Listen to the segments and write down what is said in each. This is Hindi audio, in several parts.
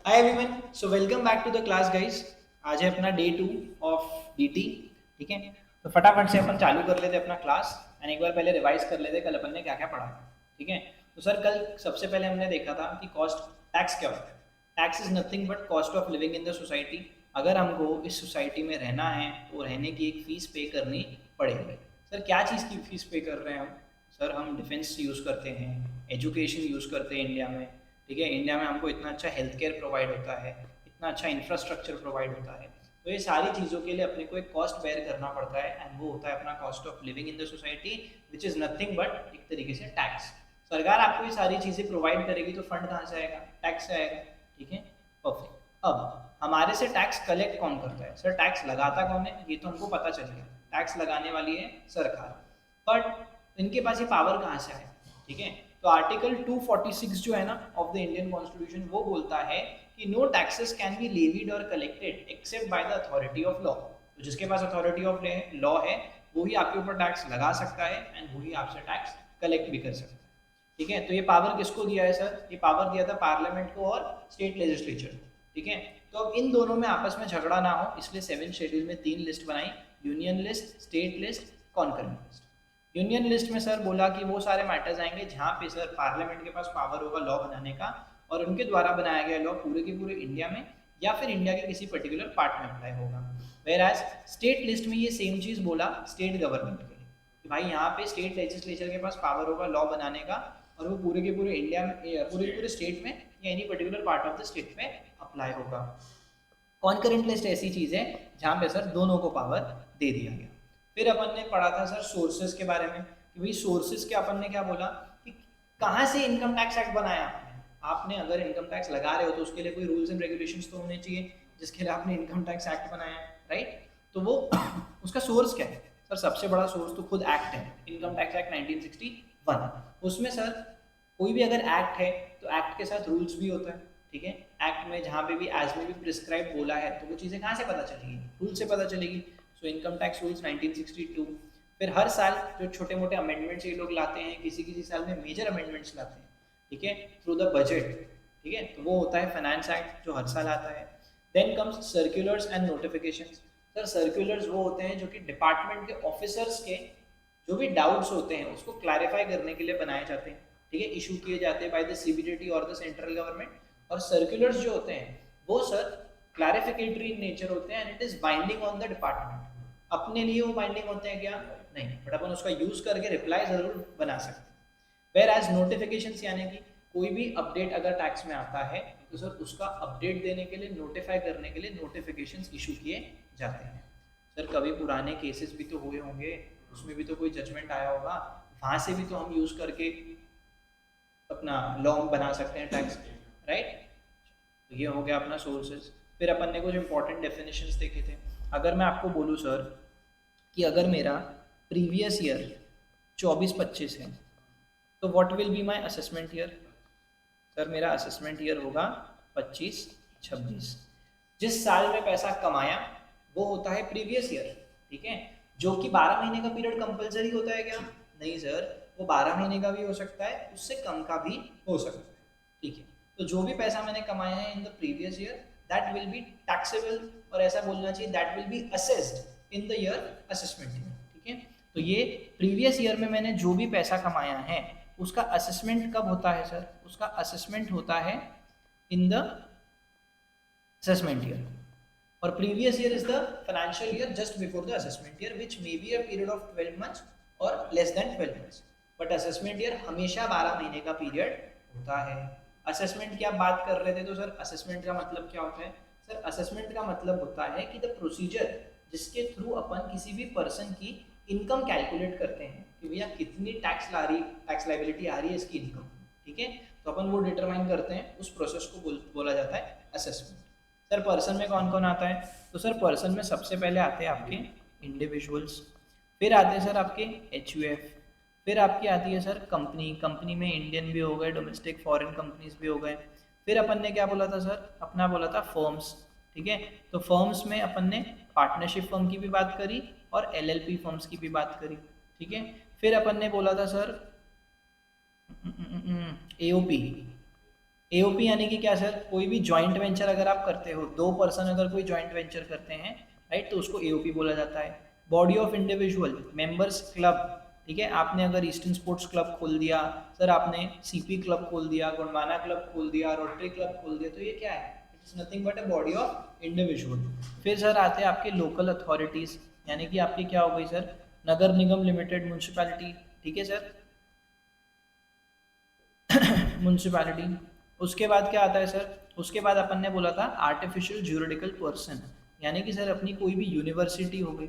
Hi everyone, so welcome back to the class guys. आज है अपना डे 2 ऑफ डीटी। ठीक है, तो फटाफट से अपन चालू कर लेते अपना क्लास एंड एक बार पहले रिवाइज कर लेते कल अपन ने क्या क्या पढ़ा। ठीक है, तो सर कल सबसे पहले हमने देखा था कि कॉस्ट टैक्स क्या होता है। Tax is nothing but cost of living in the society. अगर हमको इस सोसाइटी में रहना है तो रहने की एक फ़ीस पे करनी पड़ेगी। सर क्या चीज़ की फ़ीस पे कर रहे हैं हम? सर हम डिफेंस यूज़ करते हैं, एजुकेशन यूज़ करते हैं इंडिया में। ठीक है, इंडिया में हमको इतना अच्छा हेल्थ केयर प्रोवाइड होता है, इतना अच्छा इंफ्रास्ट्रक्चर प्रोवाइड होता है, तो ये सारी चीज़ों के लिए अपने को एक कॉस्ट बेयर करना पड़ता है एंड वो होता है अपना cost of living in the society, which is nothing but एक तरीके से टैक्स। सरकार आपको ये सारी चीज़ें प्रोवाइड करेगी तो फंड कहाँ से आएगा? टैक्स से आएगा। ठीक है, परफेक्ट। अब हमारे से टैक्स कलेक्ट कौन करता है? सर टैक्स लगाता कौन है ये तो हमको पता चल गया, टैक्स लगाने वाली है सरकार। बट इनके पास ये पावर कहाँ से आए? ठीक है, तो आर्टिकल 246 जो है ना ऑफ द इंडियन कॉन्स्टिट्यूशन वो बोलता है कि no taxes can be levied और collected except by the authority of law. तो जिसके पास अथॉरिटी ऑफ लॉ है वो ही आपके ऊपर टैक्स लगा सकता है एंड वही आपसे टैक्स कलेक्ट भी कर सकता है। ठीक है, तो ये पावर किसको दिया है सर? ये पावर दिया था पार्लियामेंट को और स्टेट लेजिस्लेचर। ठीक है, तो अब इन दोनों में आपस में झगड़ा ना हो इसलिए 7 शेड्यूल में 3 लिस्ट बनाई, union list, state list, concurrent list. Union list में सर बोला कि वो सारे मैटर्स आएंगे जहाँ पे सर पार्लियामेंट के पास पावर होगा लॉ बनाने का और उनके द्वारा बनाया गया लॉ पूरे के पूरे इंडिया में या फिर इंडिया के किसी पर्टिकुलर पार्ट में अप्लाई होगा। वेयर एज स्टेट लिस्ट में ये सेम चीज़ बोला स्टेट गवर्नमेंट के लिए कि भाई यहाँ पे स्टेट लेजिस्लेचर के पास पावर होगा लॉ बनाने का और वो पूरे के पूरे इंडिया में पूरे के पूरे स्टेट में या any particular part of the state में अप्लाई होगा। कॉन्करेंट लिस्ट ऐसी चीज़ है जहाँ पे सर दोनों को पावर दे दिया गया। फिर अपन ने पढ़ा था सर सोर्सेज के बारे में कि भाई सोर्सेज के अपन ने क्या बोला कि कहाँ से इनकम टैक्स एक्ट बनाया आपने। आपने अगर इनकम टैक्स लगा रहे हो तो उसके लिए कोई रूल्स एंड रेगुलेशंस तो होने चाहिए जिसके लिए आपने इनकम टैक्स एक्ट बनाया है, राइट? तो वो उसका सोर्स क्या है? सर सबसे बड़ा सोर्स तो खुद एक्ट है, इनकम टैक्स एक्ट 1961। उसमें सर कोई भी अगर एक्ट है तो एक्ट के साथ रूल्स भी होता है। ठीक है, एक्ट में जहाँ पे भी एज में भी प्रिस्क्राइब बोला है तो वो चीज़ें कहाँ से पता चलेगी? रूल से पता चलेगी। So income tax rules 1962। फिर हर साल जो छोटे मोटे अमेंडमेंट्स ये लोग लाते हैं, किसी किसी साल में मेजर अमेंडमेंट्स लाते हैं, ठीक है, थ्रू द बजट। ठीक है, तो वो होता है फाइनेंस एक्ट जो हर साल आता है। Then comes circulars and notifications. Sir circulars वो होते हैं जो कि डिपार्टमेंट के ऑफिसर्स के जो भी डाउट्स होते हैं उसको क्लैरिफाई करने के लिए बनाए जाते हैं। ठीक है, इशू किए जाते हैं बाय द सीबीडीटी और द सेंट्रल गवर्नमेंट। और सर्कुलर्स जो होते हैं वो सर क्लैरिफिकेटरी इन नेचर होते हैं and it is binding on the department. अपने लिए वो बाइंडिंग होते हैं क्या? नहीं, बट अपन उसका यूज करके रिप्लाई जरूर बना सकते हैं। वेर एज नोटिफिकेशन यानी कि कोई भी अपडेट अगर टैक्स में आता है तो सर उसका अपडेट देने के लिए, नोटिफाई करने के लिए नोटिफिकेशन इशू किए जाते हैं। सर कभी पुराने केसेस भी तो हुए होंगे, उसमें भी तो कोई जजमेंट आया होगा, वहां से भी तो हम यूज करके अपना लॉ बना सकते हैं टैक्स, राइट? तो ये हो गया अपना सोर्सेज। फिर अपन ने कुछ इंपॉर्टेंट डेफिनेशंस देखे थे। अगर मैं आपको बोलूँ सर कि अगर मेरा प्रीवियस ईयर 24-25 है तो what will be my assessment year? Sir मेरा असेसमेंट ईयर होगा 25-26। जिस साल में पैसा कमाया वो होता है प्रीवियस ईयर। ठीक है, जो कि 12 महीने का पीरियड कंपलसरी होता है क्या? नहीं सर, वो 12 महीने का भी हो सकता है, उससे कम का भी हो सकता है। ठीक है, तो जो भी पैसा मैंने कमाया है in the previous year that will be taxable, और ऐसा बोलना चाहिए that will be assessed in the year assessment year. ठीक है, तो ये प्रीवियस ईयर में मैंने जो भी पैसा कमाया है उसका असेसमेंट कब होता है सर? उसका असेसमेंट होता है इन द असेसमेंट ईयर, और previous year is the financial year just before the assessment year which may be a period of 12 months और less than 12 months. But assessment year हमेशा 12 महीने का पीरियड होता है। असेसमेंट की आप बात कर रहे थे तो सर असेसमेंट का मतलब क्या होता है? सर असेसमेंट का मतलब होता है कि द प्रोसीजर जिसके थ्रू अपन किसी भी पर्सन की इनकम कैलकुलेट करते हैं कि भैया कितनी टैक्स लाइबिलिटी आ रही है इसकी इनकम। ठीक है, तो अपन वो डिटरमाइन करते हैं, उस प्रोसेस को बोला जाता है असेसमेंट। सर पर्सन में कौन कौन आता है? तो सर पर्सन में सबसे पहले आते हैं आपके इंडिविजुअल्स, फिर आते हैं सर आपके एचयूएफ, फिर आपकी आती है सर कंपनी। कंपनी में इंडियन भी हो गए, डोमेस्टिक फॉरेन कंपनीज भी हो गए। फिर अपन ने क्या बोला था सर? अपना बोला था फर्म्स। ठीक है, तो फर्म्स में अपन ने पार्टनरशिप फर्म की भी बात करी और एलएलपी फर्म्स की भी बात करी। ठीक है, फिर अपन ने बोला था सर एओपी। एओपी यानी कि क्या सर, कोई भी जॉइंट वेंचर अगर आप करते हो, दो पर्सन अगर कोई जॉइंट वेंचर करते हैं, राइट, तो उसको एओपी बोला जाता है। Body of individual members club, ठीक है, आपने अगर ईस्टर्न स्पोर्ट्स क्लब खोल दिया सर, आपने सीपी क्लब खोल दिया, गुणमाना क्लब खोल दिया, रोटरी क्लब खोल दिया, तो ये क्या है, it is nothing but a body of individual. फिर सर आते हैं आपके लोकल अथॉरिटीज, यानी कि आपकी क्या हो गई सर, नगर निगम लिमिटेड, म्यूनसिपैलिटी, ठीक है सर, म्यूनसिपैलिटी। उसके बाद क्या आता है सर, उसके बाद अपन ने बोला था आर्टिफिशियल ज्यूरिडिकल पर्सन, यानी कि सर अपनी कोई भी यूनिवर्सिटी हो गई,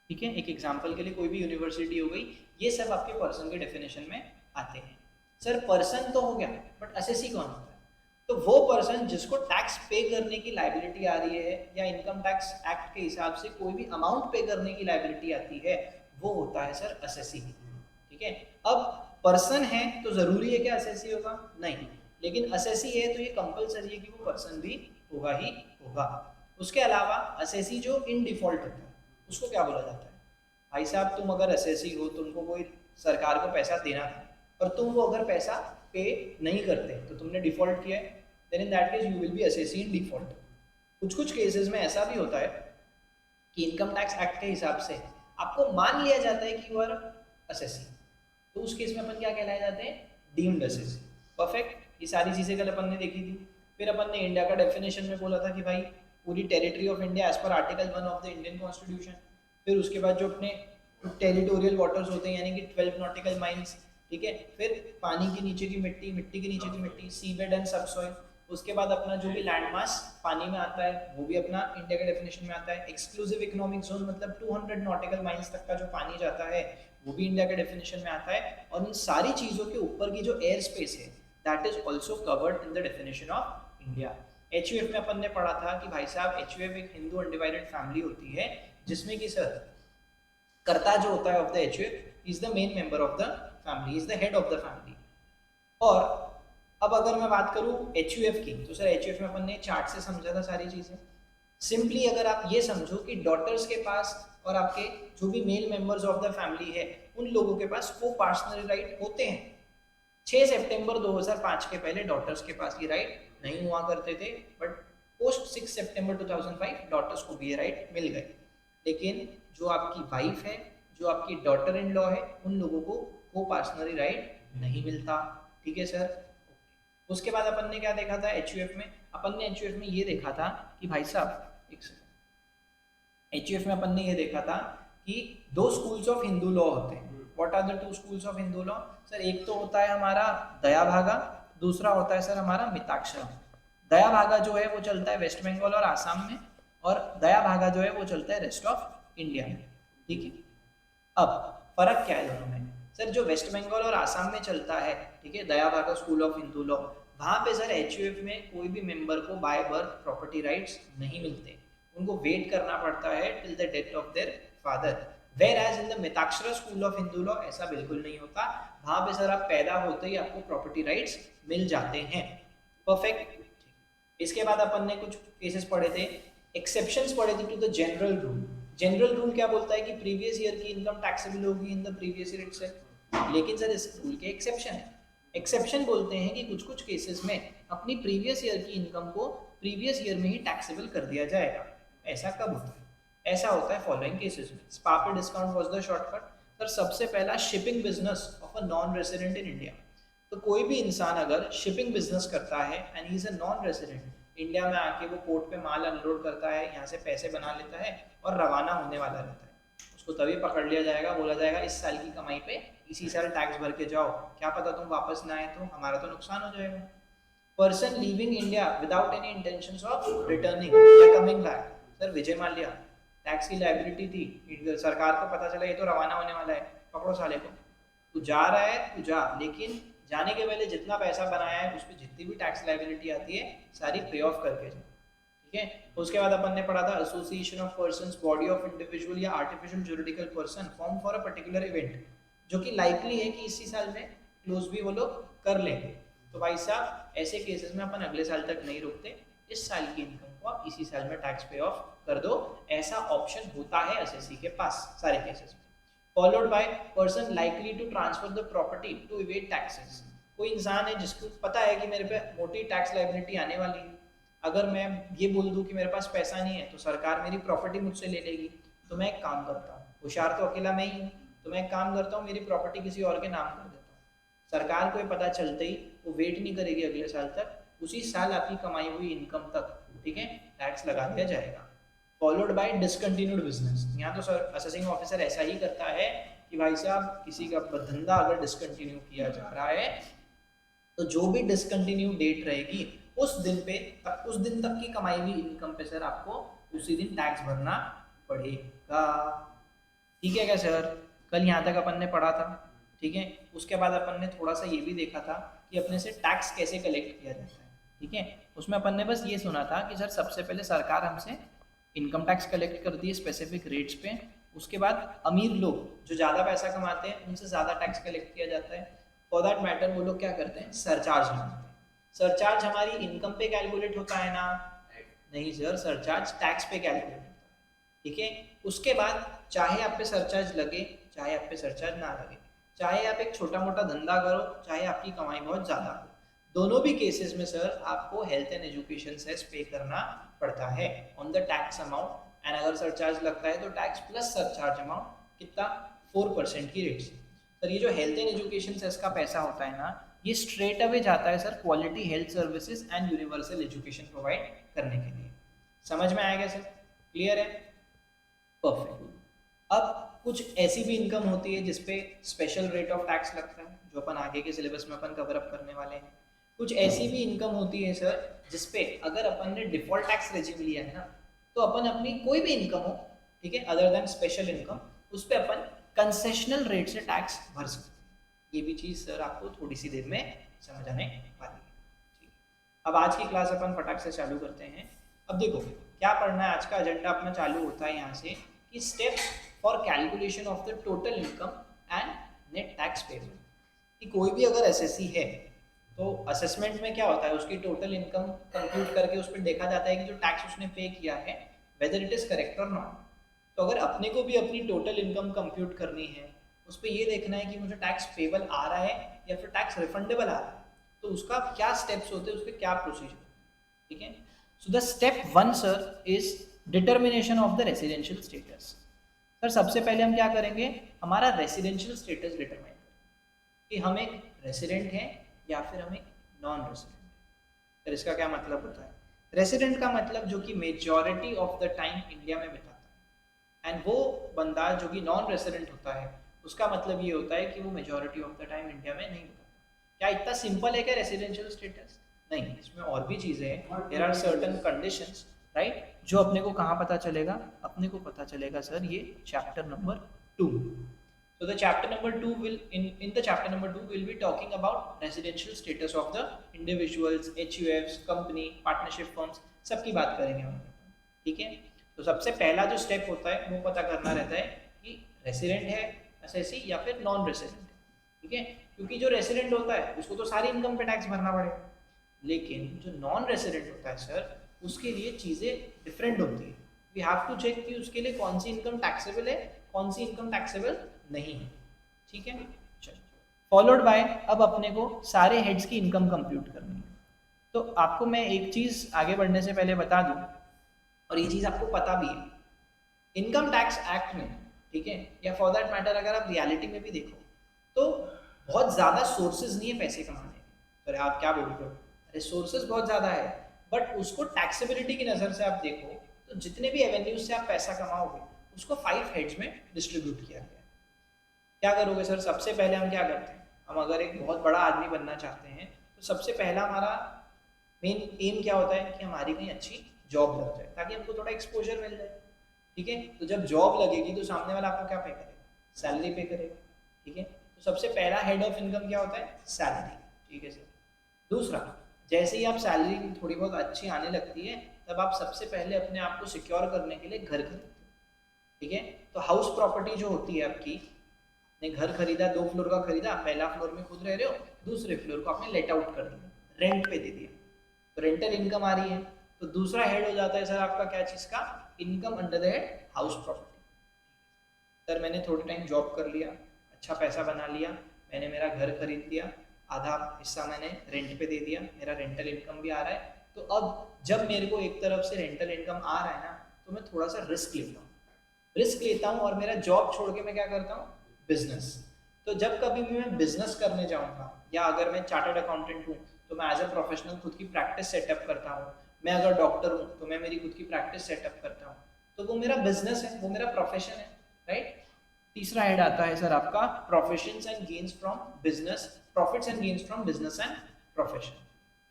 ठीक है, एक एग्जांपल के लिए कोई भी यूनिवर्सिटी हो गई, ये सब आपके पर्सन के डेफिनेशन में आते हैं। सर पर्सन तो हो गया, बट असेसी कौन होता है, तो वो पर्सन जिसको टैक्स पे करने की लाइबिलिटी आ रही है, या इनकम टैक्स एक्ट के हिसाब से कोई भी अमाउंट पे करने की लाइबिलिटी आती है, वो होता है सर असेसी, ठीक है। अब पर्सन है तो जरूरी है क्या असेसी होगा, नहीं, लेकिन असेसी है तो ये कंपलसरी है कि वो पर्सन भी होगा ही होगा। उसके अलावा असेसी जो इन डिफॉल्ट होता है, उसको क्या बोला जाता है, भाई साहब तुम अगर असेसी हो, तुमको कोई सरकार को पैसा देना था और तुम वो अगर पैसा पे नहीं करते तो तुमने डिफॉल्ट किया है, then in that case you will be assessee in default. कुछ कुछ केसेस में ऐसा भी होता है कि इनकम टैक्स एक्ट के हिसाब से आपको मान लिया जाता है कि यू आर असेसी, तो उस केस में अपन क्या कहलाए जाते हैं, डीम्ड असेसी। परफेक्ट, ये सारी चीजें कल अपन ने देखी थी। फिर अपन ने इंडिया का डेफिनेशन में बोला था कि भाई पूरी territory of India as per article 1 of the Indian constitution. फिर उसके बाद जो अपने टेरिटोरियल वाटर्स होते हैं, यानी कि 12 नॉटिकल माइल्स, ठीक है। फिर पानी के नीचे की मिट्टी, मिट्टी के नीचे की मिट्टी, सीबेड एंड सबसॉइल। उसके बाद अपना जो भी लैंड मास पानी में आता है वो भी अपना इंडिया के डेफिनेशन में आता है। एक्सक्लूसिव इकोनॉमिक जोन मतलब 200 नॉटिकल माइल्स तक का जो पानी जाता है वो भी इंडिया के डेफिनेशन में आता है। और इन सारी चीजों के ऊपर की जो एयर स्पेस है that is also covered in the definition of India. HUF में अपन ने पढ़ा था कि भाई साहब एचयूएफ एक हिंदू अनडिवाइडेड फैमिली होती है, जिसमें कि सर कर्ता जो होता है of the HUF is the main member of the family, is the head of the family. और अब अगर मैं बात करूं एचयूएफ की, तो सर एचयूएफ में अपन ने चार्ट से समझा था सारी चीजें। सिंपली अगर आप ये समझो कि डॉटर्स के पास और आपके जो भी male members of the family है उन लोगों के पास को पार्सनल राइट होते हैं। 6 सितंबर 2005 के पहले डॉटर्स के पास ये राइट नहीं हुआ करते थे, बट पोस्ट 6 सितंबर 2005 डॉटर्स को भी ये राइट मिल गए। लेकिन जो आपकी वाइफ है, जो आपकी डॉटर इन लॉ है, उन लोगों को पर्सनली राइट नहीं मिलता, ठीक है सर। उसके बाद अपन ने क्या देखा था एचयूएफ में, अपन ने एचयूएफ में ये देखा था कि भाई साहब एक सेकंड, एचयूएफ में अपन ने ये देखा था कि दो स्कूल्स ऑफ हिंदू लॉ होते हैं। What are the two schools of Hindu law, sir एक तो होता है हमारा दया भागा, दूसरा होता है सर हमारा मिताक्षरा। दया भागा जो है वो चलता है वेस्ट बंगाल और आसाम में, और दया भागा जो है वो चलता है रेस्ट ऑफ इंडिया में, ठीक है। अब फर्क क्या है दोनों में, सर जो वेस्ट बंगाल और आसाम में चलता है, ठीक है, दया भागा स्कूल ऑफ हिंदू लॉ, वहां पे सर एचयूएफ में कोई भी मेंबर को बाय बर्थ प्रॉपर्टी राइट्स नहीं मिलते, उनको वेट करना पड़ता है till the death of their father. Whereas in the Mitakshara school of Hindu law ऐसा बिल्कुल नहीं होता, वहां पे सर आप पैदा होते ही आपको प्रॉपर्टी राइट्स मिल जाते हैं। परफेक्ट। इसके बाद अपन ने कुछ केसेस पढ़े थे, एक्सेप्शंस पढ़े थे to the general rule. General rule क्या बोलता है कि प्रीवियस ईयर की इनकम टैक्सेबल होगी in the previous year itself, लेकिन सर इस रूल के एक्सेप्शन है। एक्सेप्शन बोलते हैं कि कुछ कुछ केसेस में अपनी प्रीवियस ईयर की इनकम को प्रीवियस ईयर में ही टैक्सेबल कर दिया जाएगा। ऐसा कब होता है, ऐसा होता है फॉलोइंग केसेस में। स्पा पे discount was the shortcut. Sir सबसे पहला shipping business of a non resident in India, तो कोई भी इंसान अगर शिपिंग बिजनेस करता है and he is a non resident, India में आके वो पोर्ट पे माल अनलोड करता है, यहाँ से पैसे बना लेता है और रवाना होने वाला रहता है, उसको तभी पकड़ लिया जाएगा, बोला जाएगा इस साल की कमाई पे इसी साल टैक्स भर के जाओ, क्या पता तुम वापस ना आए तो हमारा तो नुकसान हो जाएगा। Person leaving India without any intentions of returning या coming back, sir Vijay Mallya tax की लाइबिलिटी थी, सरकार को पता चला ये तो रवाना होने वाला है, पकड़ो साले को, तू जा रहा है तू जा, लेकिन जाने के पहले जितना पैसा बनाया है उस पर जितनी भी टैक्स लाइबिलिटी आती है सारी पे ऑफ करके जाओ, ठीक है। उसके बाद अपन ने पढ़ा था association of persons, body of individual या artificial juridical person form for a particular event, जो कि लाइकली है कि इसी साल में क्लोज भी वो लोग कर लेंगे। तो भाई साहब ऐसे केसेस में अपन अगले साल तक नहीं रुकते, इस साल की इनकम को आप इसी साल में टैक्स पे ऑफ कर दो, ऐसा ऑप्शन होता है एसएससी के पास सारे केसेस में। Followed by person likely to transfer the property to evade taxes, कोई इंसान है जिसको पता है कि मेरे पे मोटी टैक्स लायबिलिटी आने वाली है, अगर मैं ये बोल दूं कि मेरे पास पैसा नहीं है तो सरकार मेरी प्रॉपर्टी मुझसे ले लेगी, तो मैं एक काम करता हूँ, होशियार तो अकेला मैं ही हूँ, तो मैं एक काम करता हूँ, मेरी प्रॉपर्टी किसी और के नाम कर देता हूँ। सरकार को ये पता चलते ही वो वेट नहीं करेगी अगले साल तक, उसी साल आपकी कमाई हुई इनकम तक, ठीक है, टैक्स लगा दिया जाएगा। Followed by discontinued business. यहाँ तो सर असेसिंग ऑफिसर ऐसा ही करता है कि भाई साहब किसी का धंधा अगर डिसकंटिन्यू किया जा रहा है तो जो भी डिसकंटिन्यू डेट रहेगी उस दिन तक की कमाई हुई इनकम पे सर आपको उसी दिन टैक्स भरना पड़ेगा। ठीक है क्या सर? कल यहाँ तक अपन ने पढ़ा था, ठीक है। उसके बाद अपन ने थोड़ा सा ये भी देखा था कि अपने से टैक्स कैसे कलेक्ट किया जाता है, ठीक है। उसमें अपन ने बस ये सुना था कि सर सबसे पहले सरकार हमसे इनकम टैक्स कलेक्ट करती है स्पेसिफिक रेट्स पे, उसके बाद अमीर लोग जो ज़्यादा पैसा कमाते हैं उनसे ज़्यादा टैक्स कलेक्ट किया जाता है। फॉर दैट मैटर वो लोग क्या करते हैं, सरचार्ज लगाते हैं। सरचार्ज हमारी इनकम पे कैलकुलेट होता है ना? नहीं सर, सरचार्ज टैक्स पे कैलकुलेट होता है, ठीक है। उसके बाद चाहे आप पे सरचार्ज लगे चाहे आप पे सरचार्ज ना लगे, चाहे आप एक छोटा मोटा धंधा करो चाहे आपकी कमाई बहुत ज़्यादा हो, दोनों भी केसेस में सर आपको हेल्थ एंड एजुकेशन सेस पे करना पड़ता है on the tax amount. And अगर सरचार्ज लगता है तो टैक्स प्लस सरचार्ज अमाउंट कितना, 4% की रेट से। सर ये जो हेल्थ एंड एजुकेशन सेस का पैसा होता है ना, ये स्ट्रेट अवे जाता है sir quality health services and universal education provide करने के लिए। समझ में आएगा सर? क्लियर है? परफेक्ट। अब कुछ ऐसी भी इनकम होती है जिसपे स्पेशल रेट ऑफ टैक्स लगता है, जो अपन आगे के सिलेबस में अपन कवर अप करने वाले हैं। कुछ ऐसी भी इनकम होती है सर जिसपे अगर अपन ने डिफॉल्ट टैक्स रेजिम लिया है ना, तो अपन अपनी कोई भी इनकम हो, ठीक है, अदर देन स्पेशल इनकम, उस पर अपन कंसेशनल रेट से टैक्स भर सकते हैं। ये भी चीज़ सर आपको थोड़ी सी देर में समझ आने वाली है, ठीक है। अब आज की क्लास अपन फटाक से चालू करते हैं। अब देखो क्या पढ़ना है, आज का एजेंडा अपना चालू होता है यहाँ से कि steps for calculation of the total income and net tax payable. कि कोई भी अगर एसएससी है तो असेसमेंट में क्या होता है, उसकी टोटल इनकम कंप्यूट करके उस पर देखा जाता है कि जो टैक्स उसने पे किया है वेदर इट इज करेक्ट और नॉट। तो अगर अपने को भी अपनी टोटल इनकम कंप्यूट करनी है, उस पर ये देखना है कि मुझे टैक्स पेबल आ रहा है या फिर टैक्स रिफंडेबल आ रहा है, तो उसका क्या स्टेप्स होते हैं, उसके क्या प्रोसीजर, ठीक है। So the step 1 sir is determination of the residential status. Sir सबसे पहले हम क्या करेंगे, हमारा रेसिडेंशियल स्टेटस डिटरमाइन कि हम एक रेसिडेंट हैं या फिर हम एक नॉन रेसिडेंट हैं। फिर इसका क्या मतलब होता है, रेसिडेंट का मतलब जो कि majority of the time India में बिताता है, एंड वो बंदा जो कि नॉन रेसिडेंट होता है उसका मतलब ये होता है कि वो majority of the time India में नहीं बिताता। क्या इतना सिंपल है क्या रेसिडेंशियल स्टेटस? नहीं, इसमें और भी चीज़ें हैं, there are certain conditions, right, जो अपने को कहाँ पता चलेगा, अपने को पता चलेगा सर ये chapter number 2। So the chapter number 2 will in the chapter number 2 we'll be talking about residential status of the individuals, HUFs, company, partnership firms, सबकी बात करेंगे हम, ठीक है। तो सबसे पहला जो स्टेप होता है वो पता करना रहता है कि रेसिडेंट है एसएससी या फिर नॉन रेसिडेंट है, ठीक है। क्योंकि जो रेसिडेंट होता है उसको तो सारी इनकम पे टैक्स भरना पड़ेगा, लेकिन जो नॉन रेसिडेंट होता है सर उसके लिए चीज़ें डिफरेंट होती है। वी हैव टू चेक कि उसके लिए कौन सी इनकम टैक्सेबल है, कौन सी इनकम टैक्सेबल नहीं है, ठीक है। चलो, फॉलोड बाय अब अपने को सारे हेड्स की इनकम कंप्यूट करनी है। तो आपको मैं एक चीज़ आगे बढ़ने से पहले बता दूं, और ये चीज़ आपको पता भी है, इनकम टैक्स एक्ट में, ठीक है, या फॉर दैट मैटर अगर आप रियलिटी में भी देखो तो बहुत ज़्यादा सोर्सेज नहीं है पैसे कमाने के। तो आप क्या बोलते हो, अरे सोर्सेज बहुत ज़्यादा है, बट उसको टैक्सेबिलिटी की नज़र से आप देखो तो जितने भी एवेन्यूज से आप पैसा कमाओगे उसको 5 हेड्स में डिस्ट्रीब्यूट किया गया है। क्या करोगे सर, सबसे पहले हम क्या करते हैं, हम अगर एक बहुत बड़ा आदमी बनना चाहते हैं तो सबसे पहला हमारा मेन एम क्या होता है कि हमारी कहीं अच्छी जॉब लग जाए ताकि हमको थोड़ा एक्सपोजर मिल जाए, ठीक है। तो जब जॉब लगेगी तो सामने वाला आपको क्या पे करेगा, सैलरी पे करेगा, ठीक है। तो सबसे पहला हेड ऑफ इनकम क्या होता है, सैलरी, ठीक है सर। दूसरा, जैसे ही आप सैलरी थोड़ी बहुत अच्छी आने लगती है तब आप सबसे पहले अपने आप को सिक्योर करने के लिए घर खरीदते हो, ठीक है। तो हाउस प्रॉपर्टी जो होती है आपकी, ने घर खरीदा, 2 फ्लोर का खरीदा, पहला फ्लोर में खुद रह रहे हो, दूसरे फ्लोर को आपने लेट आउट कर दिया, रेंट पे दे दिया, तो रेंटल इनकम आ रही है। तो दूसरा हेड हो जाता है सर आपका क्या चीज़ का, income under the head house property. Sir मैंने थोड़े टाइम जॉब कर लिया, अच्छा पैसा बना लिया, मैंने मेरा घर खरीद लिया, आधा हिस्सा मैंने रेंट पे दे दिया, मेरा रेंटल इनकम भी आ रहा है। तो अब जब मेरे को एक तरफ से रेंटल इनकम आ रहा है ना, तो मैं थोड़ा सा रिस्क लेता हूँ और मेरा जॉब छोड़ के मैं क्या करता हूँ, बिजनेस। तो जब कभी भी मैं बिजनेस करने जाऊँगा, या अगर मैं चार्टर्ड अकाउंटेंट हूँ तो मैं एज अ प्रोफेशनल खुद की प्रैक्टिस सेटअप करता हूँ, मैं अगर डॉक्टर हूँ तो मैं मेरी खुद की प्रैक्टिस सेटअप करता हूँ, तो वो मेरा बिजनेस है, वो मेरा प्रोफेशन है, राइट। तीसरा हेड आता है सर आपका professions and gains from business, profits and gains from business and profession.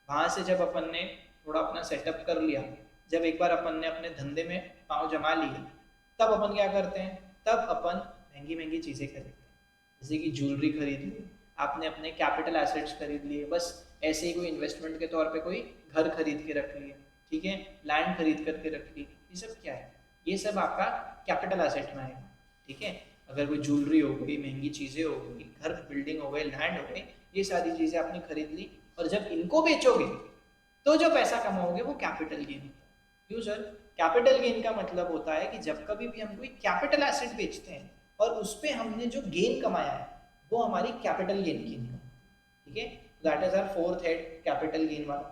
वहां से जब अपन ने थोड़ा अपना सेटअप कर लिया, जब एक बार अपन ने अपने धंधे में पाँव जमा लिए, तब अपन क्या करते हैं, तब अपन महंगी महंगी चीजें खरीदते हैं, जैसे कि ज्वेलरी खरीद ली, आपने अपने कैपिटल एसेट्स खरीद लिए, बस ऐसे ही कोई इन्वेस्टमेंट के तौर पे कोई घर खरीद के रख लिए, ठीक है, लैंड खरीद करके रख ली, ये सब क्या है, ये सब आपका कैपिटल एसेट में आएगा, ठीक है। अगर कोई ज्वेलरी हो गई, महंगी चीजें हो गई, घर बिल्डिंग हो गई, लैंड हो गई, ये सारी चीजें आपने खरीद ली, और जब इनको बेचोगे तो जो पैसा कमाओगे वो कैपिटल गेन होता है। क्यों सर? कैपिटल गेन का मतलब होता है कि जब कभी भी हम कोई कैपिटल एसेट बेचते हैं और उस पर हमने जो गेन कमाया है वो हमारी कैपिटल गेन की इनकम, ठीक है। That is our fourth head, capital gain वाला।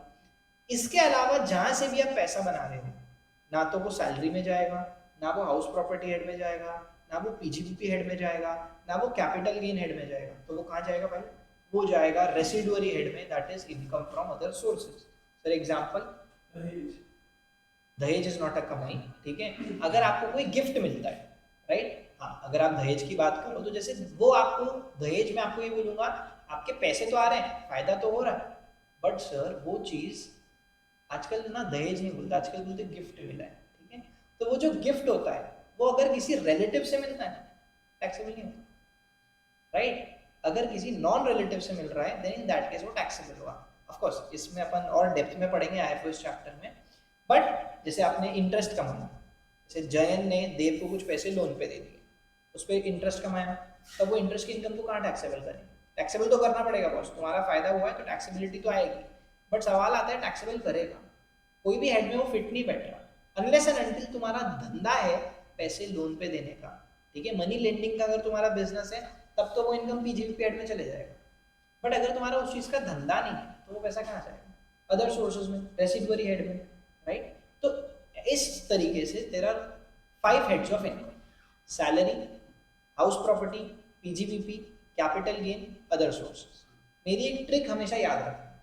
इसके अलावा जहां से भी आप पैसा बना रहे हो, ना तो वो सैलरी में जाएगा, ना वो हाउस प्रॉपर्टी हेड में जाएगा, ना वो पीजीपीपी हेड में जाएगा, ना वो कैपिटल गेन हेड में जाएगा, तो वो कहाँ जाएगा भाई? वो जाएगा रेसिडुअरी हेड में, that is income from other sources. For example, दहेज इज नॉट अ कमाई, ठीक है। अगर आपको कोई गिफ्ट मिलता है, राइट, हाँ, अगर आप दहेज की बात करो तो जैसे वो आपको दहेज में, आपको ये बोलूंगा, आपके पैसे तो आ रहे हैं, फायदा तो हो रहा है, बट सर वो चीज आजकल ना दहेज नहीं बोलते, आजकल बोलते गिफ्ट मिला है, ठीक है। तो वो जो गिफ्ट होता है वो अगर किसी रिलेटिव से मिलता है टैक्सेबल नहीं होता, राइट। अगर किसी नॉन रिलेटिव से मिल रहा है देन इन दैट केस वो टैक्सेबल होगा। ऑफ कोर्स इसमें अपन और डेप्थ में पढ़ेंगे आईएफएस चैप्टर में। बट जैसे आपने इंटरेस्ट कमाया, जैसे जयन ने देव को कुछ पैसे लोन पे दे दिए, उस पर इंटरेस्ट कमाया, तब वो इंटरेस्ट की इनकम को कहाँ टैक्सेबल करेंगे? टैक्सेबल तो करना पड़ेगा बॉस, तुम्हारा फायदा हुआ है तो टैक्सेबिलिटी तो आएगी, बट सवाल आता है टैक्सेबल करेगा? कोई भी हेड में वो फिट नहीं बैठ रहा अनलेस एंड अनटिल तुम्हारा धंधा है पैसे लोन पे देने का, ठीक है। मनी लेंडिंग का अगर तुम्हारा बिजनेस है तब तो वो इनकम पीजीपीपी हेड में चले जाएगा, बट अगर तुम्हारा उस चीज का धंधा नहीं है तो वो पैसा कहाँ जाएगा? अदर सोर्सेज में, रेसिडुअरी हेड में, राइट। तो इस तरीके से there are 5 heads of income: salary, house property, PGPP, capital gain, other sources. मेरी एक ट्रिक हमेशा याद रखना,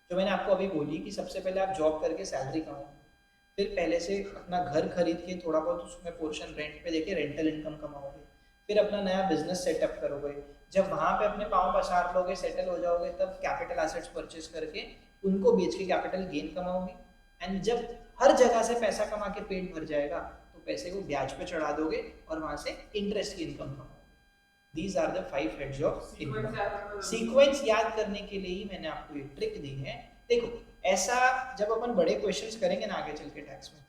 जो मैंने आपको अभी बोली कि सबसे पहले आप जॉब करके सैलरी कमाओ, फिर पहले से अपना घर खरीद के थोड़ा बहुत उसमें पोर्शन रेंट पे देके रेंटल इनकम कमाओगे, फिर अपना नया बिजनेस सेटअप करोगे, जब वहां पे अपने पाँव पसार लोगे, सेटल हो जाओगे, तब कैपिटल एसेट्स परचेज करके उनको बेच के कैपिटल गेन कमाओगे, एंड जब हर जगह से पैसा कमा के पेट भर जाएगा तो पैसे को ब्याज पे चढ़ा दोगे और वहां से इंटरेस्ट की इनकम कमाओगे। These are the 5 heads of income. Sequence याद करने के लिए ही मैंने आपको ये ट्रिक दी है। देखो, ऐसा जब अपन बड़े क्वेश्चंस करेंगे ना आगे चल के टैक्स में,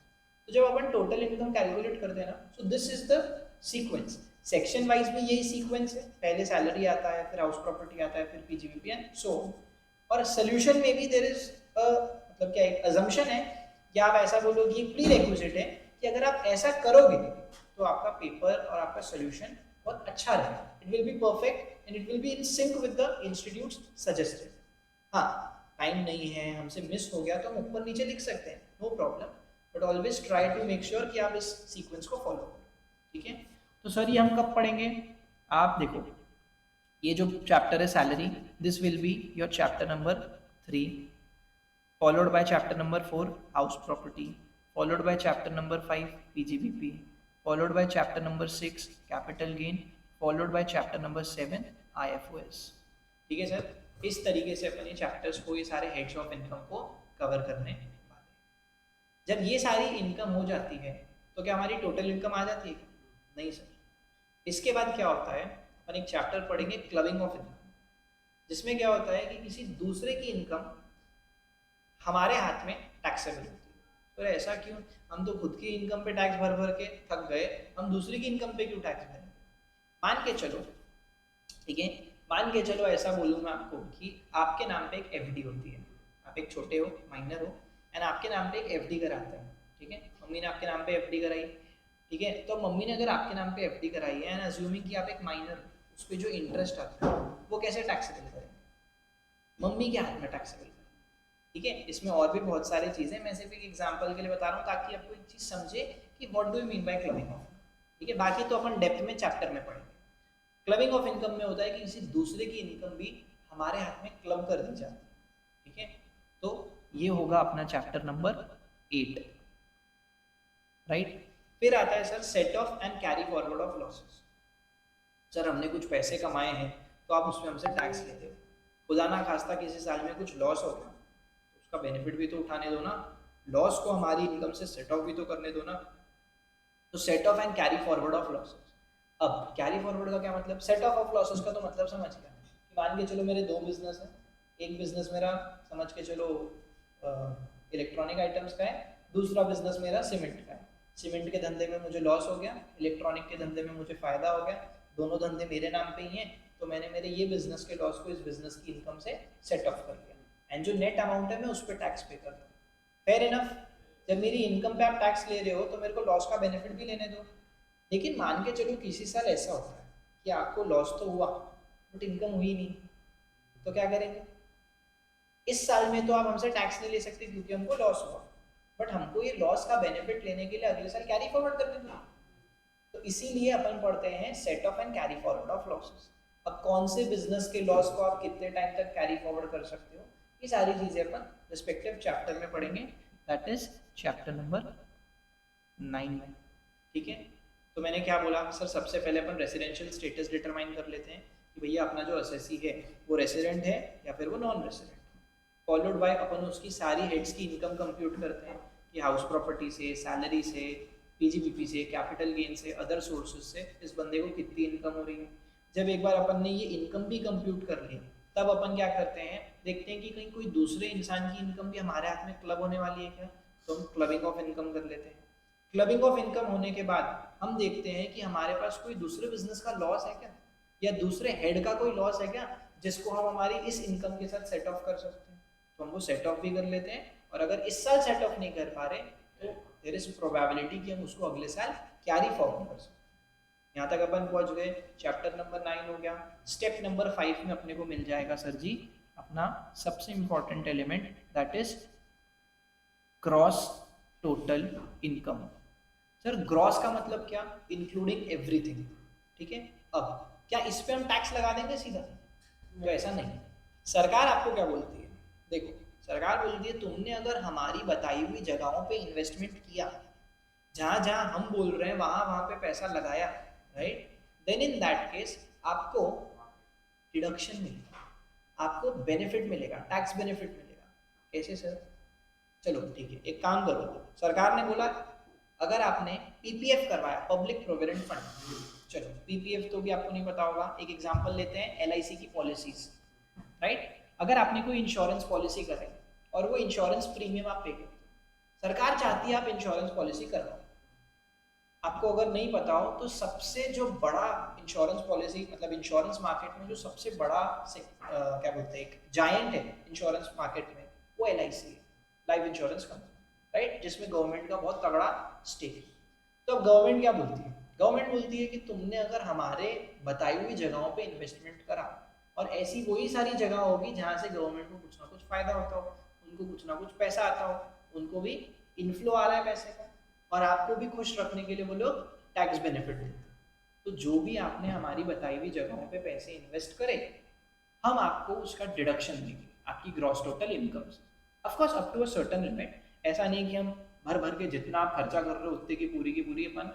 तो जब अपन टोटल इनकम कैलकुलेट करते हैं ना, so this is the sequence. Section wise भी यही सीक्वेंस है, पहले सैलरी आता है, फिर हाउस प्रॉपर्टी आता है, फिर पीजीपीपी एंड सो। और सोल्यूशन में भी देयर इज मतलब क्या, एक अजम्पशन है, या आप ऐसा बोलो कि एक प्री रिक्विजिट है कि अगर आप ऐसा करोगे तो आपका पेपर और आपका सोल्यूशन बहुत अच्छा रहेगा, it will be perfect and it will be in sync with the institutes suggested. हाँ, टाइम नहीं है, हमसे मिस हो गया, तो हम ऊपर नीचे लिख सकते हैं, no problem, but always try to make sure कि आप इस सीक्वेंस को फॉलो करो, ठीक है। तो सर ये हम कब पढ़ेंगे? आप देखो, ये जो चैप्टर है salary, this will be your chapter number 3, followed by chapter number 4 house property, followed by chapter number 5 pgbp, followed by chapter number 6 capital gain, followed by chapter number 7 ifos। ठीक है सर, इस तरीके से अपन ये चैप्टर्स को, ये सारे हेड्स ऑफ इनकम को कवर करने वाले हैं। जब ये सारी इनकम हो जाती है तो क्या हमारी टोटल इनकम आ जाती है? नहीं सर। इसके बाद क्या होता है, अपन एक चैप्टर पढ़ेंगे क्लबिंग ऑफ इनकम, जिसमें क्या होता है कि किसी दूसरे की इनकम हमारे हाथ में टैक्सेबल होती है। तो ऐसा क्यों? हम तो खुद की इनकम पे टैक्स भर भर के थक गए, हम दूसरी की इनकम पे क्यों टैक्स भरें? मान के चलो, ठीक है, मान के चलो ऐसा बोलूँ मैं आपको कि आपके नाम पे एक एफडी होती है, आप एक छोटे हो, माइनर हो, एंड आपके नाम पे एक एफडी कराते हैं, ठीक है। मम्मी ने आपके नाम पे एफडी कराई, ठीक है। तो मम्मी ने अगर आपके नाम पे एफडी कराई है, एंड अज्यूमिंग कि आप एक माइनर, उस पर जो इंटरेस्ट आता है वो कैसे टैक्सेबल करेंगे? मम्मी के हाथ में टैक्सेबल कर, ठीक है। इसमें और भी बहुत सारी चीज़ें, मैं सिर्फ एक एग्जांपल के लिए बता रहा हूँ ताकि आपको एक चीज़ समझे कि what do you mean by clubbing of, ठीक है। बाकी तो अपन डेप्थ में चैप्टर में पढ़ेंगे। क्लबिंग ऑफ इनकम में होता है कि किसी दूसरे की इनकम भी हमारे हाथ में क्लब कर दी जाती है, ठीक है। तो ये होगा अपना चैप्टर नंबर 8, राइट। फिर आता है sir set of and carry forward of losses. Sir हमने कुछ पैसे कमाए हैं तो आप उसमें हमसे टैक्स लेते हो, खुदा ना खास्ता किसी साल में कुछ लॉस हो गया तो उसका बेनिफिट भी तो उठाने दो ना, लॉस को हमारी इनकम से सेट ऑफ भी तो करने दो ना। तो set of and carry forward of losses. अब कैरी फॉरवर्ड का क्या मतलब, सेट ऑफ ऑफ लॉसेस का तो मतलब समझ गया कि मान के चलो मेरे दो बिजनेस हैं, एक बिजनेस मेरा समझ के चलो इलेक्ट्रॉनिक आइटम्स का है, दूसरा बिजनेस मेरा सीमेंट का है। सीमेंट के धंधे में मुझे लॉस हो गया, इलेक्ट्रॉनिक के धंधे में मुझे फायदा हो गया, दोनों धंधे मेरे नाम पे ही हैं, तो मैंने मेरे ये बिजनेस के लॉस को इस बिजनेस की इनकम से सेट ऑफ कर लिया एंड जो नेट अमाउंट है मैं उस पर टैक्स पे कर रहा हूँ। Fair enough. जब मेरी इनकम पे आप टैक्स ले रहे हो तो मेरे को लॉस का बेनिफिट भी लेने दो। लेकिन मान के चलो किसी साल ऐसा होता है कि आपको लॉस तो हुआ बट इनकम हुई नहीं, तो क्या करेंगे? इस साल में तो आप हमसे टैक्स नहीं ले सकते क्योंकि हमको लॉस हुआ, बट हमको ये लॉस का बेनिफिट लेने के लिए अगले साल कैरी फॉरवर्ड करने दो। तो इसीलिए अपन पढ़ते हैं set of and carry forward of losses. अब कौन से बिजनेस के लॉस को आप कितने टाइम तक कैरी फॉरवर्ड कर सकते हो, ये सारी चीजें अपन रिस्पेक्टिव चैप्टर में पढ़ेंगे, दैट इज चैप्टर नंबर 9 में, ठीक है। तो मैंने क्या बोला सर, सबसे पहले अपन रेसिडेंशियल स्टेटस डिटरमाइन कर लेते हैं कि भैया अपना जो असेसी है वो रेसिडेंट है या फिर वो नॉन रेसिडेंट। फॉलोड बाय अपन उसकी सारी हेड्स की इनकम कंप्यूट करते हैं कि हाउस प्रॉपर्टी से, सैलरी से, पीजीबीपी से, कैपिटल गेन से, अदर सोर्सेज से इस बंदे को कितनी इनकम हो रही है। जब एक बार अपन ने ये इनकम भी कंप्यूट कर लिया तब अपन क्या करते हैं, देखते हैं कि कहीं कोई दूसरे इंसान की इनकम भी हमारे हाथ में क्लब होने वाली है क्या, तो हम क्लबिंग ऑफ इनकम कर लेते हैं। क्लबिंग ऑफ इनकम होने के बाद हम देखते हैं कि हमारे पास कोई दूसरे बिजनेस का लॉस है क्या, या दूसरे हेड का कोई लॉस है क्या जिसको हम हमारी इस इनकम के साथ सेट ऑफ कर सकते हैं, तो हम वो सेट ऑफ भी कर लेते हैं। और अगर इस साल सेट ऑफ नहीं कर पा रहे तो देयर इज प्रोबेबिलिटी कि हम उसको अगले साल कैरी फॉरवर्ड कर सकते हैं। यहाँ तक अपन पहुंच गए, चैप्टर नंबर 9 हो गया। स्टेप नंबर 5 में अपने को मिल जाएगा सर जी अपना सबसे important element, that is gross total income. Sir gross का मतलब क्या, इंक्लूडिंग एवरीथिंग, ठीक है। अब क्या इस पे हम टैक्स लगा देंगे सीधा, तो ऐसा नहीं। सरकार आपको क्या बोलती है, देखो सरकार बोलती है तुमने अगर हमारी बताई हुई जगहों पे इन्वेस्टमेंट किया, जहां जहां हम बोल रहे हैं वहां वहां पे पैसा लगाया, right, then in that case आपको डिडक्शन मिलेगा, आपको बेनिफिट मिलेगा, टैक्स बेनिफिट मिलेगा। कैसे सर? चलो ठीक है, एक काम करो, सरकार ने बोला अगर आपने पीपीएफ करवाया, पब्लिक प्रोविडेंट फंड, चलो पीपीएफ तो भी आपको नहीं पता होगा, एक एग्जांपल लेते हैं एलआईसी की पॉलिसीज, राइट। अगर आपने कोई इंश्योरेंस पॉलिसी कर रहे और वो इंश्योरेंस प्रीमियम आप पे करते, सरकार चाहती है आप इंश्योरेंस पॉलिसी करवाओ। आपको अगर नहीं पता हो तो सबसे जो बड़ा इंश्योरेंस पॉलिसी मतलब इंश्योरेंस मार्केट में जो सबसे बड़ा क्या बोलते हैं एक जायंट है इंश्योरेंस मार्केट में, वो एलआईसी है, लाइफ इंश्योरेंस कंपनी, राइट, जिसमें गवर्नमेंट का बहुत तगड़ा स्टेक है। तो अब गवर्नमेंट क्या बोलती है, गवर्नमेंट बोलती है कि तुमने अगर हमारे बताई हुई जगहों पे इन्वेस्टमेंट करा, और ऐसी वही सारी जगह होगी जहां से गवर्नमेंट को कुछ ना कुछ फायदा होता हो, उनको कुछ ना कुछ पैसा आता हो, उनको भी इनफ्लो आ रहा है पैसे का, और आपको भी खुश रखने के लिए वो लोग टैक्स बेनिफिट देते हैं। तो जो भी आपने हमारी बताई हुई जगहों पे पैसे इन्वेस्ट करे, हम आपको उसका डिडक्शन देंगे आपकी ग्रॉस टोटल इनकम से, of course up to a certain limit. ऐसा नहीं कि हम भर भर के जितना आप खर्चा कर रहे हो उतने की पूरी अपन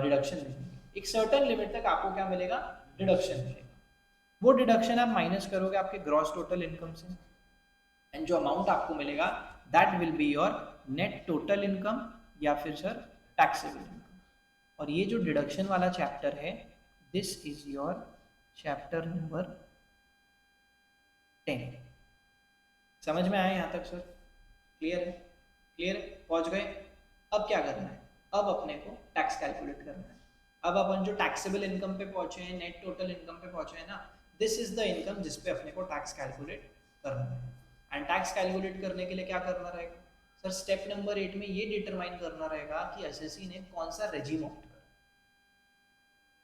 डिडक्शन देंगे, एक सर्टेन लिमिट तक आपको क्या मिलेगा, डिडक्शन मिलेगा। वो डिडक्शन आप माइनस करोगे आपके ग्रॉस टोटल इनकम से, एंड जो अमाउंट आपको मिलेगा that will be your net total income या फिर सर टैक्सेबल इनकम। और ये जो डिडक्शन वाला चैप्टर है, this is your chapter number 10। समझ में आया यहाँ तक सर? क्लियर है? क्लियर है, पहुंच गए। अब क्या करना है, अब अपने को टैक्स कैलकुलेट करना है। अब अपन जो टैक्सेबल इनकम पे पहुंचे हैं, नेट टोटल इनकम पे पहुंचे हैं ना, दिस इज द इनकम जिस पे अपने को टैक्स कैलकुलेट करना है। एंड टैक्स कैलकुलेट करने के लिए क्या करना रहेगा सर, स्टेप नंबर 8 में ये डिटरमाइन करना रहेगा कि एसएससी ने कौन सा रेजिम ऑप्ट करा।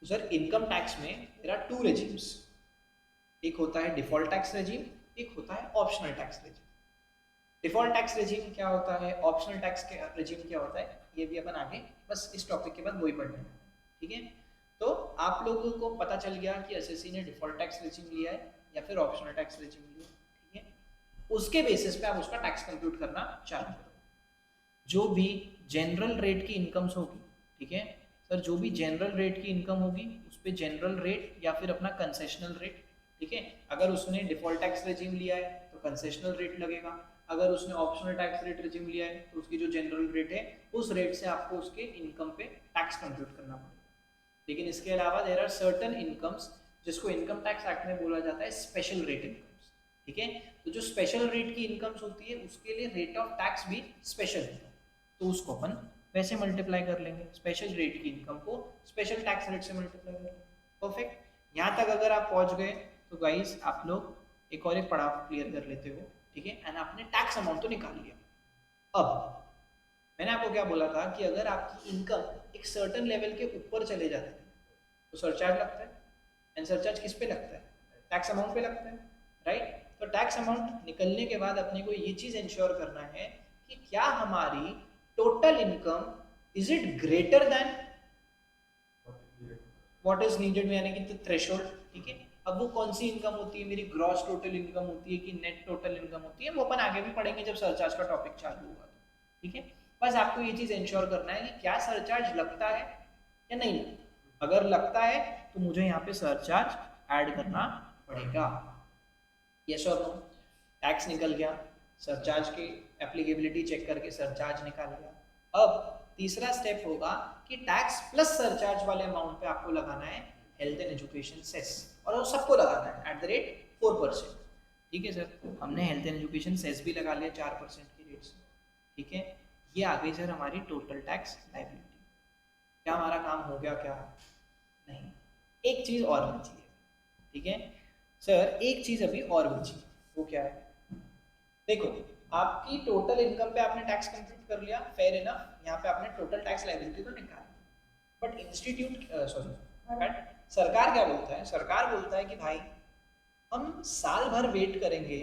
तो सर इनकम टैक्स में देयर आर टू रेजिम्स, एक होता है डिफॉल्ट टैक्स रेजिम एक होता है optional tax regime. Default tax regime क्या होता है, ऑप्शनल टैक्स रेजिम क्या होता है, ये भी अपन आगे बस इस टॉपिक के बाद वही पढ़ने हैं, ठीक है। तो आप लोगों को पता चल गया कि एसएससी ने डिफॉल्ट टैक्स रेजिम लिया है या फिर ऑप्शनल टैक्स रेजिम लिया है, ठीक है। उसके बेसिस पे आप उसका टैक्स कंप्यूट करना चालू करो। जो भी जनरल रेट की इनकम्स होगी, ठीक है सर, जो भी जनरल रेट की इनकम होगी उस पर जनरल रेट या फिर अपना कंसेशनल रेट, ठीक है। अगर उसने डिफॉल्ट टैक्स रेजिम लिया है तो कंसेशनल रेट लगेगा, अगर उसने ऑप्शनल टैक्स रेट रेजिम लिया है तो उसकी जो जनरल रेट है उस रेट से आपको उसके इनकम पे टैक्स कंप्यूट करना पड़ेगा। लेकिन इसके अलावा देयर आर सर्टेन इनकम्स जिसको इनकम टैक्स एक्ट में बोला जाता है स्पेशल रेट इनकम्स, ठीक है। तो जो स्पेशल रेट की इनकम्स होती है उसके लिए रेट ऑफ टैक्स भी स्पेशल है, तो उसको अपन वैसे मल्टीप्लाई कर लेंगे, स्पेशल रेट की इनकम को स्पेशल टैक्स रेट से मल्टीप्लाई करेंगे। परफेक्ट। यहाँ तक अगर आप पहुंच गए तो गाइस आप लोग एक और एक पड़ाव क्लियर कर लेते हो, ठीक है। एंड आपने टैक्स अमाउंट तो निकाल लिया। अब मैंने आपको क्या बोला था कि अगर आपकी इनकम एक सर्टेन लेवल के ऊपर चले जाती है तो सरचार्ज लगता है, एंड सरचार्ज किस पे लगता है, टैक्स अमाउंट पे लगता है, राइट। तो टैक्स अमाउंट निकलने के बाद अपने को ये चीज इंश्योर करना है कि क्या हमारी total income is it greater than what is needed, यानी कि थ्रेशोल्ड, ठीक है। अब वो कौन सी इनकम होती है, मेरी ग्रॉस टोटल इनकम होती है कि नेट टोटल इनकम होती है, वो अपन आगे भी पढ़ेंगे जब सरचार्ज का टॉपिक चालू होगा, ठीक है। बस आपको ये चीज इंश्योर करना है कि क्या सरचार्ज लगता है या नहीं लगता। अगर लगता है तो मुझे यहाँ पे सरचार्ज ऐड करना पड़ेगा, यस और नो। टैक्स निकल गया, सरचार्ज की एप्लीकेबिलिटी चेक करके सरचार्ज निकाल गया। अब तीसरा स्टेप होगा कि टैक्स प्लस सरचार्ज वाले अमाउंट पे आपको लगाना है हेल्थ एंड एजुकेशन सेस, और वो सबको लगाना है एट द रेट 4%, ठीक है सर। हमने हेल्थ एंड एजुकेशन सेस भी लगा लिया 4% की रेट से, ठीक है। ये आ गई सर हमारी टोटल टैक्स लायबिलिटी। क्या हमारा काम हो गया क्या, नहीं, एक चीज और बची है, ठीक है सर। एक चीज अभी और बची, वो क्या है, देखो आपकी टोटल इनकम पे आपने टैक्स कंप्यूट कर लिया, फेयर इनफ, यहाँ पे आपने टोटल टैक्स लायबिलिटी तो निकाली। बट इंस्टीट्यूट बट सरकार क्या बोलता है, सरकार बोलता है कि भाई हम साल भर वेट करेंगे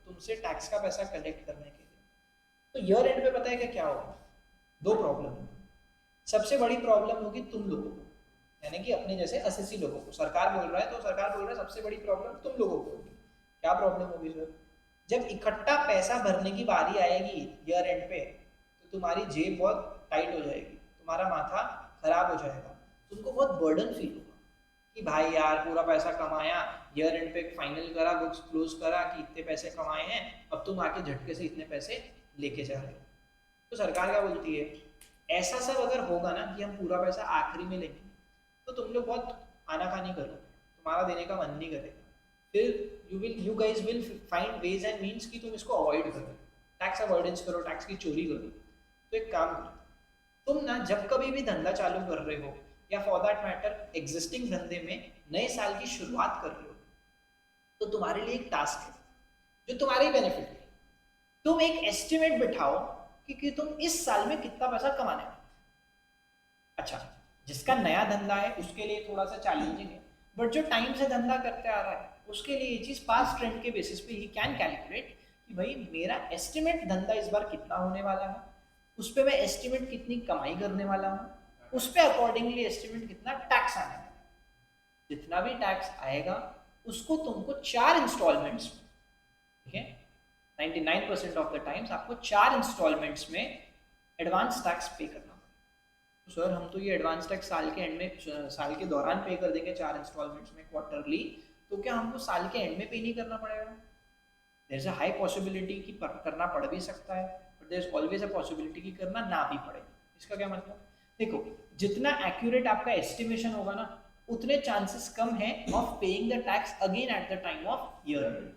तुमसे टैक्स का पैसा कलेक्ट करने के लिए। तो ईयर एंड पे पता है क्या होगा, दो प्रॉब्लम होगी। सबसे बड़ी प्रॉब्लम होगी तुम लोगों को, यानी कि अपने जैसे एसएससी लोगों को। सरकार बोल रहा है तो सरकार बोल रहा है सबसे बड़ी प्रॉब्लम तुम लोगों को होगी। क्या प्रॉब्लम होगी सर, जब इकट्ठा पैसा भरने की बारी आएगी ईयर एंड पे तो तुम्हारी जेब बहुत टाइट हो जाएगी, तुम्हारा माथा खराब हो जाएगा, तुमको बहुत बर्डन फील होगा कि भाई यार पूरा पैसा कमाया, ईयर एंड पे फाइनल करा, बुक्स क्लोज करा कि इतने पैसे कमाए हैं, अब तुम आके झटके से इतने पैसे लेके जा रहे हो। तो सरकार क्या बोलती है, ऐसा सब अगर होगा ना कि हम पूरा पैसा आखिरी में लेंगे तो तुम लोग बहुत आनाकानी करो, तुम्हारा देने का मन नहीं करेगा, फिर you guys will find ways and means कि तुम इसको अवॉइड करो, टैक्स अवॉइडेंस करो, टैक्स की चोरी करो। तो एक काम करो, तुम ना जब कभी भी धंधा चालू कर रहे हो या फॉर दैट मैटर एग्जिस्टिंग धंधे में नए साल की शुरुआत कर रहे हो, तो तुम्हारे लिए एक टास्क है जो तुम्हारे ही बेनिफिट है। तुम एक एस्टिमेट बिठाओ कि तुम इस साल में कितना पैसा कमाने वाले। अच्छा, जिसका नया धंधा है उसके लिए थोड़ा सा चैलेंजिंग है, बट जो टाइम से धंधा करते आ रहा है उसके लिए ये चीज पास्ट ट्रेंड के बेसिस पे ही कैन कैलकुलेट कि भाई मेरा एस्टिमेट धंधा इस बार कितना होने वाला है, उस पर मैं एस्टिमेट कितनी कमाई करने वाला हूँ, उस पर अकॉर्डिंगली एस्टिमेट कितना टैक्स आने वाला है। जितना भी टैक्स आएगा उसको तुमको 4 इंस्टॉलमेंट्स में, ठीक है, 99% ऑफ द टाइम्स आपको 4 इंस्टॉलमेंट्स में एडवांस टैक्स पे करना। तो सर हम तो ये एडवांस टैक्स साल के एंड में, साल के दौरान पे कर देंगे 4 इंस्टॉलमेंट्स में क्वार्टरली, तो क्या हमको साल के एंड में पे नहीं करना पड़ेगा? There is a high possibility कि करना पड़ भी सकता है, but there is always a possibility कि करना ना भी पड़े। इसका क्या मतलब, देखो जितना एक्यूरेट आपका एस्टिमेशन होगा ना उतने चांसेस कम है of paying the tax again at the time of year and,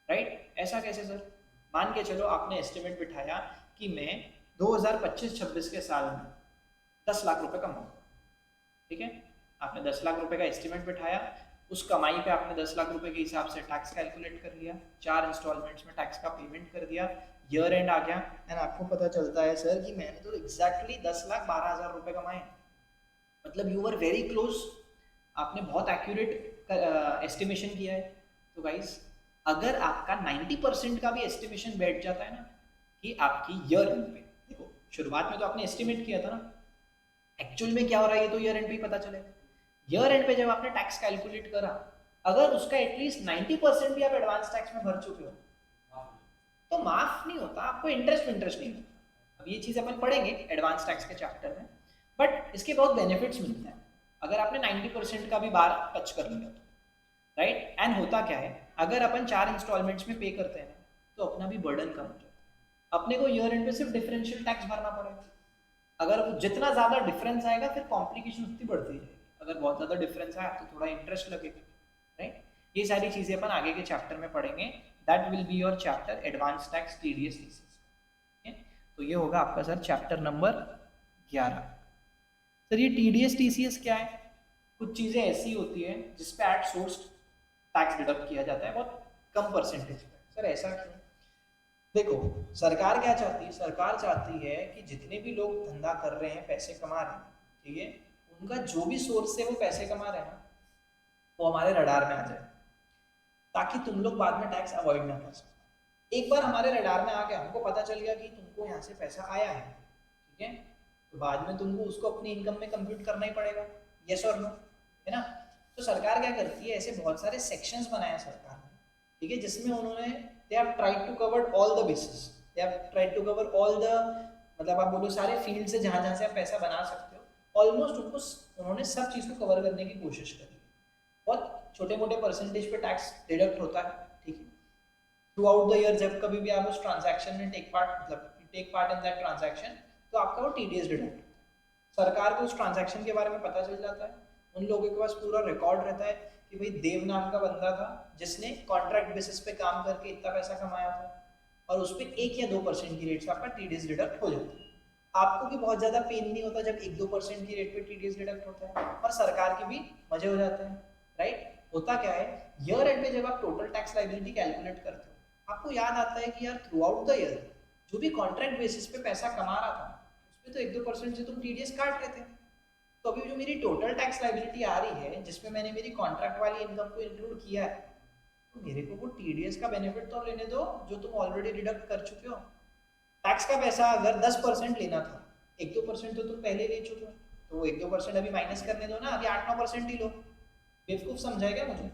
right. ऐसा कैसे सर, मान के चलो आपने एस्टिमेट बिठाया कि मैं 2025-26 के साल में 10 लाख रुपए कमाऊंगा, ठीक है। आपने 10 लाख रुपए का एस्टिमेट बिठाया, उस कमाई पे आपने 10 लाख रुपए के हिसाब से टैक्स कैलकुलेट कर लिया, 4 इंस्टॉलमेंट्स में टैक्स का पेमेंट कर दिया, ईयर एंड आ गया एंड आपको पता चलता है सर कि मैंने तो एग्जैक्टली 10,12,000 रुपए कमाए, मतलब यू आर वेरी क्लोज, आपने बहुत एक्यूरेट एस्टिमेशन किया है। तो गाइस अगर आपका 90% का भी एस्टिमेशन बैठ जाता है ना कि आपकी ईयर एंड पे, देखो शुरुआत में तो आपने एस्टिमेट किया था ना, एक्चुअल में क्या हो रहा है ये तो ईयर एंड पे ही पता चलेगा। ईयर एंड पे जब आपने टैक्स कैलकुलेट करा, अगर उसका एटलीस्ट 90% भी आप एडवांस टैक्स में भर चुके हो तो माफ नहीं होता, आपको इंटरेस्ट नहीं होता। अब ये चीज अपन पढ़ेंगे एडवांस टैक्स के चैप्टर में, बट इसके बहुत बेनिफिट्स मिलते हैं अगर आपने 90% का भी बार टच कर लिया तो, राइट। एंड होता क्या है, अगर अपन 4 इंस्टॉलमेंट्स में पे करते हैं तो अपना भी बर्डन कम हो जाता है। अपने को ईयर एंड पे सिर्फ डिफरेंशियल टैक्स भरना पड़ेगा। अगर जितना ज्यादा डिफरेंस आएगा फिर कॉम्प्लिकेशन उतनी बढ़ती जाएगी। अगर बहुत ज्यादा डिफरेंस आया तो थोड़ा इंटरेस्ट लगेगा, राइट। ये सारी चीजें अपन आगे के चैप्टर में पढ़ेंगे। That will be your chapter advance tax TDS thesis. तो ये होगा आपका सर चैप्टर नंबर 11। सर ये टीडीएस टीसीएस क्या है? कुछ चीजें ऐसी होती है जिसपे एट सोर्स टैक्स डिडक्ट किया जाता है बहुत कम परसेंटेज पे। सर ऐसा क्यों? देखो सरकार क्या चाहती है, सरकार चाहती है कि जितने भी लोग धंधा कर रहे हैं, पैसे कमा रहे हैं, ठीक है, उनका जो भी सोर्स से वो पैसे कमा रहे हैं ना, वो हमारे रडार में आ जाए, ताकि तुम लोग बाद में टैक्स अवॉइड ना कर सको। एक बार हमारे रडार में आ गया, हमको पता चल गया कि तुमको यहाँ से पैसा आया है, ठीक है, तो बाद में तुमको उसको अपनी इनकम में कंप्यूट करना ही पड़ेगा, यस और नो, है ना। तो सरकार क्या करती है, ऐसे बहुत सारे सेक्शंस बनाए सरकार ने, ठीक है, जिसमें उन्होंने they have tried to cover all the bases, they have tried to cover all the, मतलब आप बोलो सारे फील्ड से जहाँ जहाँ से आप पैसा बना सकते हो, ऑलमोस्ट उनको उन्होंने सब चीज़ को कवर करने की कोशिश करी। बहुत छोटे मोटे परसेंटेज पे टैक्स डिडक्ट होता है, ठीक है, थ्रू आउट द ईयर। जब कभी भी आप उस ट्रांजैक्शन में take part in that transaction, तो आपका वो टीडीएस डिडक्ट, सरकार को उस ट्रांजैक्शन के बारे में पता चल जाता है। उन लोगों के पास पूरा रिकॉर्ड रहता है कि भाई देव नाम का बंदा था जिसने कॉन्ट्रैक्ट बेसिस पे काम करके इतना पैसा कमाया था, और उस पर 1 या 2% की रेट से आपका टीडीएस डिडक्ट हो जाता है। आपको भी बहुत ज्यादा पेन नहीं होता जब 1-2% की रेट पे टीडीएस डिडक्ट होता है, और सरकार के भी मजे हो जाते हैं, राइट। होता क्या है, ईयर एंड पे जब आप टोटल टैक्स लायबिलिटी कैलकुलेट करते हो, आपको याद आता है कि यार थ्रू आउट द ईयर जो भी कॉन्ट्रैक्ट बेसिस पे पैसा कमा रहा था, उसमें तो 1-2% से तुम टीडीएस काट रहे थे। तो अभी जो मेरी टोटल टैक्स लायबिलिटी आ रही है, जिसमें मैंने मेरी कॉन्ट्रैक्ट वाली इनकम को इंक्लूड किया है, तो मेरे को वो टीडीएस का बेनिफिट तो लेने दो जो तुम ऑलरेडी डिडक्ट कर चुके हो। टैक्स का पैसा अगर 10% लेना था, 1-2% तो तुम पहले ले चुके हो, तो वो 1-2% अभी माइनस करने दो ना, अभी 8-9% ही लो। बेवकूफ समझाएगा मुझे,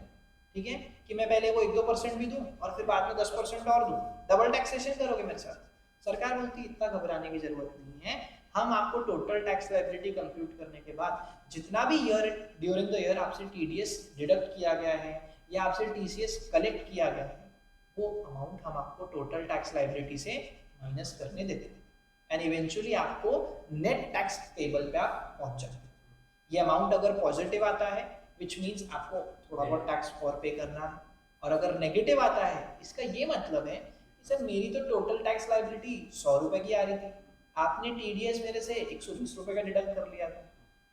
ठीक है, कि मैं पहले वो 1-2% भी दूं और फिर बाद में 10% और दूं, डबल टैक्सेशन करोगे मेरे साथ। सरकार बोलती इतना घबराने की जरूरत नहीं है, हम आपको टोटल टैक्स लायबिलिटी कंप्यूट करने के बाद जितना भी ईयर ड्यूरिंग द ईयर आपसे टीडीएस डिडक्ट किया गया है या आपसे टीसीएस कलेक्ट किया गया है, वो अमाउंट हम आपको टोटल टैक्स लायबिलिटी से माइनस करने देते हैं, एंड इवेंचुअली आपको नेट टैक्स टेबल पे आप पहुंच जाते हैं। ये अमाउंट अगर पॉजिटिव आता है, विच मीन्स आपको थोड़ा बहुत टैक्स और पे करना है, और अगर नेगेटिव आता है, इसका ये मतलब है कि सर मेरी तो टोटल टैक्स लायबिलिटी 100 रुपए की आ रही थी, आपने टीडीएस मेरे से 120 रुपए का डिडक्ट कर लिया था,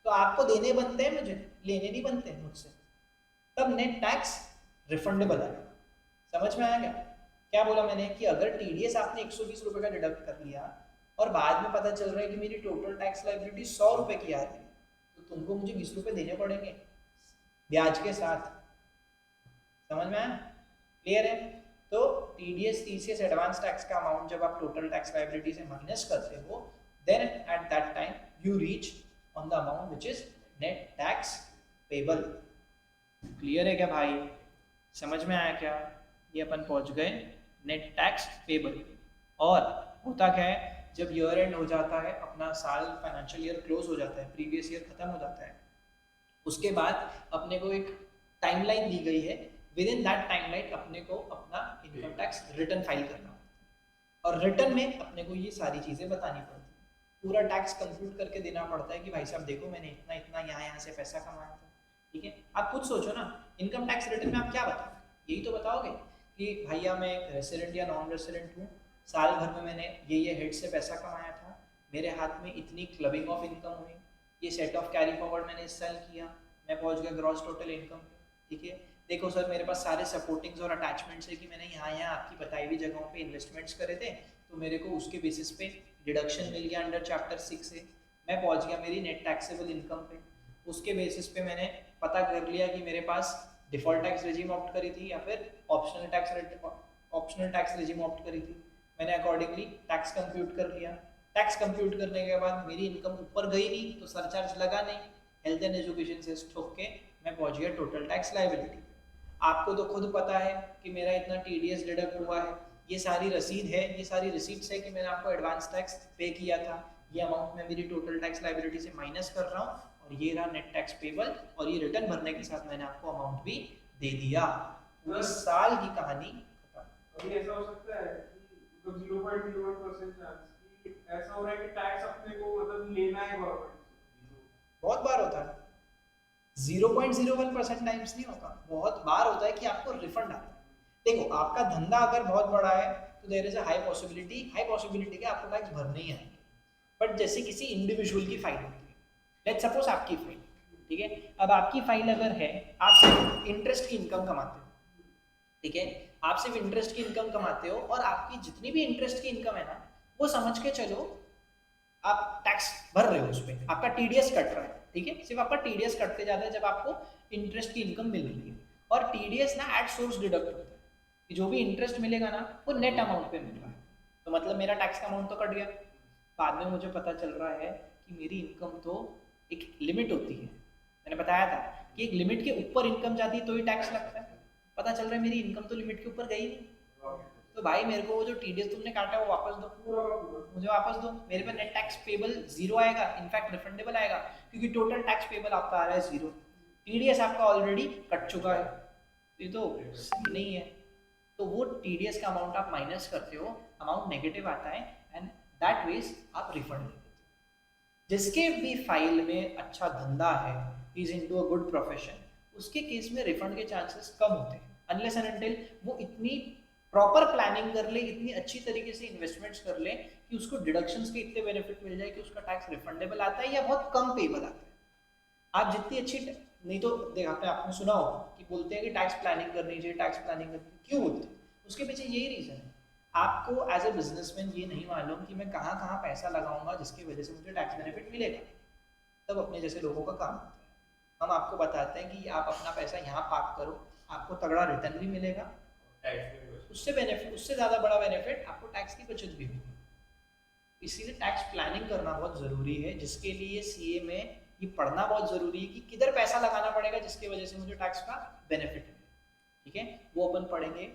तो आपको देने बनते हैं, मुझे लेने नहीं बनते हैं मुझसे, तब नेट टैक्स रिफंडेबल आएगा। समझ में आया क्या? क्या बोला मैंने कि अगर टीडीएस आपने 120 रुपए का डिडक्ट कर लिया और बाद में पता चल रहा है कि मेरी टोटल टैक्स लायबिलिटी 100 रुपए की आ रही है, तो तुमको मुझे 20 रुपए देने पड़ेंगे ब्याज के साथ। समझ में आया? क्लियर है? तो टीडीएस टीसीएस एडवांस टैक्स का अमाउंट जब आप टोटल टैक्स लायबिलिटी से माइनस करते हो, then at that time you reach on the amount which is net tax payable. Clear है क्या भाई? समझ में आया क्या? ये अपन पहुंच गए नेट टैक्स पेबल। और होता क्या है, जब ईयर एंड हो जाता है, अपना साल फाइनेंशियल ईयर क्लोज हो जाता है, प्रीवियस ईयर खत्म हो जाता है, उसके बाद अपने को एक टाइमलाइन दी गई है, विद इन दैट टाइमलाइन अपने को अपना इनकम टैक्स रिटर्न फाइल करना होता है, और रिटर्न में अपने को ये सारी चीजें बतानी पड़ती है, पूरा टैक्स कंप्यूट करके देना पड़ता है कि भाई साहब देखो मैंने इतना इतना यहाँ से पैसा कमाया था, ठीक है। आप खुद सोचो ना, इनकम टैक्स रिटर्न में आप क्या बताओगे? यही तो बताओगे कि भैया मैं एक रेसिडेंट या नॉन रेसिडेंट हूँ, साल भर में मैंने ये हेड से पैसा कमाया था, मेरे हाथ में इतनी क्लबिंग ऑफ इनकम हुई, ये सेट ऑफ कैरी फॉरवर्ड मैंने इस साल किया, मैं पहुंच गया ग्रॉस टोटल इनकम पे, ठीक है। देखो सर मेरे पास सारे सपोर्टिंग्स और अटैचमेंट्स है कि मैंने यहाँ यहाँ आपकी बताई हुई जगहों पे इन्वेस्टमेंट्स करे थे, तो मेरे को उसके बेसिस पे डिडक्शन मिल गया अंडर चैप्टर 6 से, मैं पहुंच गया मेरी नेट टैक्सेबल इनकम पे। उसके बेसिस पे मैंने पता कर लिया कि मेरे पास डिफॉल्ट टैक्स रेजिम ऑप्ट करी थी या फिर ऑप्शनल टैक्स रेजिम ऑप्ट करी थी। मैंने अकॉर्डिंगली टैक्स कंप्यूट कर लिया। टैक्स कंप्यूट करने के बाद मेरी इनकम ऊपर गई नहीं तो सरचार्ज लगा नहीं, हेल्थ एंड एजुकेशन से ठोक के मैं पहुंच गया टोटल टैक्स लायबिलिटी। आपको तो खुद पता है कि मेरा इतना टीडीएस डिडक्ट हुआ है, ये सारी रसीद है, ये सारी रिसीट्स है कि मैंने आपको एडवांस टैक्स पे किया था, ये अमाउंट मैं मेरी टोटल टैक्स लायबिलिटी से माइनस कर रहा हूँ, और ये रहा नेट टैक्स पेबल, और ये रिटर्न भरने के साथ मैंने आपको अमाउंट भी दे दिया। पूरी साल की कहानी खत्म। अभी ऐसा हो सकता है कि मतलब 0.01% चांस कि ऐसा हो रहा है कि टैक्स अपने को मतलब लेना है गवर्नमेंट से। बहुत बार होता है, 0.01% टाइम्स नहीं होता, बहुत बार होता है कि आपको रिफंड आता है। देखो आपका धंधा अगर बहुत बड़ा है तो there is a high possibility कि आपको टैक्स भरने ही आएंगे। बट जैसे किसी इंडिविजुअल की फाइल होती है, लेट्स सपोज आपकी फाइल, ठीक है, अब आपकी फाइल अगर है, आप सिर्फ इंटरेस्ट की इनकम कमाते हो, ठीक है, आप सिर्फ इंटरेस्ट की इनकम कमाते हो, और आपकी जितनी भी इंटरेस्ट की इनकम है ना, वो समझ के चलो आप टैक्स भर रहे हो, उस पर आपका टीडीएस कट रहा है, ठीक है, सिर्फ आपका टीडीएस कटते जाता है जब आपको इंटरेस्ट की इनकम मिल रही है। और टीडीएस ना एट सोर्स डिडक्ट होता है, कि जो भी इंटरेस्ट मिलेगा ना वो नेट अमाउंट पे मिल रहा है, तो मतलब मेरा टैक्स का अमाउंट तो कट गया। बाद में मुझे पता चल रहा है कि मेरी इनकम तो एक लिमिट होती है, मैंने बताया था कि एक लिमिट के ऊपर इनकम जाती है तो ही टैक्स लगता है। पता चल रहा है मेरी इनकम तो लिमिट के ऊपर गई नहीं, तो भाई मेरे को वो जो टीडीएस तुमने काटा है वो वापस दो, मुझे वापस दो, मेरे पे नेट टैक्स पेबल जीरो आएगा, इनफैक्ट रिफंडेबल आएगा, क्योंकि टोटल टैक्स पेबल आपका आ रहा है जीरो, टीडीएस आपका ऑलरेडी कट चुका है, ये तो सही नहीं है। तो वो टीडीएस का अमाउंट आप माइनस करते हो, अमाउंट नेगेटिव आता है, एंड दैट वेज आप रिफंड लेते हो। जिसके भी फाइल में अच्छा धंधा है, is into a good profession, उसके केस में रिफंड के चांसेस कम होते हैं, अनलेस एंड अनटिल वो इतनी प्रॉपर प्लानिंग कर ले, इतनी अच्छी तरीके से इन्वेस्टमेंट्स कर ले कि उसको डिडक्शंस के इतने बेनिफिट मिल जाए कि उसका टैक्स रिफंडेबल आता है या बहुत कम पेबल आता है। आप जितनी अच्छी नहीं तो देखा आपने सुना हो कि बोलते हैं कि टैक्स प्लानिंग करनी चाहिए, टैक्स प्लानिंग करनी, क्यों बोलते हैं? उसके पीछे यही रीजन है, आपको एज ए बिजनेसमैन ये नहीं मालूम कि मैं कहाँ कहाँ पैसा लगाऊंगा जिसकी वजह से मुझे टैक्स बेनिफिट मिलेगा, तब अपने जैसे लोगों का काम होता है। हम आपको बताते हैं कि आप अपना पैसा यहाँ पार्क करो, आपको तगड़ा रिटर्न भी मिलेगा, उससे बेनिफिट, उससे ज़्यादा बड़ा बेनिफिट आपको टैक्स की बचत भी होगी। इसीलिए टैक्स प्लानिंग करना बहुत ज़रूरी है, जिसके लिए सीए में ये पढ़ना बहुत ज़रूरी है कि किधर पैसा लगाना पड़ेगा जिसकी वजह से मुझे टैक्स का बेनिफिट मिले, ठीक है। वो अपन पढ़ेंगे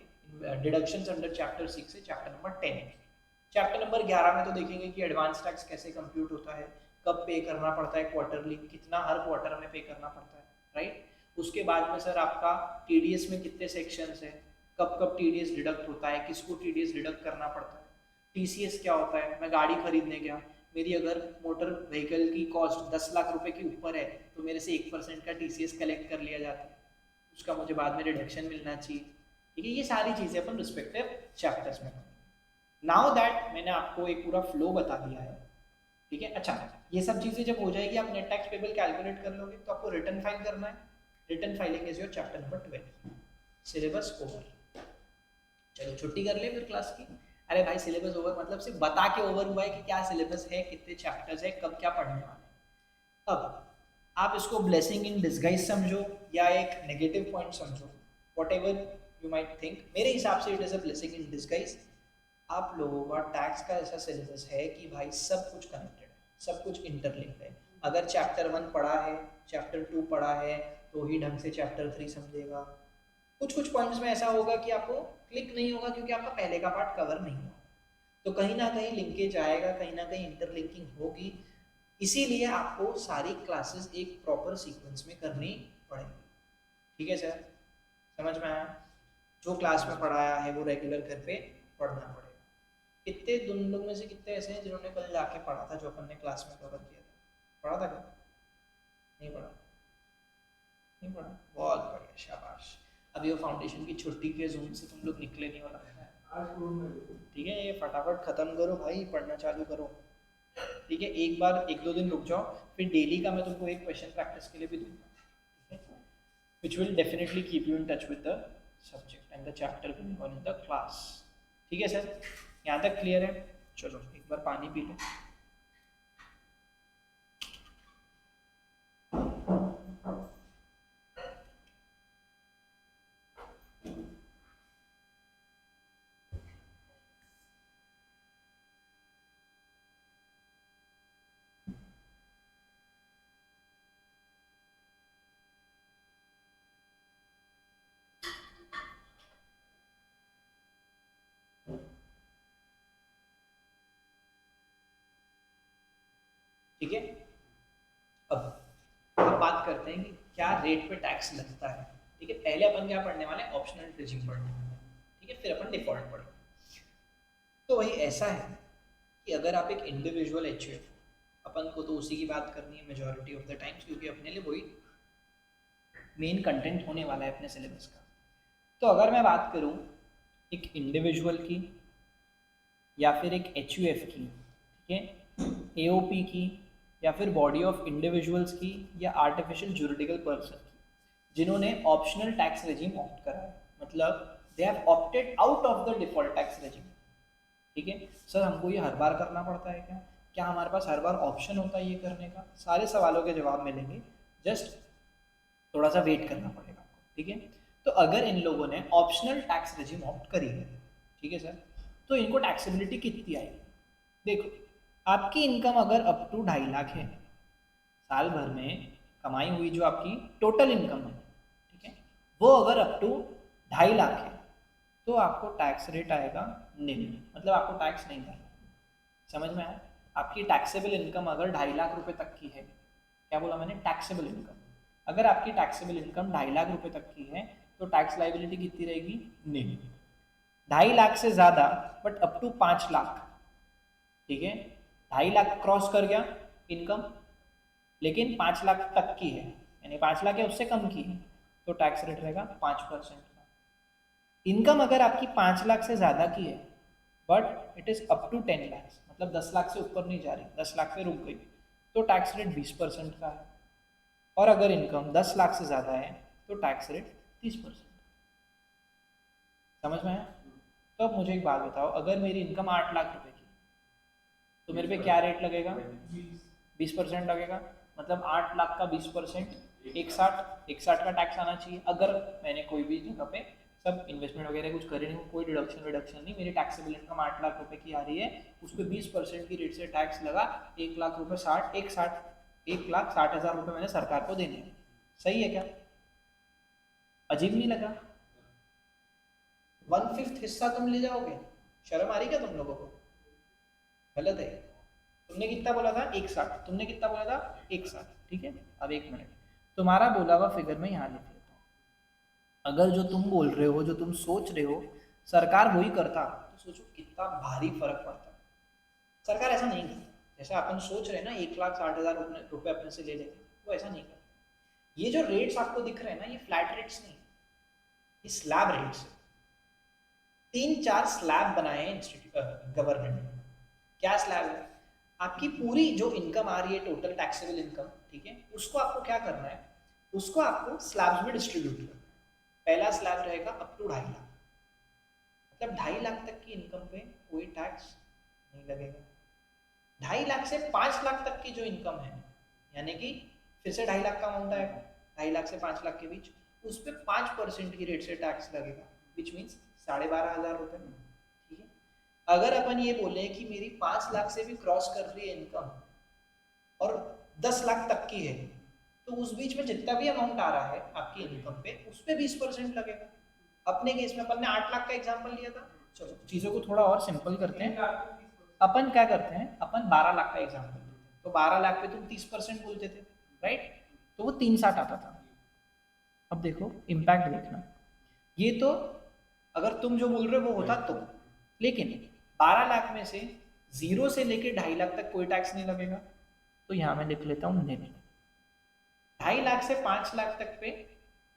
डिडक्शंस अंडर चैप्टर 6 से चैप्टर नंबर 10। चैप्टर नंबर 11 में तो देखेंगे कि एडवांस टैक्स कैसे कंप्यूट होता है, कब पे करना पड़ता है, क्वार्टरली कितना हर क्वार्टर में पे करना पड़ता है, राइट। उसके बाद में सर आपका टीडीएस में कितने सेक्शंस है, कब कब टीडीएस डिडक्ट होता है, किसको टीडीएस डिडक्ट करना पड़ता है, टीसीएस क्या होता है, मैं गाड़ी खरीदने गया, मेरी अगर मोटर व्हीकल की कॉस्ट 10 लाख रुपए के ऊपर है तो मेरे से 1% का टीसीएस कलेक्ट कर लिया जाता है, उसका मुझे बाद में रिडक्शन मिलना चाहिए, ठीक है। ये सारी चीज़ें अपन रिस्पेक्टिव चैप्टर्स में पढ़ेंगे। नाउ दैट मैंने आपको एक पूरा फ्लो बता दिया है, ठीक है। अच्छा, ये सब चीज़ें जब हो जाएगी, आप नेट टैक्स पेबल कैलकुलेट कर लोगे, तो आपको रिटर्न फाइल करना है। Return filing is your chapter number 12, syllabus over. चलो छुट्टी कर ले फिर क्लास की। अरे भाई सिलेबस ओवर मतलब सिर्फ बता के ओवर हुआ है कि क्या सिलेबस है, कितने चैप्टर्स है, कब क्या पढ़ने वाले हैं। अब आप इसको ब्लेसिंग इन डिस्गाइज समझो या एक नेगेटिव पॉइंट समझो, what ever you might think, मेरे हिसाब से it is a blessing in disguise. आप लोगों का टैक्स का ऐसा सिलेबस है कि भाई सब कुछ कनेक्टेड है, सब कुछ इंटरलिंक्ड है। अगर चैप्टर 1 पढ़ा है, चैप्टर 2 पढ़ा है, तो ही ढंग से चैप्टर 3 समझेगा। कुछ कुछ पॉइंट्स में ऐसा होगा कि आपको क्लिक नहीं होगा क्योंकि आपका पहले का पार्ट कवर नहीं हुआ, तो कहीं ना कहीं लिंकेज आएगा, कहीं ना कहीं इंटरलिंकिंग होगी। इसीलिए आपको सारी क्लासेस एक प्रॉपर सीक्वेंस में करनी पड़ेगी, ठीक है सर, समझ में आया? जो क्लास में पढ़ाया है वो रेगुलर घर पे पढ़ना पड़ेगा। कितने तुम लोग में से कितने ऐसे हैं जिन्होंने कल जाके पढ़ा था जो अपन ने क्लास में कवर किया था? पढ़ा था क्या? नहीं पढ़ा? नहीं पढ़ा, बहुत बढ़िया, शाबाश। अभी वो फाउंडेशन की छुट्टी के जोन से तुम लोग निकले नहीं, वाला ठीक है, ये फटाफट खत्म करो भाई, पढ़ना चालू करो, ठीक है। एक बार 1-2 दिन रुक जाओ, फिर डेली का मैं तुमको एक क्वेश्चन प्रैक्टिस के लिए भी दूंगा, which will definitely keep you in touch with the subject and the chapter going on in the class, ठीक है सर, यहाँ तक क्लियर है? चलो एक बार पानी पी लो। ठीक है। अब बात करते हैं कि क्या रेट पे टैक्स लगता है। ठीक है, पहले अपन क्या पढ़ने वाले हैं, ऑप्शनल रेजिम पढ़ने वाले हैं। ठीक है, फिर अपन डिफॉल्ट पढ़ेंगे। तो वही ऐसा है कि अगर आप एक इंडिविजुअल एचयूएफ, अपन को तो उसी की बात करनी है मेजॉरिटी ऑफ द टाइम्स, क्योंकि अपने लिए वही मेन कंटेंट होने वाला है अपने सिलेबस का। तो अगर मैं बात करूं एक इंडिविजुअल की या फिर एक एचयूएफ की, ठीक है, एओपी की या फिर बॉडी ऑफ इंडिविजुअल्स की या आर्टिफिशियल जुरिडिकल पर्सन की, जिन्होंने ऑप्शनल टैक्स रेजिम ऑप्ट करा है, मतलब they have opted out of the default tax regime. ठीक है सर, हमको ये हर बार करना पड़ता है क्या? क्या हमारे पास हर बार ऑप्शन होता है ये करने का? सारे सवालों के जवाब मिलेंगे, जस्ट थोड़ा सा वेट करना पड़ेगा आपको। ठीक है, तो अगर इन लोगों ने ऑप्शनल टैक्स रेजिम ऑप्ट करी है, ठीक है सर, तो इनको टैक्सेबिलिटी कितनी आएगी? देखो, आपकी इनकम अगर अप टू 2.5 लाख है, साल भर में कमाई हुई जो आपकी टोटल इनकम है, ठीक है, वो अगर अप टू 2.5 लाख है, तो आपको टैक्स रेट आएगा निल, मतलब आपको टैक्स नहीं भरना। समझ में आया? आपकी टैक्सेबल इनकम अगर 2.5 लाख रुपए तक की है, क्या बोला मैंने, टैक्सेबल इनकम, अगर आपकी टैक्सेबल इनकम 2.5 लाख रुपए तक की है, तो टैक्स लाइबिलिटी कितनी रहेगी? निल। 2.5 लाख से ज़्यादा बट अप टू 5 लाख, ठीक है, 2.5 लाख क्रॉस कर गया इनकम, लेकिन 5 लाख तक की है, यानी 5 लाख या उससे कम की है, तो टैक्स रेट रहेगा 5% का। इनकम अगर आपकी 5 लाख से ज़्यादा की है but it is up to 10 lakh, मतलब 10 लाख से ऊपर नहीं जा रही, 10 लाख पे रुक गई, तो टैक्स रेट 20% का है। और अगर इनकम 10 लाख से ज़्यादा है तो टैक्स रेट 30%। समझ में आया? तो अब मुझे एक बात बताओ, अगर मेरी इनकम 8 लाख रुपए की, तो मेरे पे क्या रेट लगेगा? 20% लगेगा, मतलब 8 लाख का 20%, 160 का टैक्स आना चाहिए। अगर मैंने कोई भी जगह पे सब इन्वेस्टमेंट वगैरह कुछ करे नहीं, कोई डिडक्शन नहीं, मेरी टैक्सेबल इनकम 8 लाख रुपए की आ रही है, उस पर 20% की रेट से टैक्स लगा, 1 लाख रुपए 1,60,000 रुपए मैंने सरकार को देने हैं। सही है क्या? अजीब नहीं लगा? 1/5 हिस्सा तुम ले जाओगे, शर्म आ रही क्या तुम लोगों को? गलत है। तुमने कितना बोला था? 1,60। तुमने कितना बोला था? 1,60। ठीक है, अब 1 मिनट, तुम्हारा बोला हुआ फिगर में यहाँ लिख लेता हूँ। अगर जो तुम बोल रहे हो, जो तुम सोच रहे हो, सरकार वही करता, तो सोचो कितना भारी फर्क पड़ता। सरकार ऐसा नहीं करता, जैसा अपन सोच रहे हैं ना 1,60,000 रुपए अपने से ले लेते, वो ऐसा नहीं करता। ये जो रेट्स आपको दिख रहे हैं ना, ये फ्लैट रेट्स नहीं, ये स्लैब रेट्स है। 3-4 स्लैब बनाए हैं इंस्टीट्यूट गवर्नमेंट ने। क्या स्लैब है? आपकी पूरी जो इनकम आ रही है, टोटल टैक्सेबल इनकम, ठीक है, उसको आपको क्या करना है, उसको आपको स्लैब्स में डिस्ट्रीब्यूट करना है। पहला स्लैब रहेगा अप टू 2.5 लाख, मतलब 2.5 लाख तक की इनकम पे कोई टैक्स नहीं लगेगा। 2.5 लाख से 5 लाख तक की जो इनकम है, यानी कि फिर से 2.5 लाख का अमाउंट आएगा, 2.5 लाख से 5 लाख के बीच, उस पर 5% की रेट से टैक्स लगेगा, विच मीन्स 12,500 रुपए। ठीक है, अगर अपन ये बोले कि मेरी 5 लाख से भी क्रॉस कर रही है इनकम और 10 लाख तक की है, तो उस बीच में जितना भी अमाउंट आ रहा है आपकी इनकम पे, उस पर 20% लगेगा। अपने केस में अपन ने 8 लाख का एग्जांपल लिया था। चलो चीज़ों को थोड़ा और सिंपल करते हैं। अपन क्या करते हैं, अपन 12 लाख का एग्जांपल लेते हैं, तो 12 लाख पे तुम 30% बोलते थे, राइट? तो वो 360 आता था। अब देखो इम्पैक्ट देखना, ये तो अगर तुम जो बोल रहे हो वो होता तो, लेकिन 12 लाख में से 0 से लेके 2.5 लाख तक कोई टैक्स नहीं लगेगा, तो यहाँ मैं लिख लेता हूँ निल। 2.5 लाख से 5 लाख तक पे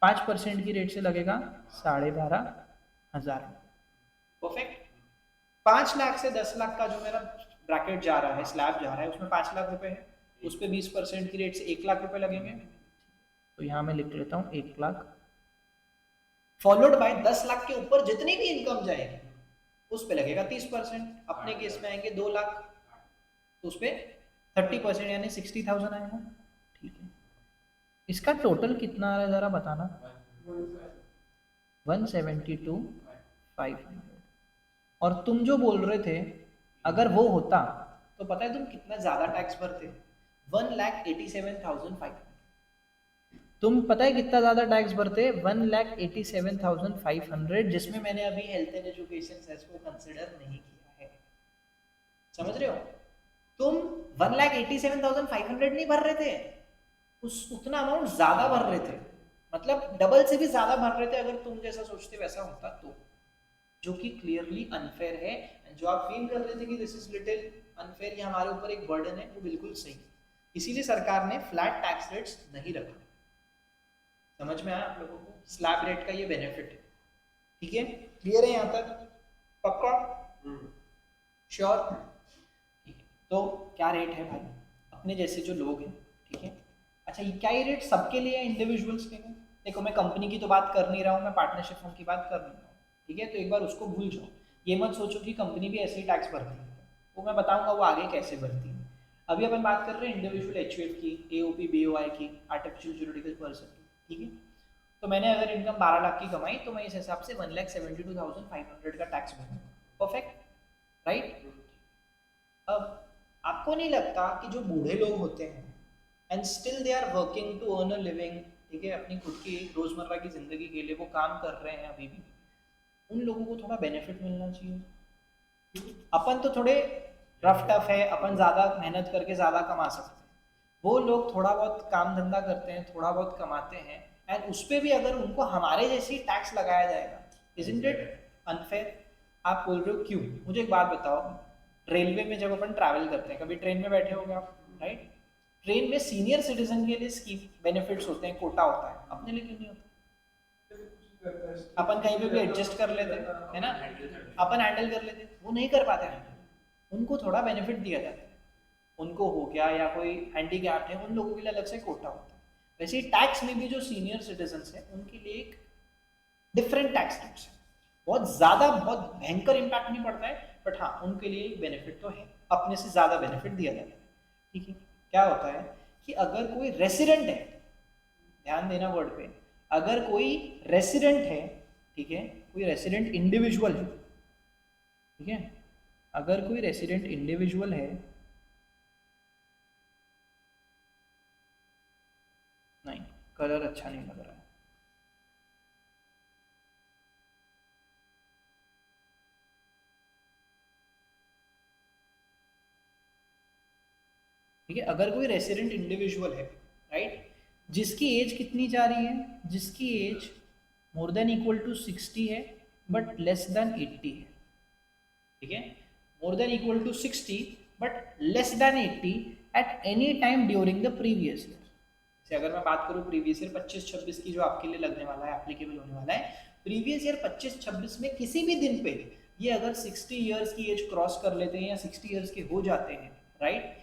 5% की रेट से लगेगा 12,500। परफेक्ट। 5 लाख से 10 लाख का जो मेरा ब्रैकेट जा रहा है, स्लैब जा रहा है, उसमें 5 लाख रुपए है, उस पर 20% की रेट से 1 लाख रुपए लगेंगे, तो यहाँ मैं लिख लेता हूँ 1 लाख, फॉलोड बाय 10 लाख के ऊपर जितनी भी इनकम जाएगी उस पे लगेगा 30%। अपने केस में आएंगे 2 लाख, तो उस पे 30% यानी 60,000 आएगा। ठीक है, इसका टोटल कितना आ रहा है जरा बताना? 172,500। और तुम जो बोल रहे थे अगर वो होता, तो पता है तुम कितना ज्यादा टैक्स भरते? 1,87,500। तुम पता है कितना ज्यादा टैक्स भरते? 1,87,500, जिसमें मैंने अभी हेल्थ एंड एजुकेशन सेस को कंसिडर नहीं किया है। समझ रहे हो? तुम 1,87,500 नहीं भर रहे थे, उतना अमाउंट ज्यादा भर रहे थे, मतलब डबल से भी ज्यादा भर रहे थे अगर तुम जैसा सोचते वैसा होता तो, जो कि क्लियरली अनफेयर है। जो आप फील कर रहे थे कि दिस इज लिटिल अनफेयर, ये हमारे ऊपर एक बर्डन है, वो बिल्कुल सही है। इसीलिए सरकार ने फ्लैट टैक्स रेट्स नहीं रखा। समझ में आया आप लोगों को? स्लैब रेट का ये बेनिफिट है। ठीक है, क्लियर है यहाँ तक? पक्का? श्योर? ठीक है, तो क्या रेट है भाई अपने जैसे जो लोग हैं? ठीक है, अच्छा ये क्या ये रेट सबके लिए है, इंडिविजुअल्स के लिए? देखो मैं कंपनी की तो बात कर नहीं रहा हूँ, मैं पार्टनरशिप फर्म की बात कर नहीं रहा हूँ। ठीक है, तो एक बार उसको भूल जाओ, ये मत सोचो कि कंपनी भी ऐसे ही टैक्स भरती है, वो मैं बताऊंगा वो आगे कैसे भरती है। अभी अपन बात कर रहे हैं इंडिविजुअल एचयूएफ की, एओपी, बीओआई की, आर्टिफिशियल ज्यूरिडिकल पर्सन की। ठीक है, तो मैंने अगर इनकम 12 लाख की कमाई तो मैं इस हिसाब से 1,72,500 का टैक्स भरूंगा। Perfect, right? अब आपको नहीं लगता कि जो बूढ़े लोग होते हैं and still they are working to earn a living, ठीक है, अपनी खुद की रोजमर्रा की जिंदगी के लिए वो काम कर रहे हैं अभी भी, उन लोगों को थोड़ा बेनिफिट मिलना चाहिए। अपन तो थोड़े रफ टफ है, अपन ज़्यादा मेहनत करके ज़्यादा कमा सकते हैं, वो लोग थोड़ा बहुत काम धंधा करते हैं, थोड़ा बहुत कमाते हैं, एंड उस पर भी अगर उनको हमारे जैसी टैक्स लगाया जाएगा, इजंट इट अनफेयर? आप बोल रहे हो क्यों? मुझे एक बात बताओ, रेलवे में जब अपन ट्रैवल करते हैं, कभी ट्रेन में बैठे होंगे आप, राइट? ट्रेन में सीनियर सिटीजन के लिए स्कीम बेनिफिट्स होते हैं, कोटा होता है, अपने लिए क्यों नहीं होता? अपन कहीं पे भी एडजस्ट कर लेते है ना, अपन हैंडल कर लेते, वो नहीं कर पाते हैं, उनको थोड़ा बेनिफिट दिया जाता है। उनको हो गया या कोई हैंडीकैप्ड है, उन लोगों के लिए अलग से कोटा होता है। वैसे ही टैक्स में भी जो सीनियर सिटीजन है उनके लिए एक डिफरेंट टैक्स रेट्स है, बहुत ज्यादा बहुत भयंकर इम्पैक्ट नहीं पड़ता है, बट हाँ उनके लिए एक बेनिफिट तो है, अपने से ज्यादा बेनिफिट दिया जाता है। ठीक है, क्या होता है कि अगर कोई रेसिडेंट है, ध्यान देना वर्ड पे, अगर कोई रेसिडेंट है, ठीक है, कोई रेसिडेंट इंडिविजुअल है, ठीक है, अगर कोई रेसिडेंट इंडिविजुअल है, नहीं कलर अच्छा नहीं लग रहा है, ठीक है, अगर कोई रेसिडेंट इंडिविजुअल है, राइट, जिसकी एज कितनी जा रही है, जिसकी age more than equal to 60 है बट लेस देन 80 है, ठीक है, more than equal to 60 but less than 80 at any time during the previous year. जैसे अगर मैं बात करूँ प्रीवियस ईयर 25-26 की, जो आपके लिए लगने वाला है, एप्लीकेबल होने वाला है, प्रीवियस ईयर 25-26 में किसी भी दिन पे ये अगर 60 ईयर्स की एज क्रॉस कर लेते हैं या 60 ईयर्स के हो जाते हैं, राइट,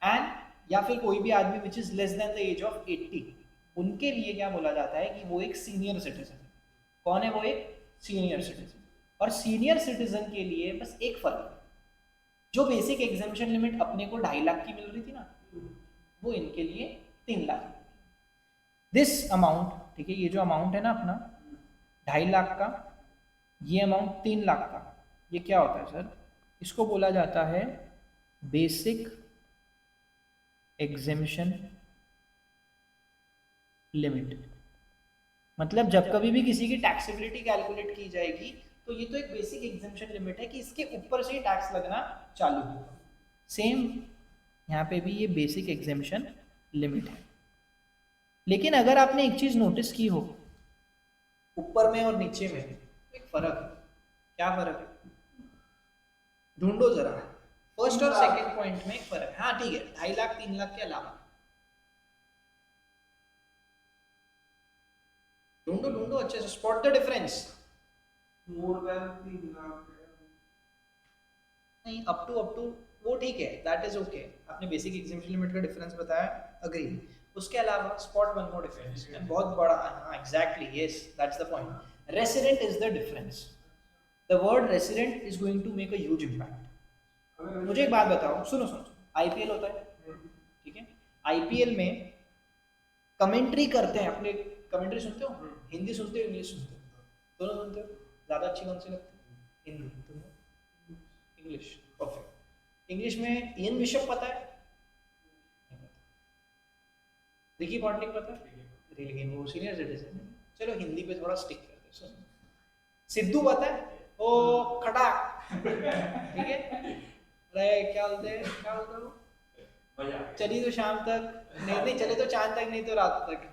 एंड या फिर कोई भी आदमी which is less than the age of 80, उनके लिए क्या बोला जाता है कि वो एक सीनियर सिटीजन है। कौन है वो? एक सीनियर सिटीजन। और सीनियर सिटीजन के लिए बस एक फर्क, जो बेसिक एग्जामिशन लिमिट अपने को 2.5 लाख की मिल रही थी ना, वो इनके लिए 3 लाख। दिस अमाउंट, ठीक है, ये जो अमाउंट है ना अपना 2.5 लाख का, ये अमाउंट 3 लाख का, ये क्या होता है सर? इसको बोला जाता है बेसिक एग्जामिशन लिमिट। मतलब जब कभी भी किसी की टैक्सेबिलिटी कैलकुलेट की जाएगी तो ये तो एक बेसिक एग्जामिशन लिमिट है कि इसके ऊपर से ही टैक्स लगना चालू होगा। सेम यहाँ पे भी ये बेसिक एग्जामिशन लिमिट है। लेकिन अगर आपने एक चीज नोटिस की हो, ऊपर में और नीचे में एक फर्क है। क्या फर्क है? ढूंढो जरा, फर्स्ट और सेकंड पॉइंट में एक फर्क है। हाँ ठीक है, 2.5 लाख 3 लाख के अलावा ढूंढो ढूंढो अच्छे से, spot the difference. More than 3 lakh नहीं, अप टू वो ठीक है, दैट इज ओके। आपने बेसिक एग्जामिशन लिमिट का डिफरेंस बताया, अग्री। उसके अलावा स्पॉट वन मोर डिफरेंस, बहुत बड़ा, हाँ exactly, yes that's the point. Resident is the difference. The word resident is going to make a huge impact. मुझे एक बात बताओ, सुनो सुनो, आईपीएल होता है, ठीक है, आईपीएल में कमेंट्री करते हैं, अपने कमेंट्री सुनते हो? हिंदी सुनते हो, इंग्लिश सुनते हो? दोनों सुनते हो? ज्यादा अच्छी कौन सी लगती है? हिंदी। तुम्हें? इंग्लिश। परफेक्ट। इंग्लिश में इयन बिशप पता है? रिकी पॉन्टिंग पता है? लेकिन वो सीनियर सिटीजन है। चलो हिंदी पे थोड़ा स्टिक करते हैं। सुनो, सिद्धू पता है? ओ खड़ा, ठीक है, अरे क्या बोलते हैं, क्या बोलते हो, चली तो शाम तक, नहीं नहीं चले तो चांद तक, नहीं तो रात तक।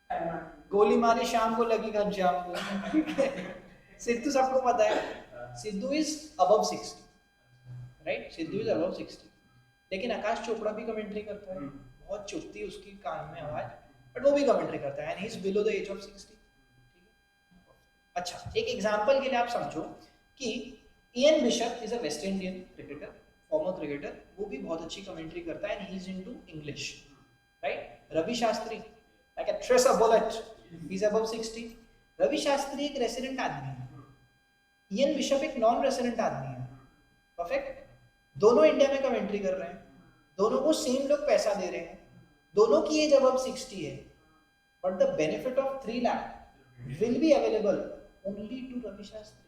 टाइम आ गोली मारी शाम को, लगी घनश्याम को। सिद्धू सबको पता है, Sidhu is above 60, right, Sidhu is above 60। लेकिन आकाश चोपड़ा भी कमेंट्री करता है, बहुत चुभती है उसकी कान में आवाज, बट वो भी कमेंट्री करता है, and he is below the age of 60। अच्छा, एक एग्जांपल के लिए आप समझो कि Ian Bishop is a West Indian cricketer, former cricketer, वो भी बहुत अच्छी कमेंट्री करता है, and he is into English, right. Ravi Shastri, like a trace a bullet, he is above 60। Ravi Shastri एक रेसिडेंट आदमी है, इयन बिशप एक नॉन रेसिडेंट आदमी है, परफेक्ट। दोनों इंडिया में कमेंट्री कर रहे हैं, दोनों को सेम लोग पैसा दे रहे हैं, दोनों की एज अबव 60 है, but the benefit of 3 lakh will be available only to Ravi Shastri.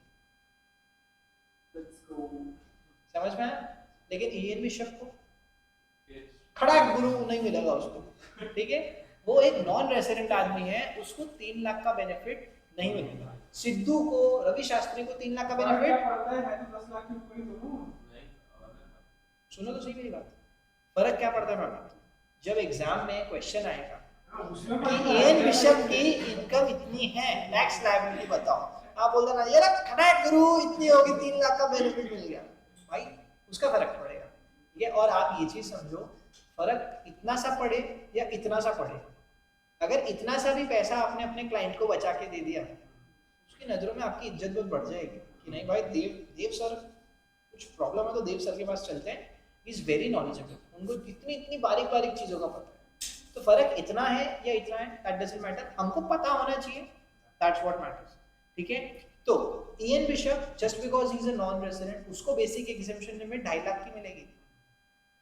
Let's go. समझ में आया? लेकिन इयन बिशप को खड़ा गुरु नहीं मिलेगा उसको, ठीक है, वो एक नॉन रेसिडेंट आदमी है, उसको 3 लाख का बेनिफिट नहीं मिलेगा। सिद्धू को, रवि शास्त्री को 3 लाख का क्या बेनिफिट, पड़ता है तो 10 लाख के ऊपर ही दोनों। सुनो तो सही मेरी बात, फर्क क्या पड़ता है मैं बताता हूं। जब एग्जाम में क्वेश्चन आएगा उसमें कि पड़ता इयन है। बिशप की इनकम इतनी है, टैक्स लायबिलिटी बताओ, आप बोल देना ये रख खड़ा गुरु इतनी होगी, 3 लाख का बेनिफिट मिल गया, भाई उसका फर्क पड़ेगा, ठीक है। और आप ये चीज समझो, फर्क इतना सा पड़े या इतना सा पड़े, अगर इतना सा भी पैसा आपने अपने क्लाइंट को बचा के दे दिया, उसकी नजरों में आपकी इज्जत बहुत बढ़ जाएगी कि नहीं भाई, देव सर कुछ प्रॉब्लम है तो देव सर के पास चलते हैं, इज वेरी नॉलेजेबल, उनको इतनी इतनी बारीक बारीक चीजों का पता है। तो फर्क इतना है या इतना है, दैट डजंट मैटर, हमको पता होना चाहिए, दैट्स व्हाट मैटर्स, ठीक है। तो Ian bishop just because he is a non resident, उसको बेसिक एग्जेम्पशन लिमिट 2.5 लाख की मिलेगी,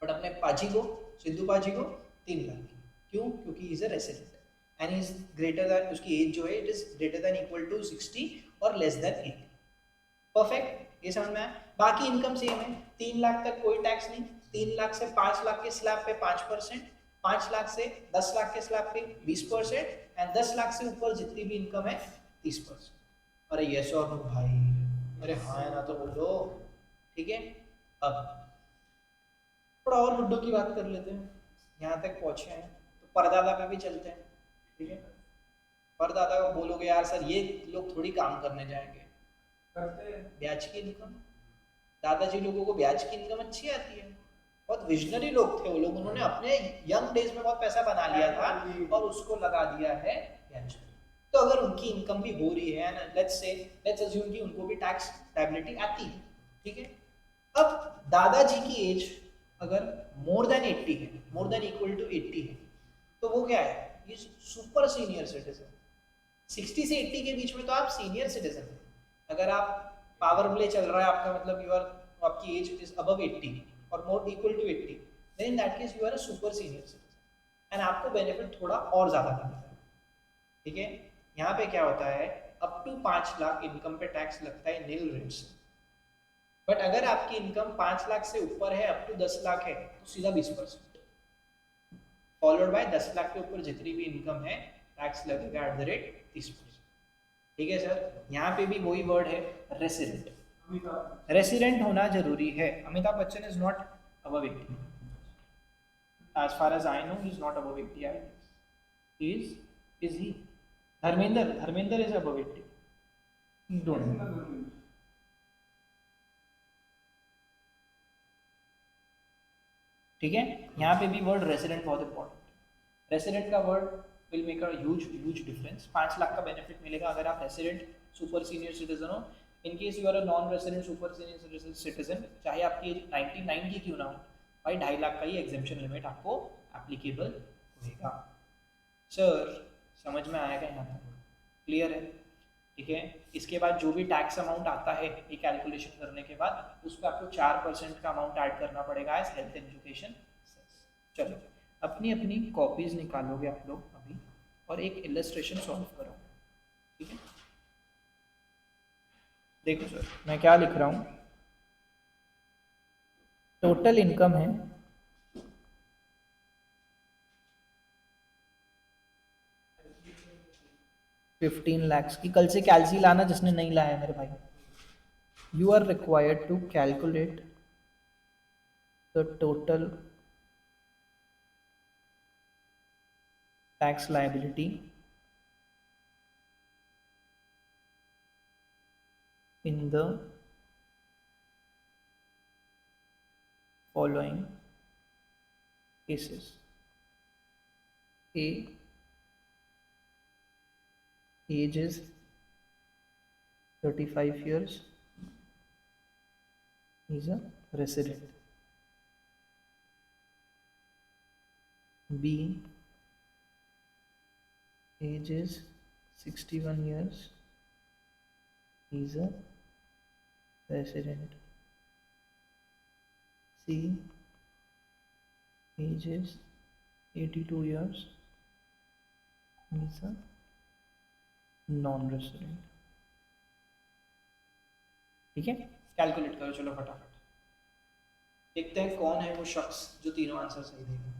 बट अपने पाजी को, सिद्धू पाजी को 3 लाख की। क्यों? क्योंकि is a resident and is greater than, उसकी एज जो है it is greater than equal to 60 और लेस देन 80। परफेक्ट, ये समझ में आया। बाकी इनकम सेम है, 3 लाख तक कोई टैक्स नहीं, 3 लाख से 5 लाख के स्लैब पे 5%, 5 लाख से 10 लाख के स्लैब पे 20%, एंड 10 लाख से ऊपर जितनी भी इनकम है 30%। अरे यस और नो भाई, अरे हाँ है ना तो बोलो, ठीक है। अब थोड़ा और मुद्दों की बात कर लेते हैं, यहाँ तक पहुंचे हैं तो परदादा पे भी चलते हैं, ठीक है। परदादा को बोलोगे यार सर ये लोग थोड़ी काम करने जाएंगे, करते हैं। ब्याज की इनकम, दादाजी लोगों को ब्याज की इनकम अच्छी आती है, बहुत विजनरी लोग थे वो लोग, उन्होंने अपने यंग डेज में बहुत पैसा बना लिया था और उसको लगा दिया है ब्याज पे। तो अगर उनकी इनकम भी हो रही है ना, लेट्स अज्यूम कि उनको भी टैक्स लायबिलिटी आती है, ठीक है। अब दादाजी की एज अगर मोर देन 80 है, मोर देन इक्वल टू 80 है, तो वो क्या है, ये सुपर सीनियर सिटीजन। 60 से 80 के बीच में तो आप सीनियर सिटीजन हैं। अगर आप पावर प्ले चल रहा है आपका, मतलब यू आर, आपकी एज इज अबव 80 और more equal to 80, then in that case you are a super senior citizen and आपको बेनिफिट थोड़ा और ज्यादा मिलता है, ठीक है। यहाँ पे क्या होता है, अप टू 5 लाख इनकम पे टैक्स लगता है नील रेट से, बट अगर आपकी इनकम 5 लाख से ऊपर है, अप टू 10 लाख है, तो सीधा 20%, फॉलोड बाय 10 लाख के ऊपर जितनी भी इनकम है टैक्स लगेगा एट द रेट 30%, ठीक है सर। यहाँ पे भी वही वर्ड है, रेसिडेंट, अमिताभ रेसिडेंट होना जरूरी है। Amitabh Bachchan is not above 80, as far as I know he is not above 80, I guess he is he, Dharmendra is above 80, don't know, ठीक है। यहाँ पे भी वर्ड रेसिडेंट बहुत इंपॉर्टेंट, रेसिडेंट का word will make a huge difference. 5 lakh का बेनिफिट मिलेगा अगर आप रेसिडेंट सुपर सीनियर सिटीजन हो। In case you are a non resident super senior citizen, चाहे आपकी एज 99 की क्यों ना हो, भाई 2.5 लाख का ही एग्जेम्पशन लिमिट आपको एप्लीकेबल होगा। सर समझ में आएगा यहाँ तक, क्लियर है, ठीक है। इसके बाद जो भी टैक्स अमाउंट आता है ये कैलकुलेशन करने के बाद उस पर आपको 4% का अमाउंट ऐड करना पड़ेगा एज हेल्थ एजुकेशन। चलो अपनी अपनी कॉपीज निकालोगे आप लोग अभी और एक इलस्ट्रेशन सॉल्व करो, ठीक है। देखो सर मैं क्या लिख रहा हूँ, टोटल इनकम है 15 lakhs की। कल से कैलसी लाना जिसने नहीं लाया मेरे भाई। You are required to calculate the total tax liability in the following cases. A, age is 35 years, is a resident. B, age is 61 years, is a resident. C, age is 82 years, is a non-resident. ठीक है, कैलकुलेट करो चलो फटाफट, देखते हैं कौन है वो शख्स जो तीनों आंसर सही देगा।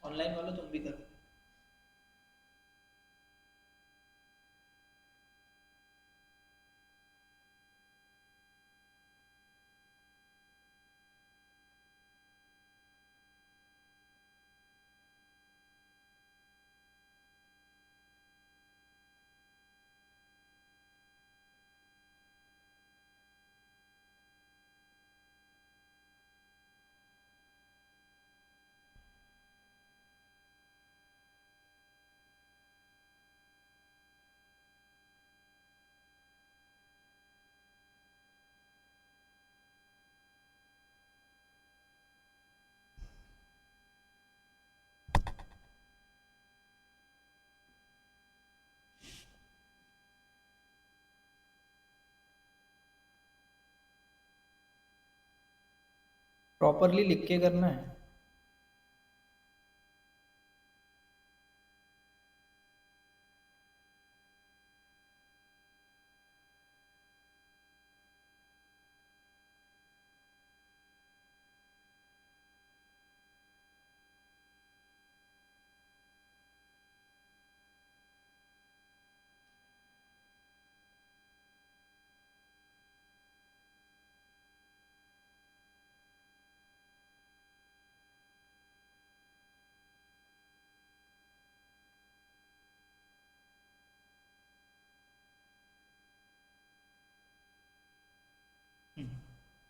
ऑनलाइन वालों तुम भी करो। प्रॉपरली लिख के करना है।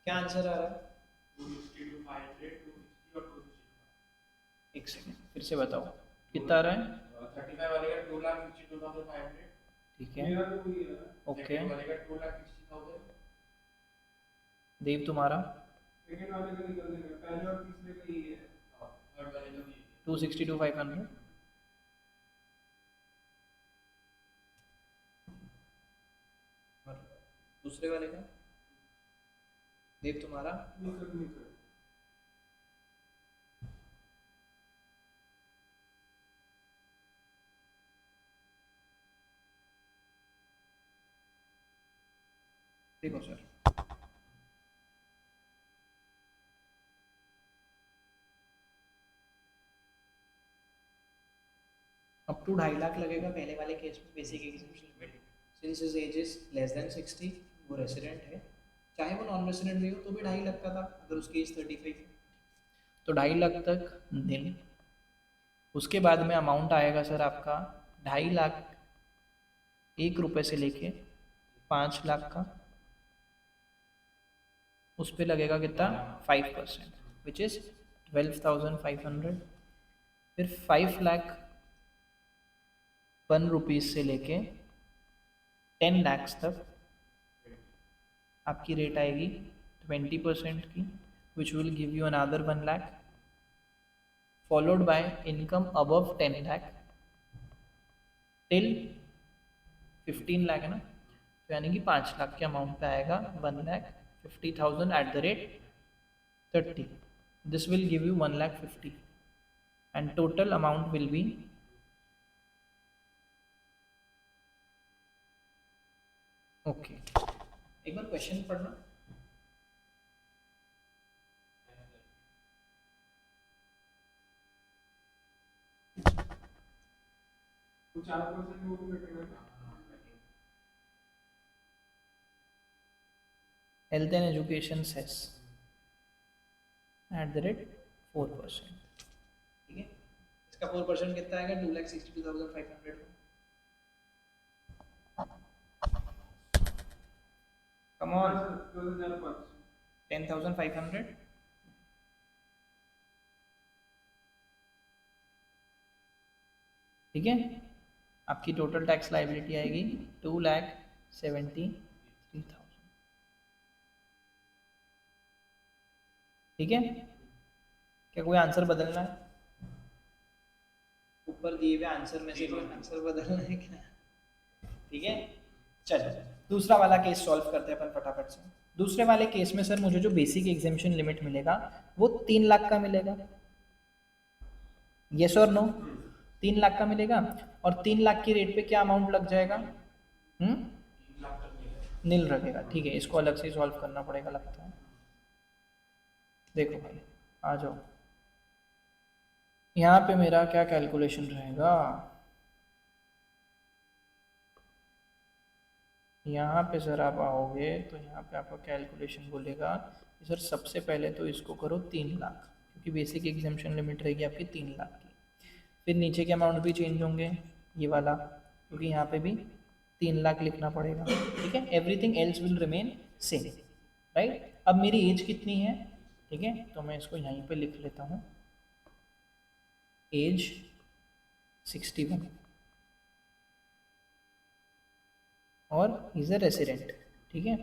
क्या आंसर आ रहा है? 260 to 500, 260 और 265। एक सेकंड फिर से बताओ कितना आ रहा है? 35 वाले का 2,62,500। ठीक है, मेरा तो वही है। ओके। सेकंड वाले का 2,60,000। देव तुम्हारा सेकंड वाले का निकल देगा, पहले और तीसरे का यही है। हाँ, थर्ड वाले का भी यही है। 260 to 500। और दूसरे वाले का देव तुम्हारा निकल। देखो सर, अप टू 2.5 लाख लगेगा पहले वाले केस में, basic execution limit. Since his age is less then 60, वो रेसिडेंट है, चाहे वो नॉन रेसिडेंट भी हो तो भी 2.5 लाख का था, अगर उसकी एज 35 तो 2.5 लाख तक दिन। उसके बाद में अमाउंट आएगा सर आपका 2.5 लाख 1 रुपये से लेके 5 लाख का, उस पर लगेगा कितना? 5%, विच इज़ 12,500। फिर 5 लाख 1 रुपीज़ से लेके 10 लैक्स तक आपकी रेट आएगी 20% की, which will give you another 1 lakh, followed bye income above 10 lakh till 15 lakh है ना, तो यानी कि 5 लाख के अमाउंट पे आएगा 1,50,000 eight the rate 30। This will give you 1,50,000 and total amount will be okay. एक बार क्वेश्चन पढ़ना। तो 4% वो भी कटेगा। हेल्थ एंड एजुकेशन सेस @4%, ठीक है। इसका 4% कितना आएगा? 2,62,500। Come on, 10,500। ठीक है, आपकी टोटल टैक्स लाइबिलिटी आएगी 2,73,000। ठीक है, क्या कोई आंसर बदलना है? ऊपर दिए हुए आंसर में से कोई आंसर बदलना है क्या? ठीक है, चलो दूसरा वाला केस सॉल्व करते हैं अपन फटाफट से। दूसरे वाले केस में सर मुझे जो बेसिक एग्जेम्पशन लिमिट मिलेगा वो 3 लाख का मिलेगा, यस और नो? 3 लाख का मिलेगा, और 3 लाख की रेट पे क्या अमाउंट लग जाएगा? नील रखेगा, ठीक है। इसको अलग से सॉल्व करना पड़ेगा लगता है। देखो भाई आ जाओ, यहाँ पे मेरा क्या कैलकुलेशन रहेगा? यहाँ पे सर आप आओगे तो यहाँ पे आपका कैलकुलेशन बोलेगा कि सर सबसे पहले तो इसको करो 3 लाख, क्योंकि बेसिक एग्जाम्पशन लिमिट रहेगी आपकी 3 लाख की। फिर नीचे के अमाउंट भी चेंज होंगे, ये वाला, क्योंकि यहाँ पे भी 3 लाख लिखना पड़ेगा, ठीक है। Everything else will remain same, right. अब मेरी एज कितनी है? ठीक है, तो मैं इसको यहीं पे लिख लेता हूँ, एज 61 और इज अ रेसिडेंट, ठीक है।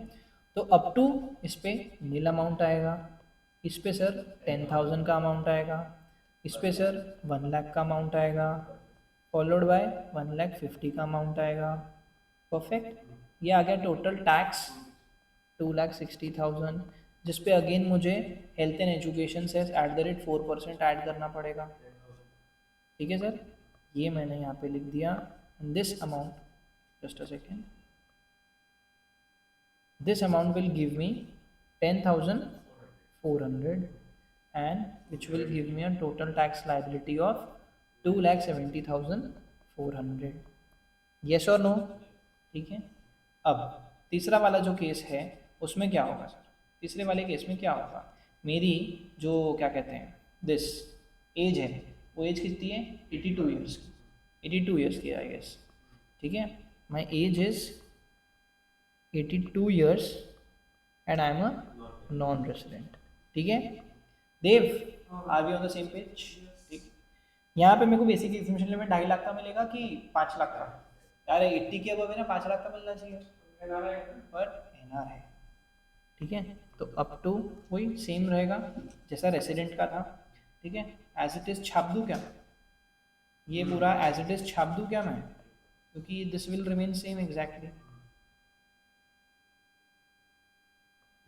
तो अप टू इस पे नील अमाउंट आएगा, इस पे सर 10,000 का अमाउंट आएगा, इस पे सर 1 लाख का अमाउंट आएगा, फॉलोड बाय 1,50,000 का अमाउंट आएगा। परफेक्ट, ये आ गया टोटल टैक्स 2,60,000, जिस पे अगेन मुझे हेल्थ एंड एजुकेशन से @4% ऐड करना पड़ेगा, ठीक है सर। ये मैंने यहाँ पे लिख दिया, this amount, just a second, this amount will give me 10,400 and which will give me a total tax liability of 2,70,400, yes or no? ठीक है। अब तीसरा वाला जो केस है उसमें क्या होगा सर? तीसरे वाले केस में क्या होगा? मेरी जो क्या कहते हैं दिस एज है, वो एज कितनी है? 82 ईयर्स की, 82 ईयर्स की आई गेस, ठीक है। My age is 82 years and I am a non-resident, ठीक है। Dev, are we on the same page? ठीक, यहाँ पे मेरे को बेसिक एग्जामिनेशन लिमिट 2.5 लाख का मिलेगा कि 5 लाख का? यार 80 के अब है ना, 5 लाख का मिलना चाहिए, पर एनआर है, ठीक है। तो अप टू वही सेम रहेगा जैसा रेसिडेंट का था, ठीक है। एज इट इज छाप दूँ क्या? ये पूरा एज इट इज छाप दूँ क्या मैं? क्योंकि this will remain same exactly.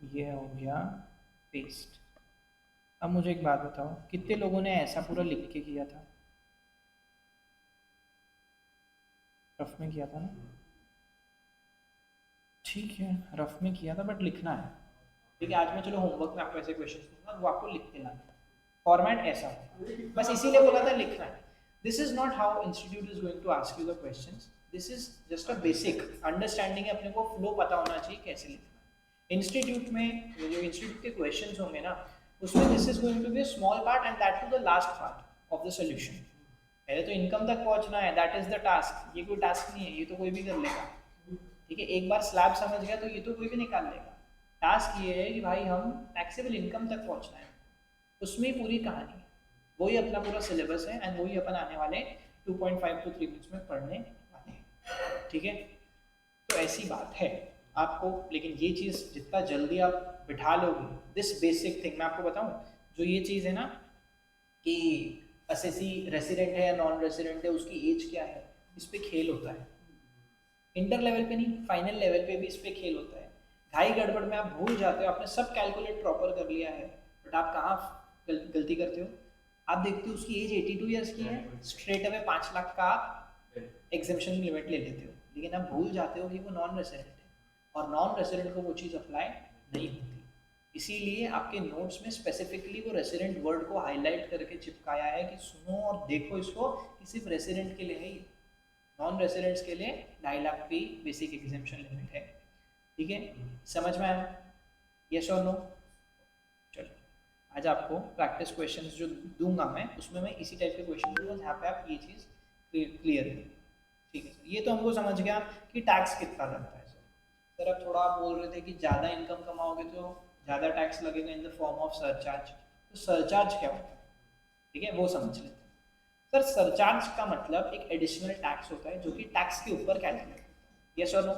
ये हो गया पेस्ट। अब मुझे एक बात बताओ, कितने लोगों ने ऐसा पूरा लिख के किया था? रफ में किया था ना? ठीक है, रफ में किया था, बट लिखना है, ठीक है। आज मैं चलो होमवर्क में आपको ऐसे क्वेश्चन दूंगा, वो आपको लिख के लाना है, फॉर्मेट ऐसा है, बस इसीलिए बोला था लिखना है। This is not how institute is going to ask you the questions, this is just a basic understanding है, अपने को फ्लो पता होना चाहिए कैसे लिखना है। इंस्टीट्यूट में जो इंस्टीट्यूट के क्वेश्चंस होंगे ना, उसमें this is going to be a small part and that to the last part of the solution. पहले तो इनकम तक पहुंचना है, दैट इज द टास्क। ये कोई टास्क नहीं है, ये तो कोई भी कर लेगा, ठीक है। एक बार स्लैब समझ गया तो ये तो कोई भी निकाल लेगा। टास्क ये है कि भाई हम टैक्सेबल इनकम तक पहुंचना है, उसमें ही पूरी कहानी है, वही अपना पूरा सिलेबस है एंड वही अपन आने वाले 2.5 to 3 मिनट्स में पढ़ने वाले हैं, ठीक है। तो ऐसी बात है आपको, लेकिन ये चीज़ जितना जल्दी आप बिठा लोगे, दिस बेसिक थिंग मैं आपको बताऊं, जो ये चीज़ है ना कि असेसी रेसिडेंट है या नॉन रेसिडेंट है, उसकी एज क्या है, इस पे खेल होता है। इंटर लेवल पे नहीं, फाइनल लेवल पे भी इस पे खेल होता है। घाई गड़बड़ में आप भूल जाते हो, आपने सब कैलकुलेट प्रॉपर कर लिया है, बट आप कहाँ गलती करते हो? आप देखते हो उसकी एज 82 ईयर्स की है, स्ट्रेट अवे 5 लाख का आप एग्जेम्पशन लिमिट ले लेते हो, लेकिन आप भूल जाते हो कि वो नॉन रेसिडेंट है, और नॉन रेसिडेंट को वो चीज़ अप्लाई नहीं होती। इसीलिए आपके नोट्स में स्पेसिफिकली वो रेसिडेंट वर्ड को हाईलाइट करके चिपकाया है कि सुनो और देखो इसको, कि सिर्फ रेसिडेंट के लिए है, नॉन रेसिडेंट्स के लिए 2.5 लाख की बेसिक एग्जेम्पशन लिमिट है, ठीक है। समझ में आया? यस और नो? चलो, आज आपको प्रैक्टिस क्वेश्चंस जो दूंगा मैं, उसमें मैं इसी टाइप के क्वेश्चन दूंगा जहाँ पे आप ये चीज़ क्लियर है। ठीक है सर, ये तो हमको समझ गया कि टैक्स कितना लगता है। सर अब थोड़ा आप बोल रहे थे कि ज़्यादा इनकम कमाओगे तो ज़्यादा टैक्स लगेगा in the form of surcharge. तो सरचार्ज क्या होता है, ठीक है वो समझ लेते हैं। सर सरचार्ज का मतलब एक एडिशनल टैक्स होता है जो कि टैक्स के ऊपर कैलकुलेट होता है। यस और नो?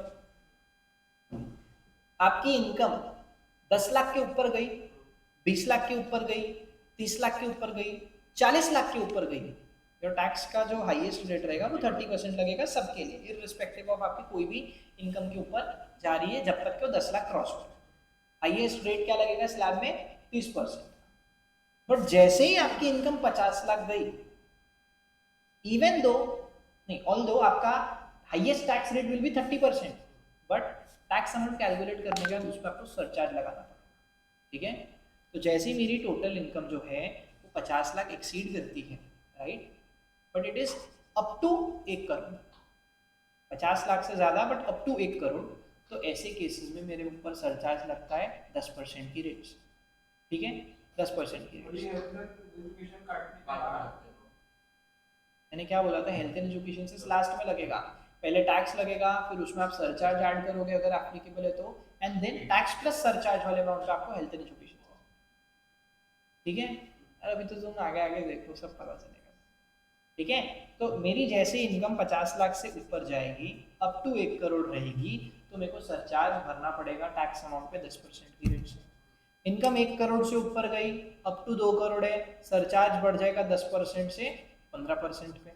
आपकी इनकम 10 लाख के ऊपर गई, 20 लाख के ऊपर गई, 30 लाख के ऊपर गई, 40 लाख के ऊपर गई, जो टैक्स का जो हाईएस्ट रेट रहेगा वो 30% लगेगा सबके लिए, इररिस्पेक्टिव ऑफ आपकी कोई भी इनकम के ऊपर जा रही है, जब तक कि वो 10 लाख क्रॉस हो। हाईएस्ट रेट क्या लगेगा स्लैब में? 30%। बट जैसे ही आपकी इनकम 50 लाख गई, इवन दो नहीं ऑल दो आपका highest tax rate will be 30%, but tax amount calculate करने के बाद उस पर आपको सरचार्ज लगाना पड़ेगा। ठीक है, तो जैसे ही मेरी टोटल इनकम जो है वो 50 लाख एक्सीड करती है, right, but it is up to 1 crore, 50 lakh से ज्यादा बट अप टू 1 करोड़, तो ऐसे केसेस में मेरे ऊपर सरचार्ज लगता है 10% की रेट से। ठीक है, 10% की रेट से। मैंने क्या बोला था, हेल्थ एंड एजुकेशन से लास्ट में लगेगा, पहले टैक्स लगेगा, फिर उसमें आप सरचार्ज ऐड करोगे अगर एप्लीकेबल है तो, and then tax plus surcharge वाले अमाउंट का आपको हेल्थ एंड एजुकेशन। ठीक है, अभी तो तुम आगे आगे देखो सब पता चलेगा। ठीक है, तो मेरी जैसे इनकम 50 लाख से ऊपर जाएगी, अप टू 1 करोड़ रहेगी, तो मेरे को सरचार्ज भरना पड़ेगा टैक्स अमाउंट पे 10% की रेट से। इनकम 1 करोड़ से ऊपर गई, अप टू 2 करोड़ है, सरचार्ज बढ़ जाएगा 10% से 15% पे।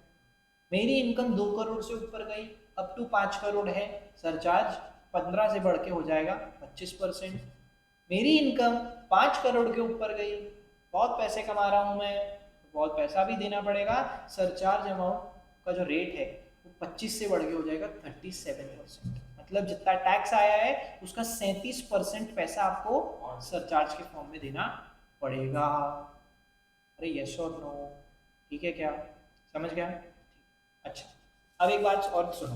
मेरी इनकम 2 करोड़ से ऊपर गई, अप टू 5 करोड़ है, सरचार्ज 15 से बढ़ के हो जाएगा 25%। मेरी इनकम 5 करोड़ के ऊपर गई, बहुत पैसे कमा रहा हूँ मैं, बहुत पैसा भी देना पड़ेगा, सरचार्ज अमाउंट का जो रेट है वो 25 से बढ़ के हो जाएगा 37%। मतलब जितना टैक्स आया है उसका 37% पैसा आपको सरचार्ज के फॉर्म में देना पड़ेगा। अरे यस और नो? ठीक है क्या, समझ गया? अच्छा, अब एक बात और सुनो,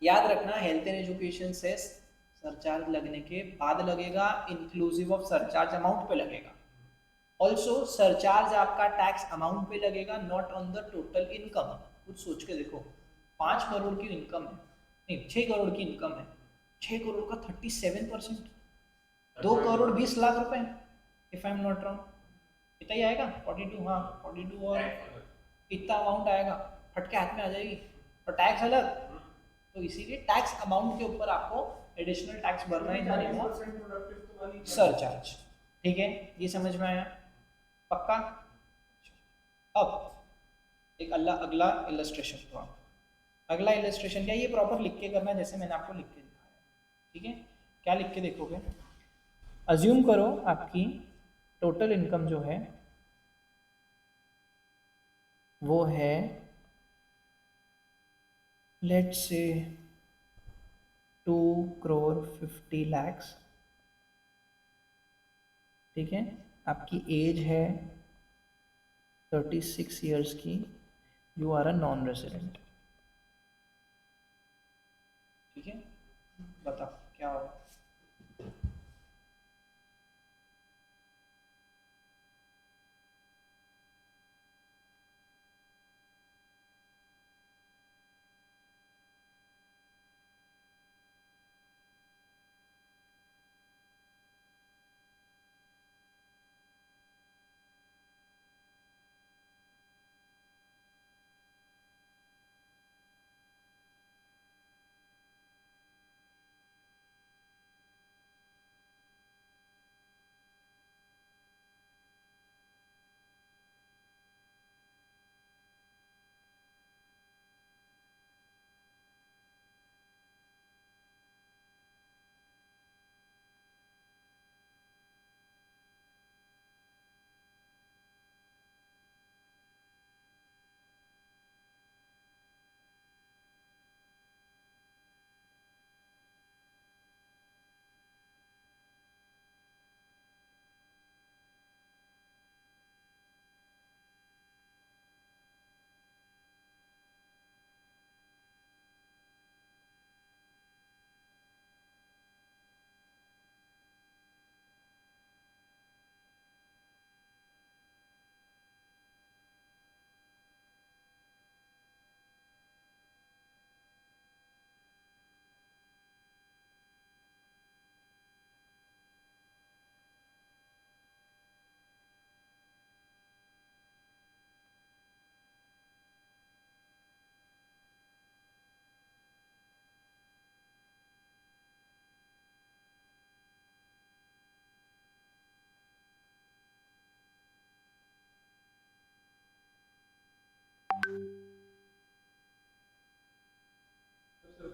याद रखना हेल्थ एंड एजुकेशन से सरचार्ज लगने के बाद लगेगा, इंक्लूसिव ऑफ सरचार्ज अमाउंट पे लगेगा। ऑल्सो सरचार्ज आपका टैक्स अमाउंट पे लगेगा, not on the total income. कुछ सोच के देखो, 5 करोड़ की इनकम है, नहीं 6 करोड़ की इनकम है, 6 करोड़ का 37%, 2 करोड़ 20 लाख रुपए, if I am not wrong, इतना ही आएगा 42, हाँ 42 और इतना अमाउंट आएगा, फट के हाथ में आ जाएगी, और टैक्स अलग। तो इसीलिए टैक्स अमाउंट के ऊपर आपको एडिशनल टैक्स भरना है, सरचार्ज। ठीक है, ये समझ में आया? पक्का? अब एक अगला इलस्ट्रेशन तो आप, अगला इलस्ट्रेशन क्या, ये प्रॉपर लिख के करना है जैसे मैंने आपको लिख के दिखाया। ठीक है, क्या लिख के देखोगे, अज्यूम करो आपकी टोटल इनकम जो है वो है लेट्स से 2 करोड़ 50 लाख। ठीक है, आपकी एज है 36 ईयर्स की, you are a non resident. ठीक है, बताओ क्या होगा?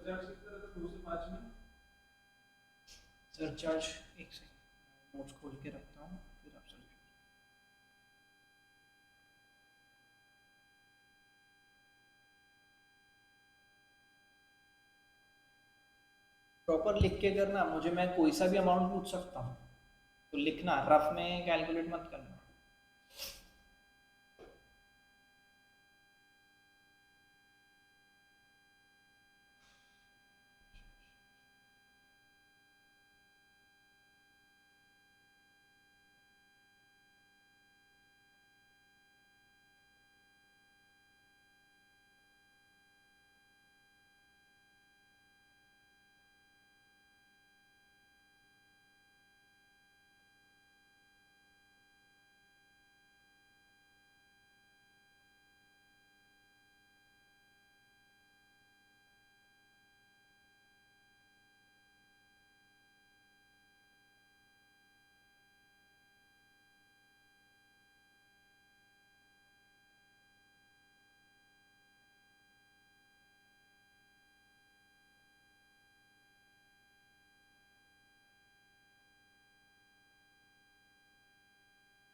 सरचार्ज कितना रहता है 2 से 5 में? सरचार्ज एक सेकंड नोट्स खोल के रखता हूँ फिर आप सर्च प्रॉपर लिख के करना मुझे, मैं कोई सा भी अमाउंट पूछ सकता हूँ तो लिखना, रफ में कैलकुलेट मत करना।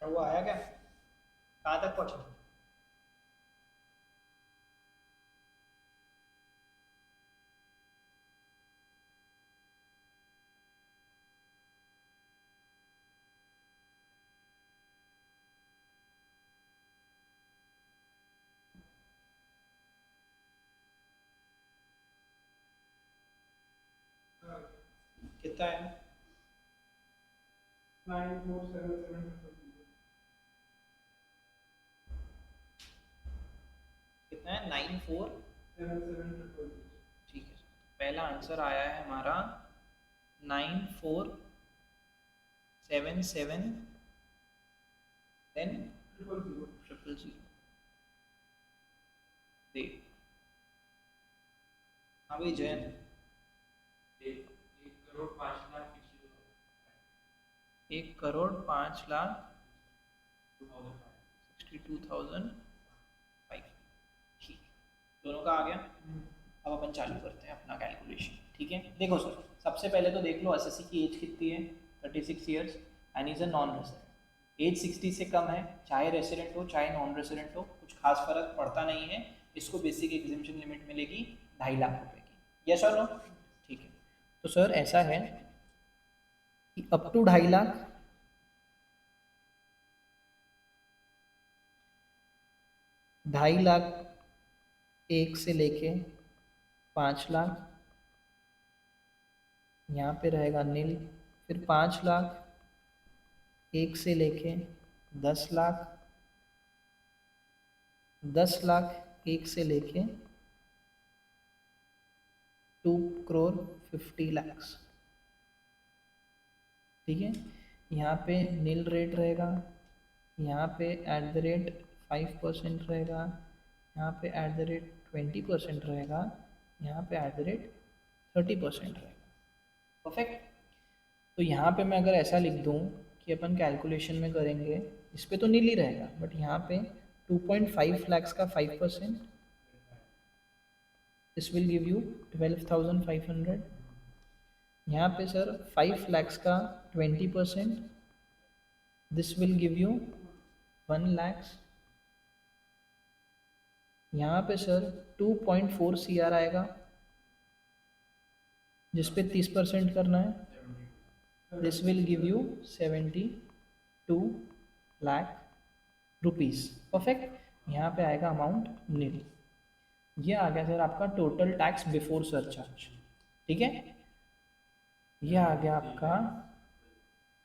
और वो आया क्या, कहाँ तक पहुँचा? कितना है? 94770 कितना है? 94। 7700। ठीक है, पहला आंसर आया है हमारा 9477 देन 000। देख, हाँ भाई जयन, 1,05,62,005। ठीक, दोनों का आ गया। अब अपन चालू करते हैं अपना कैलकुलेशन। ठीक है, देखो सर, सबसे पहले तो देख लो असेसी की एज कितनी है, 36 years and is a non resident. Age 60 से कम है, चाहे रेसिडेंट हो चाहे नॉन रेसिडेंट हो, कुछ खास फर्क पड़ता नहीं है। इसको बेसिक एग्जेम्पशन लिमिट मिलेगी 2.5 लाख रुपए की। यस और नो? ठीक है, तो सर ऐसा है कि अप टू 2.5 लाख 2.5 लाख एक से लेके 5 लाख, यहाँ पे रहेगा नील। फिर 5 लाख एक से लेके 10 लाख, 10 लाख एक से लेके 2,50,00,000। ठीक है, यहाँ पे नील रेट रहेगा, यहाँ पे @5% रहेगा, यहाँ पे @20% रहेगा, यहाँ पे @30% रहेगा। परफेक्ट। तो यहाँ पे मैं अगर ऐसा लिख दूँ कि अपन कैलकुलेशन में करेंगे, इस पे तो नील ही रहेगा, बट यहाँ पे 2.5 lakhs का 5%, दिस विल गिव यू 12,500। यहाँ पे सर 5 lakhs का 20%, this will give you 1 lakhs। यहाँ पे सर 2.4 CR आएगा, जिस पे 30% करना है, this will give you 72 lakh rupees. Perfect, यहाँ पे आएगा अमाउंट नील। ये आ गया सर आपका टोटल टैक्स बिफोर सरचार्ज। ठीक है, ये आ गया आपका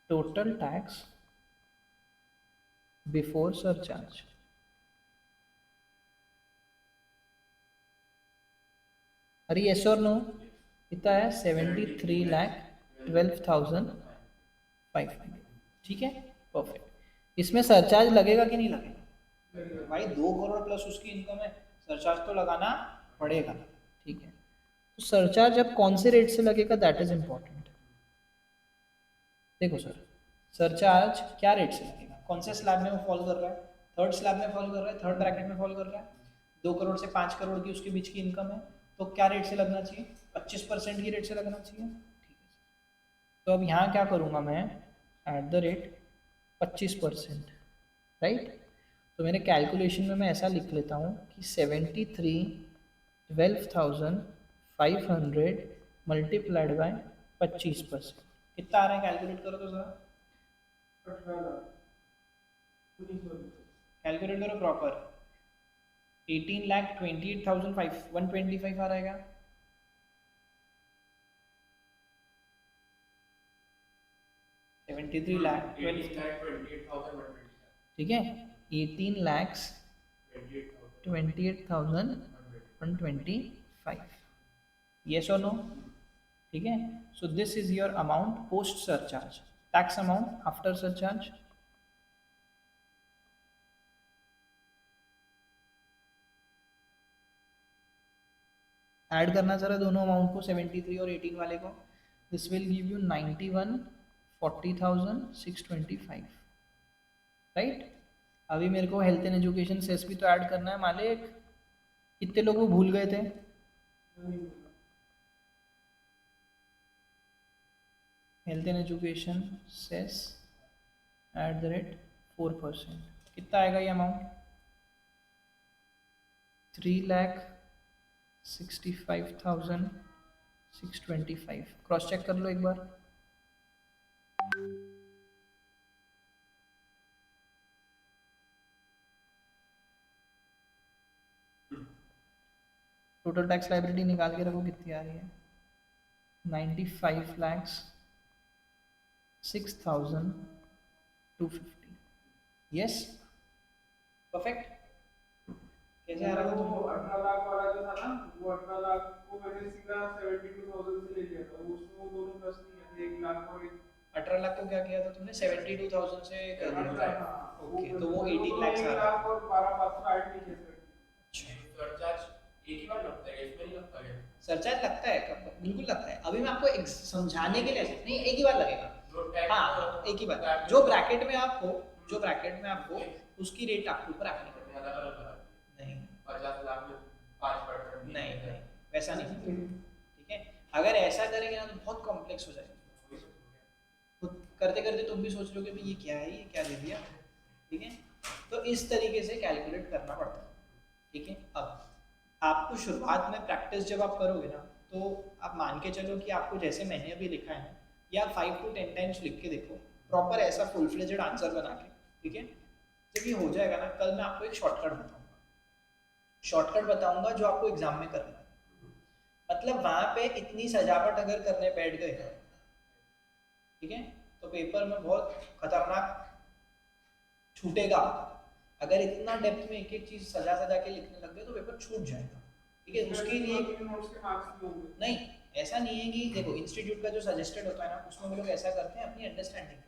टोटल टैक्स बिफोर सरचार्ज। अरे यस और नो? कितना है? 73,12,500। ठीक है, परफेक्ट। इसमें सरचार्ज लगेगा कि नहीं लगेगा? भाई 2 करोड़ प्लस उसकी इनकम है, सरचार्ज तो लगाना पड़ेगा। ठीक है, तो सरचार्ज अब कौन से रेट से लगेगा, दैट इज इम्पोर्टेंट। देखो सर, सरचार्ज क्या रेट से लगेगा, कौन से स्लैब में वो फॉल कर रहा है? थर्ड स्लैब में फॉल कर रहा है, थर्ड ब्रैकेट में फॉल कर रहा है। 2 करोड़ से 5 करोड़ की उसके बीच की इनकम है, तो क्या रेट से लगना चाहिए? 25% की रेट से लगना चाहिए, ठीक है। तो अब यहाँ क्या करूँगा मैं, एट द रेट 25%, राइट। तो मेरे कैलकुलेशन में मैं ऐसा लिख लेता हूँ कि 12,500 मल्टीप्लाइड बाय 25%, कितना आ रहा है कैलकुलेट करो तो ज़रा, 18,00,000 कैलकुलेट करो प्रॉपर। 18,28,125 आ रहेगा, 73 लाख 12, ठीक है, 18,28,125, yes or no, ठीक है। So this is your amount post surcharge, tax amount after surcharge. Add करना जरा दोनों अमाउंट को, 73 और 18 वाले को, this will give you 91,40,625, right. अभी मेरे को हेल्थ एंड एजुकेशन सेस भी तो ऐड करना है मालिक, कितने लोग वो भूल गए थे। Health and education cess at the rate 4%, कितना आएगा ये अमाउंट, 3,65,625। क्रॉस चेक कर लो एक बार। टोटल टैक्स लाइबिलिटी निकाल के रखो कितनी आ रही है, 95,06,250, यस परफेक्ट। कैसे आ रहा वो है 18 लाख वाला जो था ना, वो 18 लाख को मैंने सीधा 72,000 से ले लिया था, उसमें वो दोनों प्लस नहीं है, 1 लाख और 18 लाख को क्या किया था तुमने, 72,000 से कर दिया था, ओके, तो वो 18 लाख आ 1 रहा लाख है। और 12,500 ऐड नहीं किया सर। सरचार्ज एक ही बार लगता है, इसमें नहीं लगता है। सरचार्ज लगता है, बिल्कुल लगता है। अभी मैं आपको समझाने के लिए नहीं, एक ही बार लगेगा, हाँ एक ही बार, जो ब्रैकेट में आप हो, जो ब्रैकेट में आप हो उसकी रेट आपके ऊपर एप्लीकेबल है। नहीं 50 लाख में 5%, नहीं नहीं वैसा नहीं, ठीक है। अगर ऐसा करेंगे ना तो बहुत कॉम्प्लेक्स हो जाएगा, खुद करते करते तुम भी सोच रहे हो कि ये क्या है, ये क्या दे दिया, ठीक है। तो इस तरीके से कैलकुलेट करना पड़ता है, ठीक है। अब आपको शुरुआत में प्रैक्टिस जब आप करोगे ना, तो आप मान के चलो कि आपको जैसे मैंने अभी लिखा है ना, या 5 to 10 टाइम्स लिख के देखो प्रॉपर ऐसा फुल फ्लेजेड आंसर बना के, ठीक है। जब ये हो जाएगा ना, कल मैं आपको एक शॉर्टकट बताऊंगा जो आपको एग्जाम में करना है। मतलब वहां पे इतनी सजावट अगर करने बैठ गए, ठीक है, तो पेपर में बहुत खतरनाक छूटेगा। अगर इतना डेप्थ में एक एक चीज सजा सजा के लिखने लग गए तो पेपर छूट जाएगा, ठीक है। उसके लिए नोट्स के मार्क्स भी होंगे। नहीं, ऐसा नहीं है कि देखो इंस्टीट्यूट का जो सजेस्टेड होता है ना, उसमें वो लोग ऐसा करते हैं अपनी अंडरस्टैंडिंग के लिए।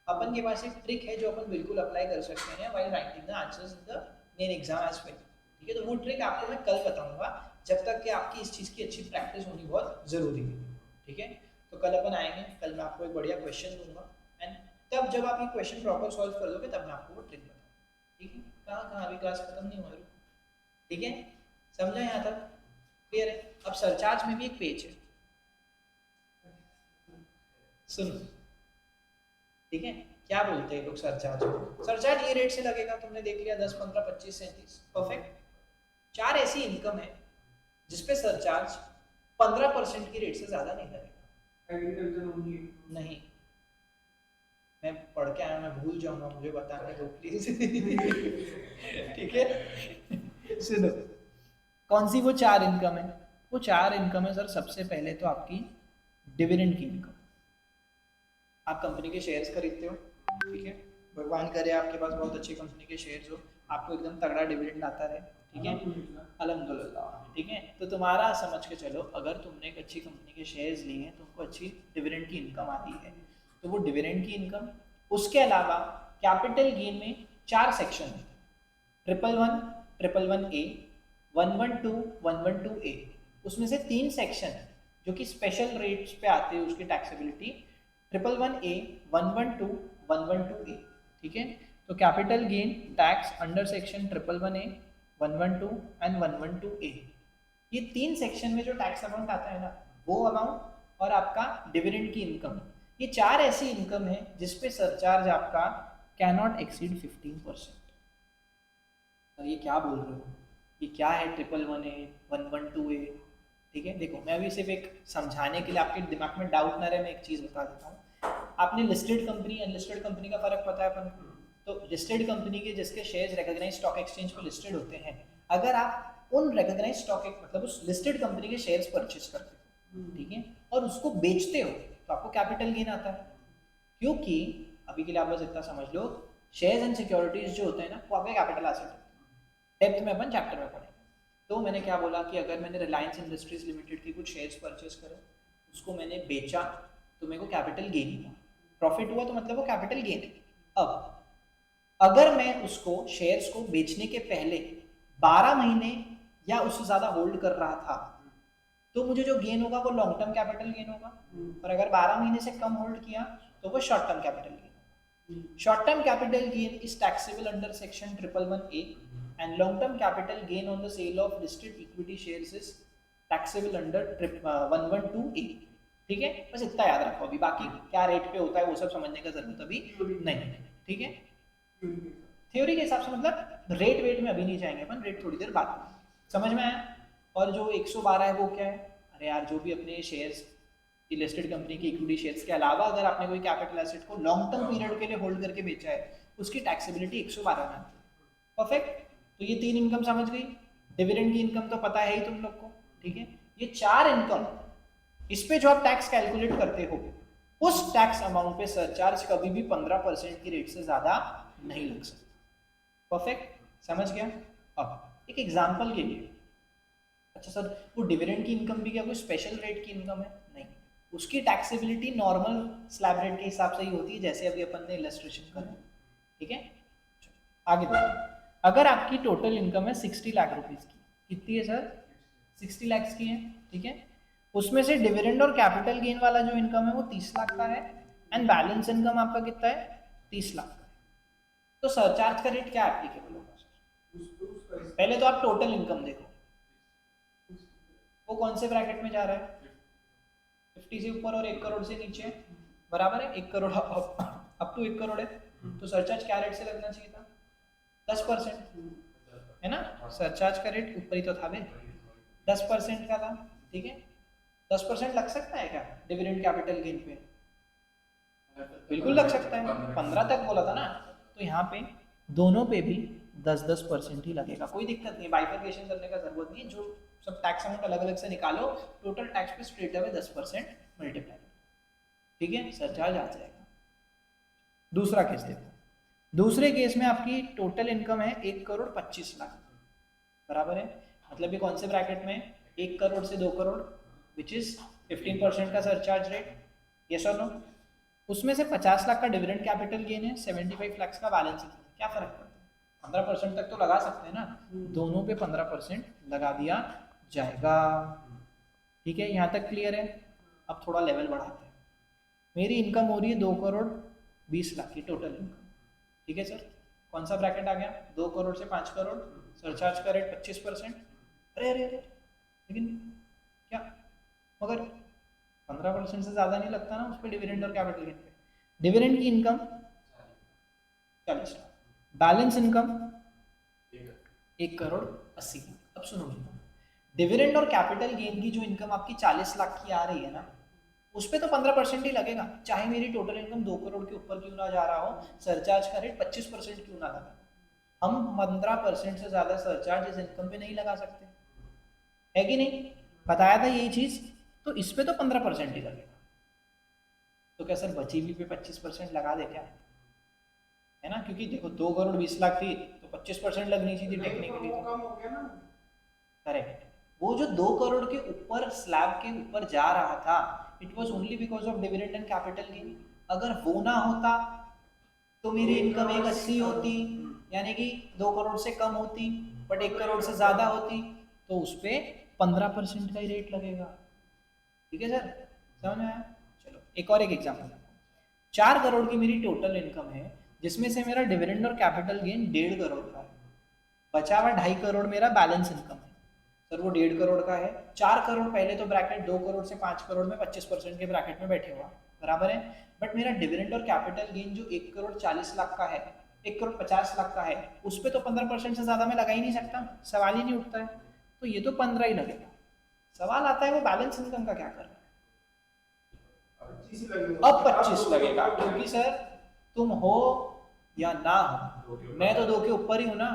अपन के पास एक ट्रिक है जो अपन बिल्कुल अप्लाई कर सकते हैं while writing the answers in the main exam as well, ठीक है। तो वो ट्रिक आपको मैं कल बताऊंगा, जब तक कि आपकी इस चीज़ की अच्छी प्रैक्टिस होनी बहुत ज़रूरी है, ठीक है। तो कल अपन आएंगे, कल मैं आपको एक बढ़िया क्वेश्चन दूंगा, एंड तब जब आप ये क्वेश्चन प्रॉपर सॉल्व कर दोगे तब मैं आपको वो ट्रिक बताऊंगा, ठीक है। कहाँ अभी क्लास खत्म नहीं हुआ, ठीक है, समझा यहाँ तक, क्लियर है। अब सरचार्ज में भी एक पेज है, सुनो, ठीक है। क्या बोलते हैं लोग सरचार्ज में, सरचार्ज ये रेट से लगेगा, तुमने देख लिया 10, 15, 25, 37, परफेक्ट। 4 ऐसी इनकम है जिसपे सरचार्ज 15% की रेट से ज्यादा नहीं लगेगा। एग्रीकल्चर होंगी नहीं, मैं पढ़ के आया, मैं भूल जाऊंगा, मुझे बताने दो प्लीज ठीक है। सुनो, कौन सी वो 4 इनकम है, वो 4 इनकम है सर। सबसे पहले तो आपकी डिविडेंड की इनकम, आप कंपनी के शेयर्स खरीदते हो, ठीक है, भगवान करे आपके पास बहुत अच्छी कंपनी के शेयर्स हो, आपको एकदम तगड़ा डिविडेंड आता रहे, ठीक है, अल्हम्दुलिल्लाह, ठीक है। तो तुम्हारा समझ के चलो, अगर तुमने एक अच्छी कंपनी के शेयर्स लिए हैं, तुमको अच्छी डिविडेंड की इनकम आती है, तो वो डिविडेंड की इनकम। उसके अलावा कैपिटल गेन में 4 सेक्शन है, 111, 111A, 112, 112A। उसमें से 3 सेक्शन है जो कि स्पेशल रेट्स पे आते हैं उसकी टैक्सेबिलिटी, 111A, 112, 112A, ठीक है। तो capital gain tax under section 111A, 112 and 112A, ये 3 सेक्शन में जो टैक्स अमाउंट आता है ना, वो अमाउंट और आपका डिविडेंड की इनकम, ये 4 ऐसी इनकम है जिसपे सरचार्ज आपका कैनॉट एक्सीड 15%। और ये क्या बोल रहे हो, ये क्या है 111A 112A? ठीक है, देखो मैं अभी सिर्फ एक समझाने के लिए, आपके दिमाग में डाउट ना रहे, मैं एक चीज़ बता देता हूँ। आपने लिस्टेड कंपनी अनलिस्टेड कंपनी का फर्क पता है अपन को? तो लिस्टेड कंपनी के जिसके शेयर्स रिकॉग्नाइज्ड स्टॉक एक्सचेंज पर लिस्टेड होते हैं, अगर आप उन रिकॉग्नाइज्ड स्टॉक मतलब उस लिस्टेड कंपनी के शेयर्स परचेज करते हो, ठीक है, और उसको बेचते हो, तो आपको कैपिटल गेन आता है। क्योंकि अभी के लिए आप बस इतना समझ लो, शेयर्स एंड सिक्योरिटीज जो होते हैं ना, वो आपके कैपिटल एसेट होते हैं। डेप्थ में अपन चैप्टर में पढ़ेंगे। तो मैंने क्या बोला कि अगर मैंने रिलायंस इंडस्ट्रीज लिमिटेड के कुछ शेयर्स परचेज करे, उसको मैंने बेचा, तो मेरे को कैपिटल गेन हुआ, प्रॉफिट हुआ, तो मतलब वो कैपिटल गेन है। अब अगर मैं उसको शेयर्स को बेचने के पहले 12 महीने या उससे ज़्यादा होल्ड कर रहा था, तो मुझे जो गेन होगा वो लॉन्ग टर्म कैपिटल गेन होगा। और अगर 12 महीने से कम होल्ड किया तो वो शॉर्ट टर्म कैपिटल गेन होगा। Short term capital gain is taxable under section 111A and long term capital gain on the sale of listed equity shares is taxable under 112A। ठीक है, बस इतना याद रखो। अभी बाकी क्या रेट पे होता है वो सब समझने का जरूरत अभी नहीं। ठीक है, थ्योरी के हिसाब से मतलब रेट वेट में अभी नहीं जाएंगे अपन, रेट थोड़ी देर बाद में। समझ में आया? और जो 112 है वो क्या है? अरे यार, जो भी अपने शेयर्स की लिस्टेड कंपनी की इक्विटी शेयर्स के अलावा अगर आपने कोई कैपिटल एसेट को लॉन्ग टर्म पीरियड के लिए होल्ड करके बेचा है, उसकी टैक्सेबिलिटी 112 में आती है। परफेक्ट। तो ये 3 इनकम समझ गई। डिविडेंड की इनकम तो पता है ही तुम लोग को, ठीक है। ये 4 इनकम, इस पे जो आप टैक्स कैलकुलेट करते हो, उस टैक्स अमाउंट पे सरचार्ज कभी भी 15% की रेट से ज्यादा नहीं लग सकता। परफेक्ट, समझ गया? अब एक एग्जांपल के लिए, अच्छा सर वो डिविडेंड की इनकम भी क्या कोई स्पेशल रेट की इनकम है? नहीं, उसकी टैक्सेबिलिटी नॉर्मल स्लैब रेट के हिसाब से ही होती है, जैसे अभी अपन ने इलस्ट्रेशन करा। ठीक है, आगे देखो। अगर आपकी टोटल इनकम है 60 लाख रुपीस की, कितनी है सर? 60 लाख की है, ठीक है। उसमें से डिविडेंड और कैपिटल गेन वाला जो इनकम है वो 30 लाख का है, एंड बैलेंस इनकम आपका कितना है? 30 लाख का है। तो सरचार्ज का रेट क्या एप्लीकेबल होगा सर? पहले तो आप टोटल इनकम देखो, वो कौन से ब्रैकेट में जा रहा है? 50 से ऊपर और 1 करोड़ से नीचे, बराबर है। 1 करोड़ अप टू 1 करोड़ है, तो सरचार्ज क्या रेट से लगना चाहिए था? 10%, है ना। सरचार्ज का रेट ऊपर ही तो था बे, 10% का था, ठीक है। 10% लग सकता है क्या डिविडेंड कैपिटल गेन पे? बिल्कुल लग सकता है, 15 तक बोला था ना। तो यहाँ पे दोनों पे भी 10-10% ही लगेगा, कोई दिक्कत नहीं, बाइफरकेशन करने का जरूरत नहीं है। जो सब टैक्स अमाउंट अलग अलग से निकालो, टोटल टैक्स पे स्ट्रेट अवे 10% मल्टीप्लाई, ठीक है, सरचार्ज आ जाएगा। दूसरा केस देखो। दूसरे केस में आपकी टोटल इनकम है 1 करोड़ 25 लाख, बराबर है। मतलब ये कौन से ब्रैकेट में? 1 करोड़ से 2 करोड़, विच इज 15% का सरचार्ज रेट, यस और नो। उसमें से 50 लाख का डिविडेंड कैपिटल गेन है, 75 लाख का बैलेंस है। क्या फर्क पड़ता है? 15% तक तो लगा सकते हैं ना, दोनों पे 15% लगा दिया जाएगा। ठीक है, यहाँ तक क्लियर है? अब थोड़ा लेवल बढ़ाते हैं। मेरी इनकम हो रही है 2 करोड़ 20 लाख की टोटल इनकम, ठीक है सर। कौन सा ब्रैकेट आ गया? 2 करोड़ से 5 करोड़, सरचार्ज का रेट 25%। अरे अरे अरे, लेकिन क्या, मगर 15% से ज़्यादा नहीं लगता ना उस पर डिविडेंड और कैपिटल गेन पे। डिविडेंड की income 40 lakh, balance income 1 crore 80 lakh. अब सुनो, डिविडेंड और कैपिटल गेन की जो इनकम आपकी 40 लाख की आ रही है ना, उस पर तो 15% ही लगेगा, चाहे मेरी टोटल इनकम 2 करोड़ के ऊपर क्यों ना जा रहा हो, सरचार्ज का रेट 25% क्यों ना लगा। हम 15% से ज़्यादा सरचार्ज इस इनकम पे नहीं लगा सकते, है कि नहीं? बताया था यही चीज़। तो इस पे तो 15% ही लगेगा। तो क्या सर बची हुई पे 25% लगा दे क्या, है ना? क्योंकि देखो 2 करोड़ 20 लाख थी तो 25% लगनी चाहिए थी टेक्निकली, वो कम हो गया ना। करेक्ट। वो जो 2 करोड़ के ऊपर स्लैब के ऊपर जा रहा था, it was only because of dividend and capital gain. अगर वो ना होता तो मेरी इनकम 180 होती, यानी कि 2 करोड़ से कम होती, बट 1 करोड़ से ज़्यादा होती, तो उस पर 15% का ही रेट लगेगा। ठीक है सर, समझ में आया? चलो एक और एक एग्जाम्पल। 4 करोड़ की मेरी टोटल इनकम है, जिसमें से मेरा डिविडेंड और कैपिटल गेन 1.5 करोड़ का है, बचा हुआ 2.5 करोड़ मेरा बैलेंस इनकम है। सर वो 1.5 करोड़ का है, 4 करोड़ पहले तो ब्रैकेट 2 करोड़ से 5 करोड़ में 25% के ब्रैकेट में बैठे हुआ, बराबर है। बट मेरा डिविडेंड और कैपिटल गेन जो 1 करोड़ 40 लाख का है, 1 करोड़ 50 लाख का है, उस पर तो 15% से ज़्यादा मैं लगा ही नहीं सकता, सवाल ही नहीं उठता है। तो ये तो 15 ही लगेगा। सवाल आता है वो बैलेंस इनकम का क्या करना है। 25 ही लगेगा। अब 25 लगेगा, क्योंकि सर तुम हो या ना हो, मैं तो 2 के ऊपर ही हूँ ना,